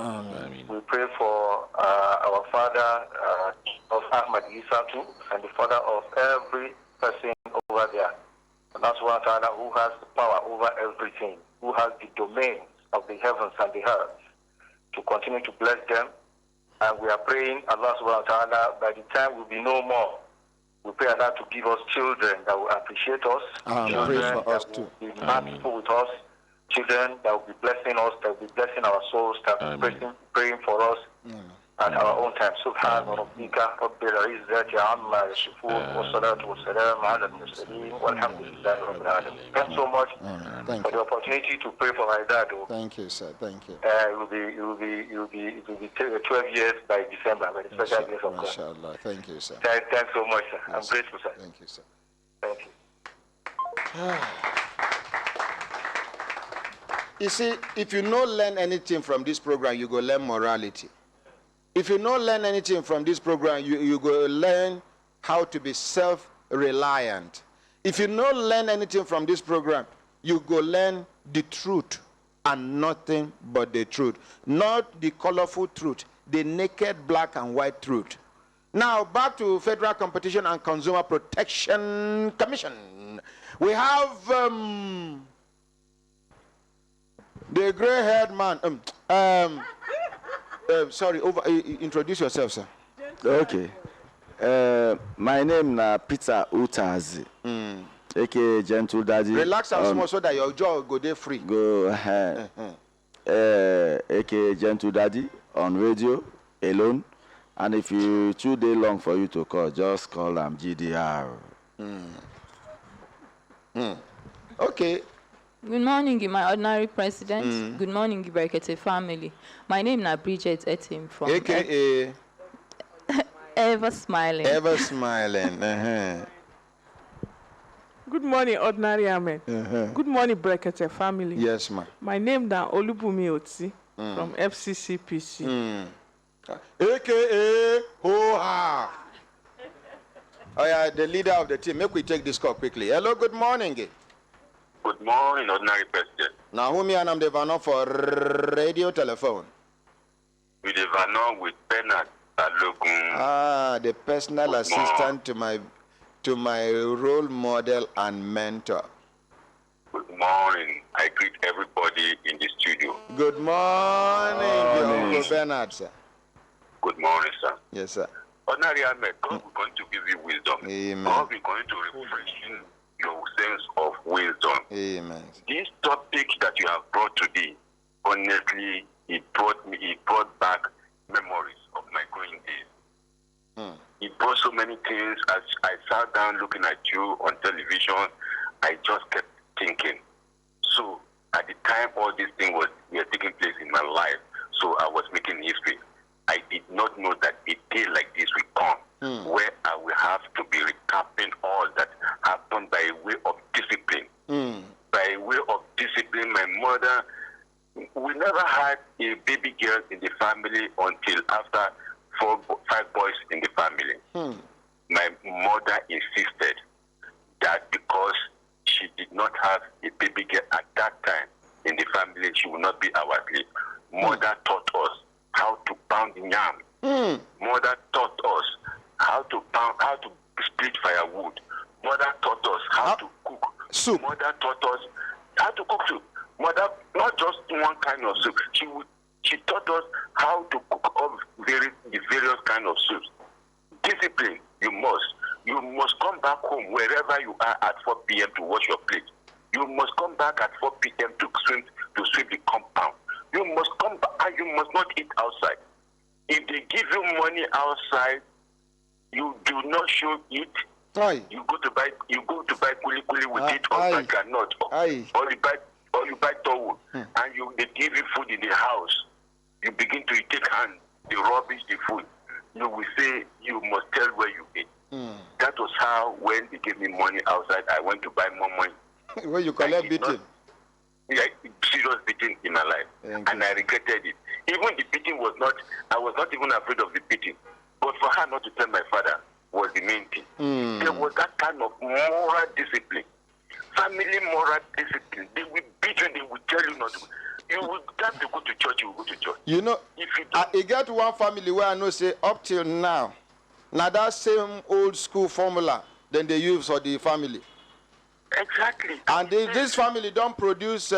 We pray for our father of Ahmad Isatu and the father of every person over there. And that's one Ta'ala who has the power over everything, who has the domains of the heavens and the earth, to continue to bless them. And we are praying Allah subhanahu wa ta'ala, by the time we'll be no more, we pray Allah to give us children that will appreciate us, children that will be merciful with us, children that will be blessing us, that will be blessing our souls, that will be praying for us at our own time. Subhan rabbika rabbil izzati amma yasifun wa salatu wa salam ala al-mursaleen walhamdulillahi rabbil alamin. Thanks so much for the opportunity to pray for my dad. Thank you, sir. Thank you. It will be 12 years by December, by the special grace of God. Mashallah. Thank you, sir. Thanks so much, sir. Yes. I'm grateful, sir. Thank you, sir. Thank you. You see, if you not learn anything from this program, you go learn morality. If you not learn anything from this program, you go learn how to be self-reliant. If you not learn anything from this program, you go learn the truth and nothing but the truth. Not the colorful truth, the naked black and white truth. Now, back to Federal Competition and Consumer Protection Commission. We have the gray-haired man. Introduce yourself, sir. Okay. My name is Peter Utazi. aka Gentle Daddy. Relax and small so that your jaw go there free. Go ahead. aka Gentle Daddy on radio alone. And if you too day long for you to call, just call them GDR. Okay. Good morning, my ordinary president. Good morning, Brekete family. My name is Bridget Etim from AKA Ever Smiling. Ever Smiling. Good morning, ordinary Ahmed. Good morning, Brekete family. Yes, ma'am. My name is Olubumi Otsi from FCCPC. AKA Ho-Ha. Oh yeah, the leader of the team. Make we take this call quickly. Hello, good morning. Good morning, ordinary president. Naomi and I'm the Vanon for radio telephone. With the Vanon with Bernard Alogun. The personal assistant to my role model and mentor. Good morning. I greet everybody in the studio. Good morning, Uncle Bernard, sir. Good morning, sir. Yes, sir. Ordinary Ahmed, God is going to give you wisdom. Amen. God is going to refresh your sense of wisdom. Amen. This topic that you have brought today, honestly, it brought back memories of my growing days. It brought so many things. As I sat down looking at you on television, I just kept thinking. So at the time all these things were taking place in my life, so I was making history. I did not know that a day like this will come, where I will have to be recapping all that happened by way of discipline. By way of discipline, my mother, we never had a baby girl in the family until after 5 boys in the family. My mother insisted that because she did not have a baby girl at that time in the family, she would not be our slave. Mother taught us how to pound yam. Mother taught us how to split firewood. Mother taught us how to cook soup. Mother taught us how to cook soup. Mother, not just one kind of soup. She taught us how to cook all the various kind of soups. Discipline, you must come back home wherever you are at 4 p.m. to wash your plate. You must come back at 4 p.m. to sweep the compound. You must come back and you must not eat outside. If they give you money outside, You do not show it. Aye. You go to buy kuli kuli with it or buy granite, or you buy towel, and they give you food in the house. You begin to take hand the rubbish, the food. You will say you must tell where you eat. That was how when they gave me money outside, I went to buy more money. Where you collect beating? Yeah, serious beating in my life, and I regretted it. Even the beating was not. I was not even afraid of the beating, but for her not to tell my father was the main thing. There was that kind of moral discipline, family moral discipline. They will beat you, they will tell you not to. You will have to go to church, you will go to church. You know, if you I get one family where I know say up till now that same old school formula then they use for the family. Exactly. And this family don't produce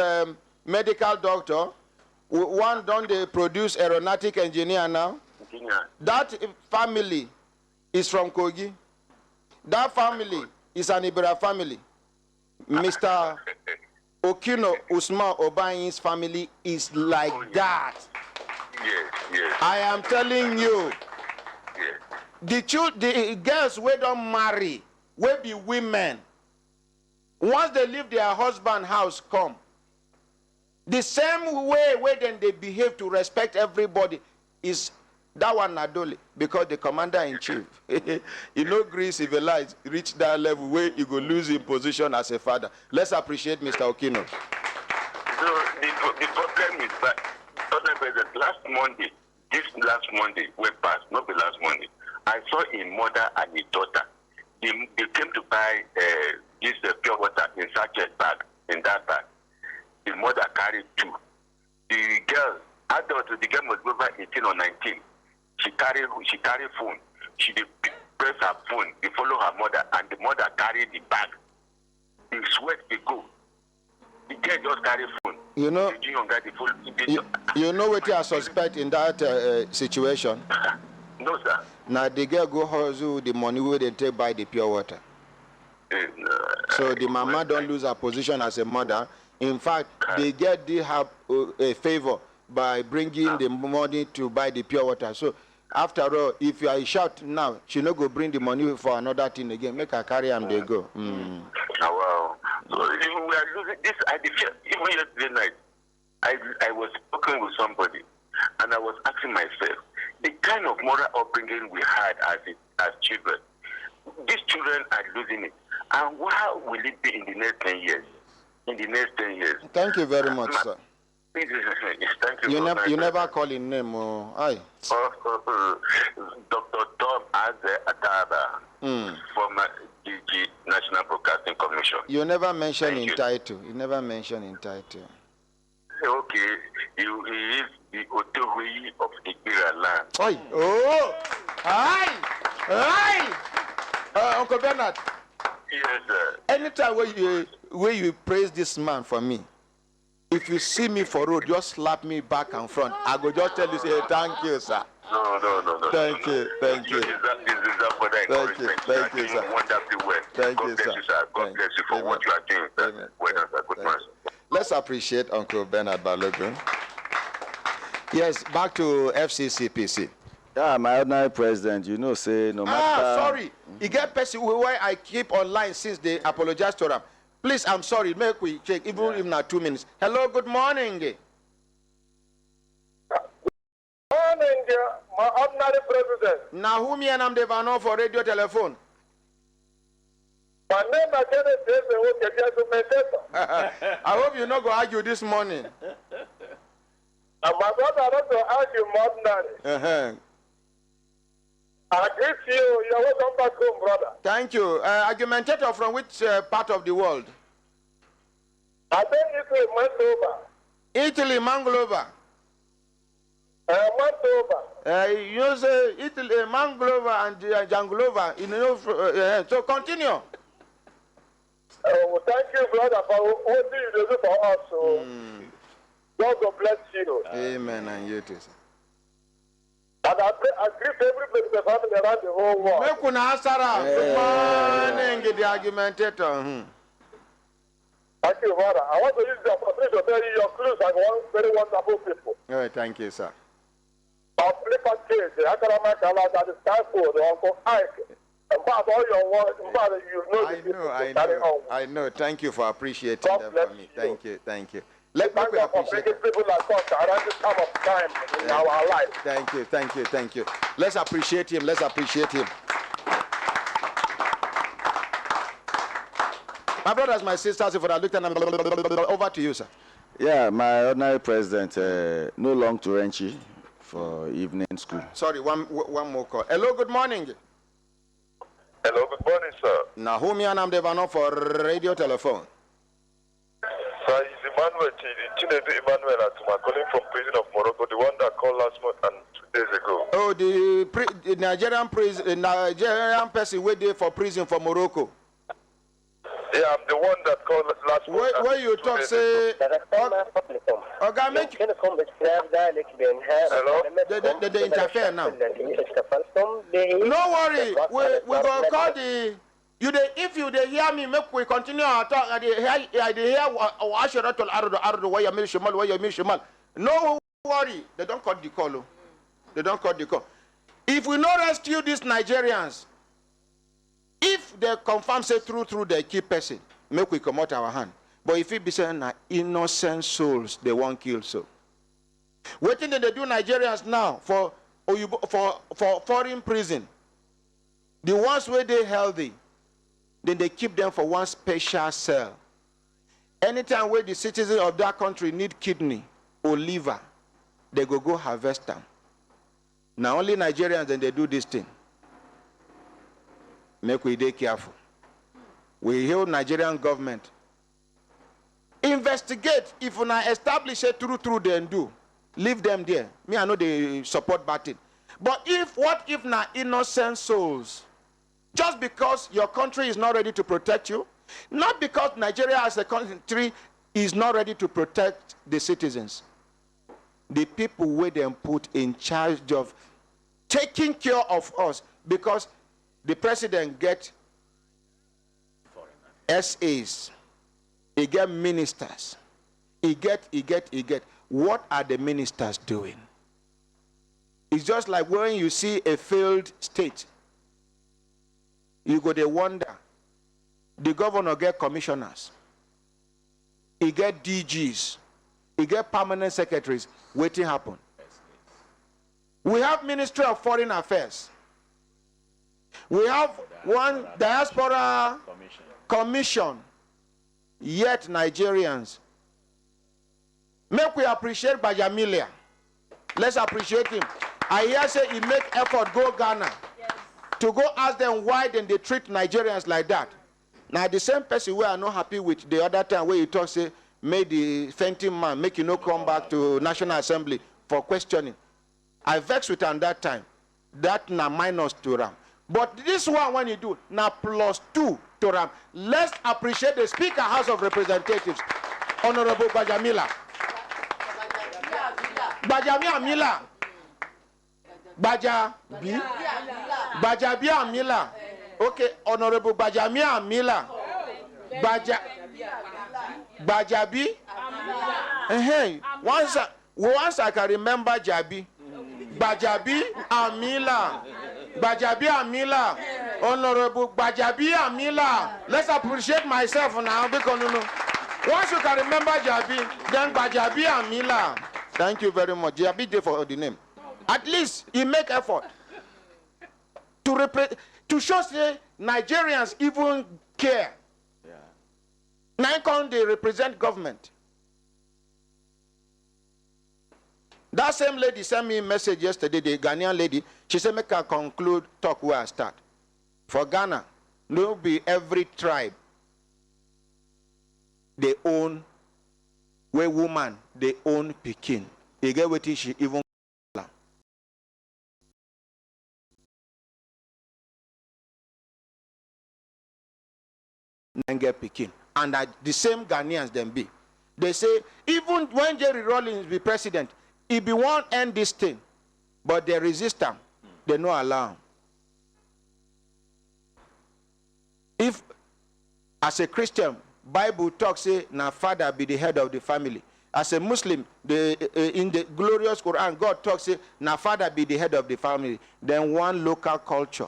medical doctor. One don't they produce aeronautic engineer now. That family is from Kogi. That family is an Ibera family. Mr. Okino Usman Obayin's family is like that. Yes. I am telling you. The girls who don't marry will be women. Once they leave their husband house, come. The same way where then they behave to respect everybody is that one Nadoli, because the commander-in-chief, you know, Greece civilized, reach that level where you go lose in position as a father. Let's appreciate Mr. Okino. So the problem is that, this last Monday, we passed, not the last Monday, I saw a mother and a daughter. They came to buy this pure water in sachet bag, in that bag. The mother carried 2. The girl, the girl was over 18 or 19. She carried phone. She press her phone. They follow her mother, and the mother carried the bag. They sweat, they go. The girl just carry phone. You know, you know what I suspect in that situation? No, sir. Now the girl go hustle the money where they take buy the pure water. So the mama don't lose her position as a mother. In fact, the girl did have a favor by bringing the money to buy the pure water. So after all, if you are short now, she no go bring the money for another thing again. Make her carry and they go. Wow. So we are losing this. Even yesterday night, I was talking with somebody, and I was asking myself, the kind of moral upbringing we had as children, these children are losing it. And how will it be in the next 10 years? In the next 10 years. Thank you very much, sir. Thank you. You never call his name, aye. Dr. Tom Ataba, former DG National Broadcasting Commission. You never mention in title. You never mention in title. Okay, he is the Otohui of Igbira land. Aye. Oh! Aye! Uncle Bernard. Yes, sir. Anytime where you praise this man for me, if you see me for road, just slap me back and front. I go just tell you, say, thank you, sir. No. Thank you. Thank you, sir. Wonderfully well. Thank you, sir. God bless you for what you are doing, sir. Well done, sir. Good man. Let's appreciate Uncle Bernard Balogun. Yes, back to FCCPC. Yeah, my ordinary president, you know, say no matter... sorry. You get person why I keep online since they apologize to them. Please, I'm sorry. Make we check, even if not 2 minutes. Hello, good morning. Morning, my ordinary president. Now, who me and I'm the van for radio telephone? My name is I hope you not go argue this morning. And my brother, I want to argue ordinary. I greet you. You're welcome back home, brother. Thank you. Argumentator from which part of the world? I think Italy, Manglova. Italy, Manglova. Manglova. You say Italy, Manglova and Janglova. You know, so continue. Thank you, brother, for what you do for us. So God will bless you. Amen, and you too, sir. And I greet everybody the family around the whole world. Make una answer. Good morning, the argumentator. Thank you, brother. I want to use the opportunity to tell you your clues and one very wonderful people. All right, thank you, sir. case, the Akarama Kala, that is Stanford, Uncle Ike. About all your work, you know I know. Thank you for appreciating them for me. Thank you. Let me appreciate people like us around this time of time in our life. Thank you. Let's appreciate him. My brothers, my sisters, if I looked at them, over to you, sir. Yeah, my ordinary president, no long to Renchi for evening school. Sorry, one more call. Hello, good morning. Hello, good morning, sir. Nahumi Anamdevano for radio telephone. Sir, it's Emmanuel, Chinedu Emmanuel Atuma, calling from prison of Morocco, the one that called last month and 2 days ago. Oh, the Nigerian person waiting for prison for Morocco. Yeah, I'm the one that called last month. Where you talk, say, okay, make Hello? they interfere now. No worry, we go call the. If you they hear me, make we continue our talk. I hear no worry, they don't cut the call. If we not rescue these Nigerians, if they confirm say through they keep person, make we come out our hand. But if it be saying innocent souls, they won't kill so. What thing they do Nigerians now for foreign prison? The ones where they healthy, then they keep them for one special cell. Anytime where the citizens of that country need kidney or liver, they go harvest them. Now only Nigerians then they do this thing. Make we be careful. We hear Nigerian government investigate. If we not establish it through then do. Leave them there. Me, I know they support batting. But what if not innocent souls? Just because your country is not ready to protect you, not because Nigeria as a country is not ready to protect the citizens. The people where they put in charge of taking care of us, because the president get SAs, he get ministers, he get. What are the ministers doing? It's just like when you see a failed state, you go to wonder. The governor get commissioners, he get DGs, he get permanent secretaries. Waiting happen. We have Ministry of Foreign Affairs. We have one diaspora commission. Yet Nigerians. Make we appreciate Bajamilia. Let's appreciate him. I hear say he make effort go Ghana. Yes. To go ask them why then they treat Nigerians like that. Now the same person we are not happy with the other time where he talk say made the fainting man make you no come back to National Assembly for questioning. I vex with him that time. That na minus to Ram. But this one when you do na +2 to Ram. Let's appreciate the Speaker House of Representatives, Honorable Bajamila. Bajamia Mila. Bajabia Mila. Okay, Honorable Bajamia Mila. Bajabi. Hey, once I can remember Jabi. Bajabi Amila. Bajabi Amila. Honorable Bajabi Amila. Let's appreciate myself now because once you can remember Jabi, then Bajabi Amila. Thank you very much. Jabi there for the name. At least he make effort to show say Nigerians even care. Now they represent government. That same lady sent me a message yesterday, the Ghanaian lady. She said, make her conclude talk where I start. For Ghana, no be every tribe they own, where woman they own Pekin. You get what she even get Pekin. And the same Ghanaians then be. They say, even when Jerry Rawlings be president, he be one end this thing, but they resist him. They no allow him. If, as a Christian, Bible talks say, now father be the head of the family. as a Muslim, in the glorious Quran, God talks, say, now father be the head of the family. Then one local culture,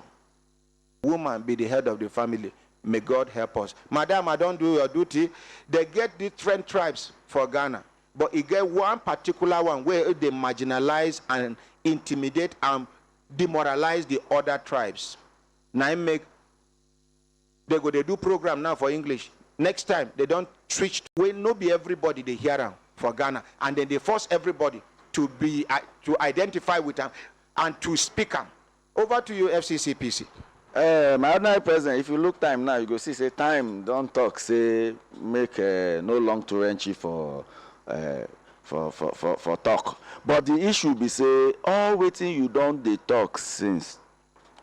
woman be the head of the family. May God help us. Madam, I don't do your duty. They get different tribes for Ghana. But you get one particular one where they marginalize and intimidate and demoralize the other tribes. Now they do program now for English. Next time, they don't switch. Well, no be everybody they hear them for Ghana. And then they force everybody to identify with them and to speak them. Over to you, FCCPC. My ordinary president, if you look time now, you go see, say, time, don't talk, say, make no long to entry for talk. But the issue be, say, all waiting you don't they talk since.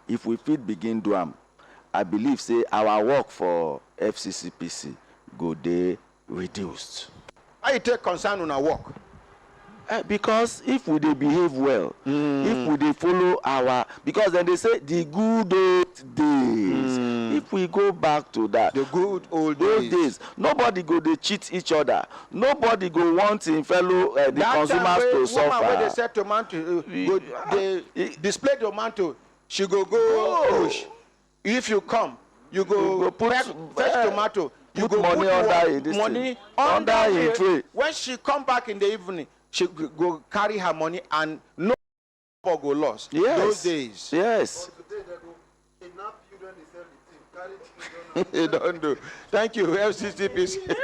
If we fit begin do them, I believe, say, our work for FCCPC go dey reduced. How you take concern on our work? Because if we dey behave well, if we dey follow our, because then they say the good old days. If we go back to that, the good old days, nobody go dey cheat each other. Nobody go want in fellow the that consumers to suffer. When they set tomato, they display tomato, she go push. If you come, you go fetch tomato. You put money under a tray. When she come back in the evening, she go carry her money and no go lost. Yes. Those days. Yes. You don't do. Thank you, FCCPC.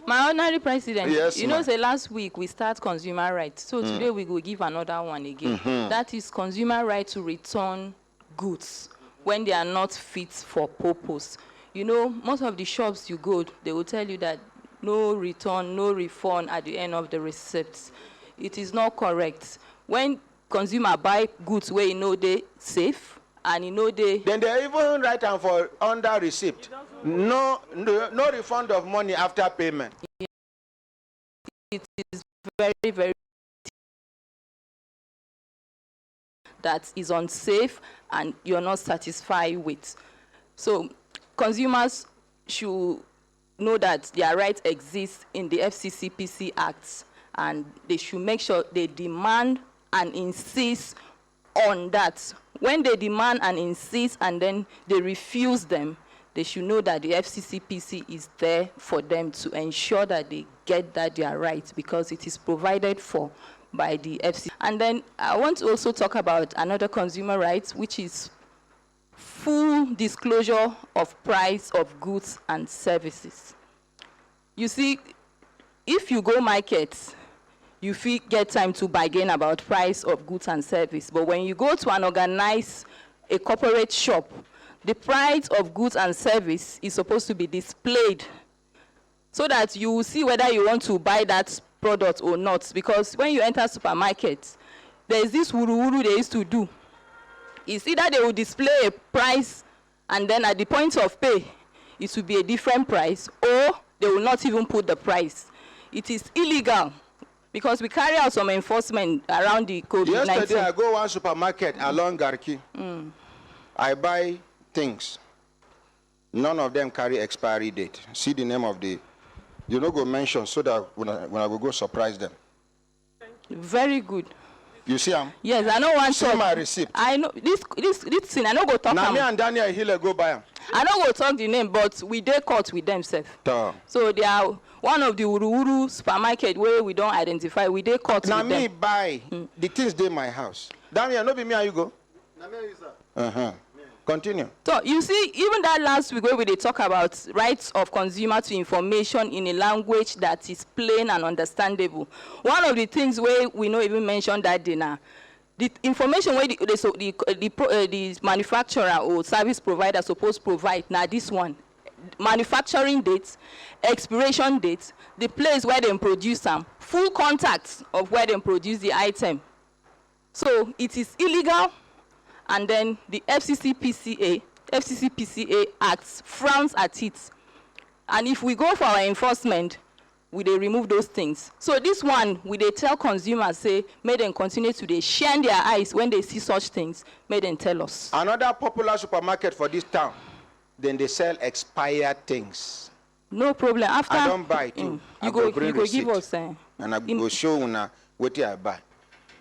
My honorary president, yes, you know, say last week we start consumer rights. So today we will give another one again. That is consumer right to return goods when they are not fit for purpose. You know, most of the shops you go, they will tell you that no return, no refund at the end of the receipts. It is not correct. When consumer buy goods where you know they safe and you know they... Then they even write down for under receipt. No refund of money after payment. It is very, very... that is unsafe and you're not satisfied with. So consumers should know that their rights exist in the FCCPC Act, and they should make sure they demand and insist on that. When they demand and insist and then they refuse them, they should know that the FCCPC is there for them to ensure that they get that their rights, because it is provided for by the FCC. And then I want to also talk about another consumer right, which is full disclosure of price of goods and services. You see, if you go market, you get time to bargain about price of goods and service. But when you go to an organized, a corporate shop, the price of goods and service is supposed to be displayed so that you will see whether you want to buy that product or not. Because when you enter supermarket, there is this wuru-wuru they used to do. It's either they will display a price and then at the point of pay, it will be a different price, or they will not even put the price. It is illegal because we carry out some enforcement around the COVID-19. Yesterday, I go one supermarket along Garki. I buy things. None of them carry expiry date. See the name of the... You know, go mention so that when I will go surprise them. Very good. You see them? Yes, I know one. See my receipt. I know this thing. I know go talk. Now me and Daniel Hiller go buy them. I know go talk the name, but we dey caught with them self. So they are one of the Uru supermarket where we don't identify. We dey caught with them. Now me buy the things dey my house. Daniel, no be me and you go. Now me and you, sir. Continue. So you see, even that last week where we talk about rights of consumer to information in a language that is plain and understandable. One of the things where we not even mentioned that dinner, the information where the manufacturer or service provider supposed to provide, now this one, manufacturing dates, expiration dates, the place where they produce them, full contact of where they produce the item. So it is illegal. And then the FCCPCA Act frowns at it. And if we go for our enforcement, we they remove those things. So this one, we they tell consumers, say, may them continue to they shine their eyes when they see such things, may them tell us. Another popular supermarket for this town, then they sell expired things. No problem. After I don't buy too. you go give us. And I go show una what I buy.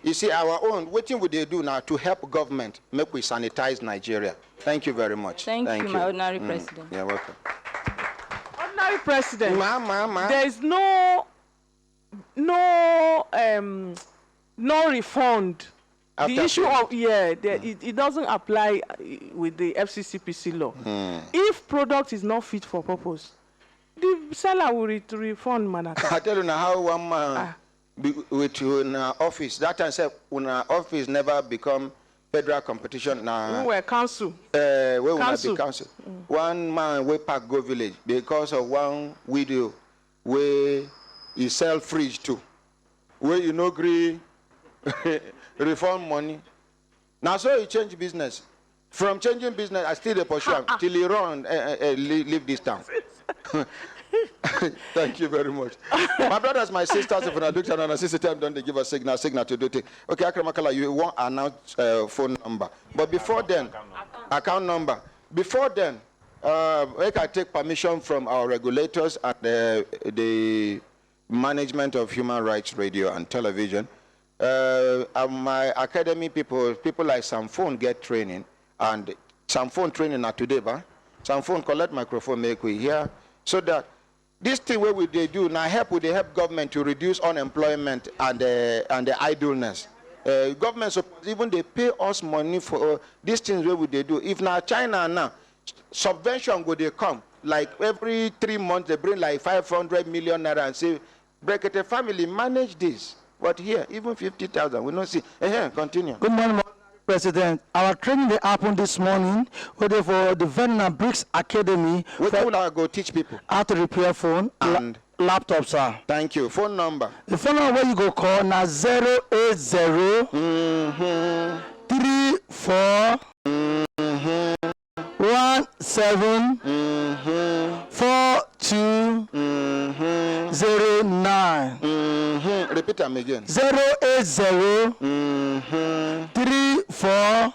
You see, our own, what would they do now to help government make we sanitize Nigeria? Thank you very much. Thank you, my ordinary president. You're welcome. Ordinary president. There is no refund. After the issue of it doesn't apply with the FCCPC law. If product is not fit for purpose, the seller will refund Manaka. I tell you now how one man with una office that time said una office never become federal competition now. We were council. We will not be council. One man we pack go village because of one widow where he sell fridge too. Where you no agree reform money. Now so he change business. From changing business, I still pursue him till he run leave this town. Thank you very much. My brothers, my sisters, if I look at an assistant time, don't they give a signal to do it. Okay, Akramakala, you want to announce phone number. But before then, account number. Before then, we can take permission from our regulators and the management of Human Rights Radio and Television. My academy people like Samphone get training, and Samphone training are today, but Samphone collect microphone, make we hear, so that this thing where they do now help with the help government to reduce unemployment and the idleness. Government even they pay us money for these things where they do. If now China now subvention go they come like every 3 months they bring like 500 million naira and say Brekete family manage this. But here even 50,000 we not see. Continue. Good morning, President. Our training they happened this morning whether for the Vernon Bricks Academy. What will I go teach people? How to repair phone and laptops, sir. Thank you. Phone number. The phone number where you go call now 080 34 17 42 09. Repeat them again. 080 34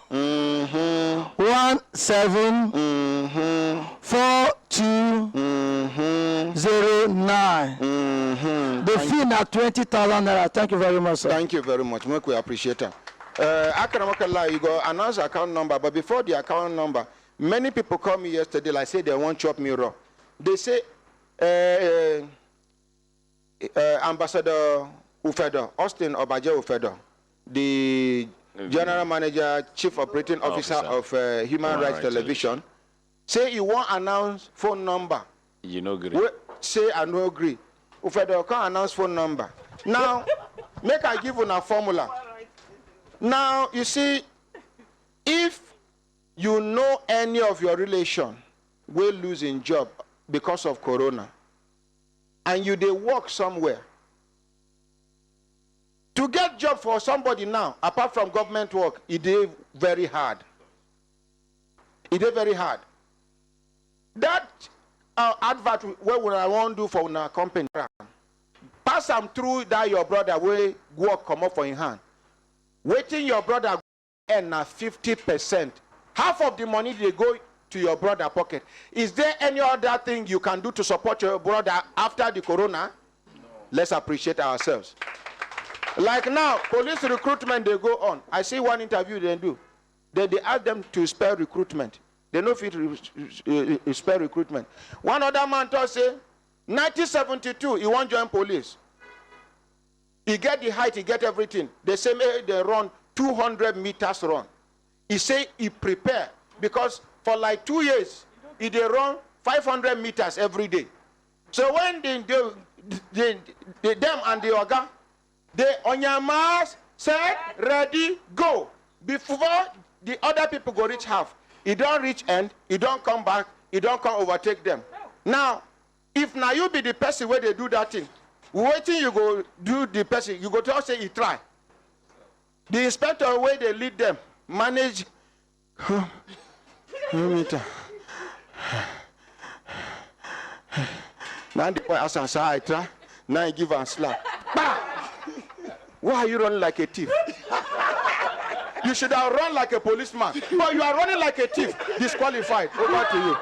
17 42 09. The fee now 20,000 naira. Thank you very much, sir. Thank you very much. We appreciate it. Akaramakala, you go announce account number, but before the account number, many people call me yesterday, like say they want chop me raw. They say Ambassador Ufedo, Austin Obaje Ufedo, the General Manager, Chief Operating Officer of Human Rights Television, say you want announce phone number. You no agree. Say I no agree. Ufedo can't announce phone number. Now, make I give you a formula. Now, you see, if you know any of your relation will losing job because of corona, and you they work somewhere, to get job for somebody now, apart from government work, it is very hard. It is very hard. That advert where I want to do for our company, pass them through that your brother will work come up for in hand. Waiting your brother earn 50%. Half of the money they go to your brother pocket. Is there any other thing you can do to support your brother after the corona? No. Let's appreciate ourselves. Like now, police recruitment they go on. I see one interview they do. They ask them to spare recruitment. They know if it spare recruitment. One other man told say, 1972, he won't join police. He get the height, he get everything. They say they run 200 meters run. He say he prepare because for like 2 years, he they run 500 meters every day. So when them and the Oga, they on your mask, set, ready, go. Before the other people go reach half, he don't reach end, he don't come back, he don't come overtake them. Now, if now you be the person where they do that thing, waiting you go do the person, you go to say he try. The inspector where they lead them, manage. Now the boy ask answer, I try. Now he give and slap. Why are you running like a thief? You should have run like a policeman, but you are running like a thief. Disqualified. Over to you.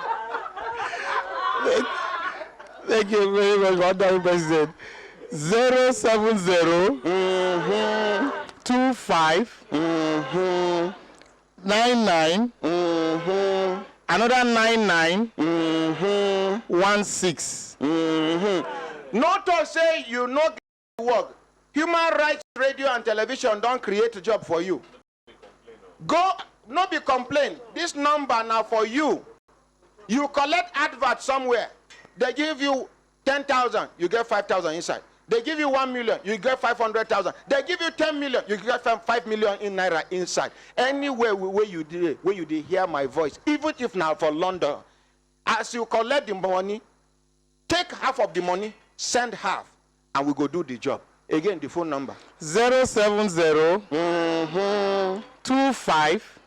Thank you very much, Madam President. 070 25 99 another 99 16. Not to say you not get work. Human Rights Radio and Television don't create a job for you. Go, not be complain. This number now for you. You collect advert somewhere. They give you 10,000, you get 5,000 inside. They give you 1 million, you get 500,000. They give you 10 million, you get 5 million in naira inside. Anywhere where you did hear my voice, even if now for London, as you collect the money, take half of the money, send half, and we go do the job. Again, the phone number 070 25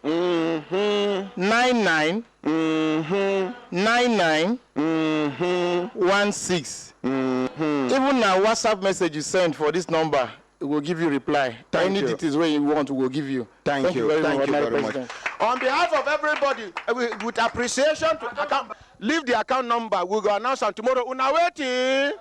99 99 16. Even now, WhatsApp message you send for this number, it will give you reply. Any details where you want, we will give you. Thank you very much. On behalf of everybody, with appreciation, leave the account number. We'll go announce on tomorrow. Una waiting.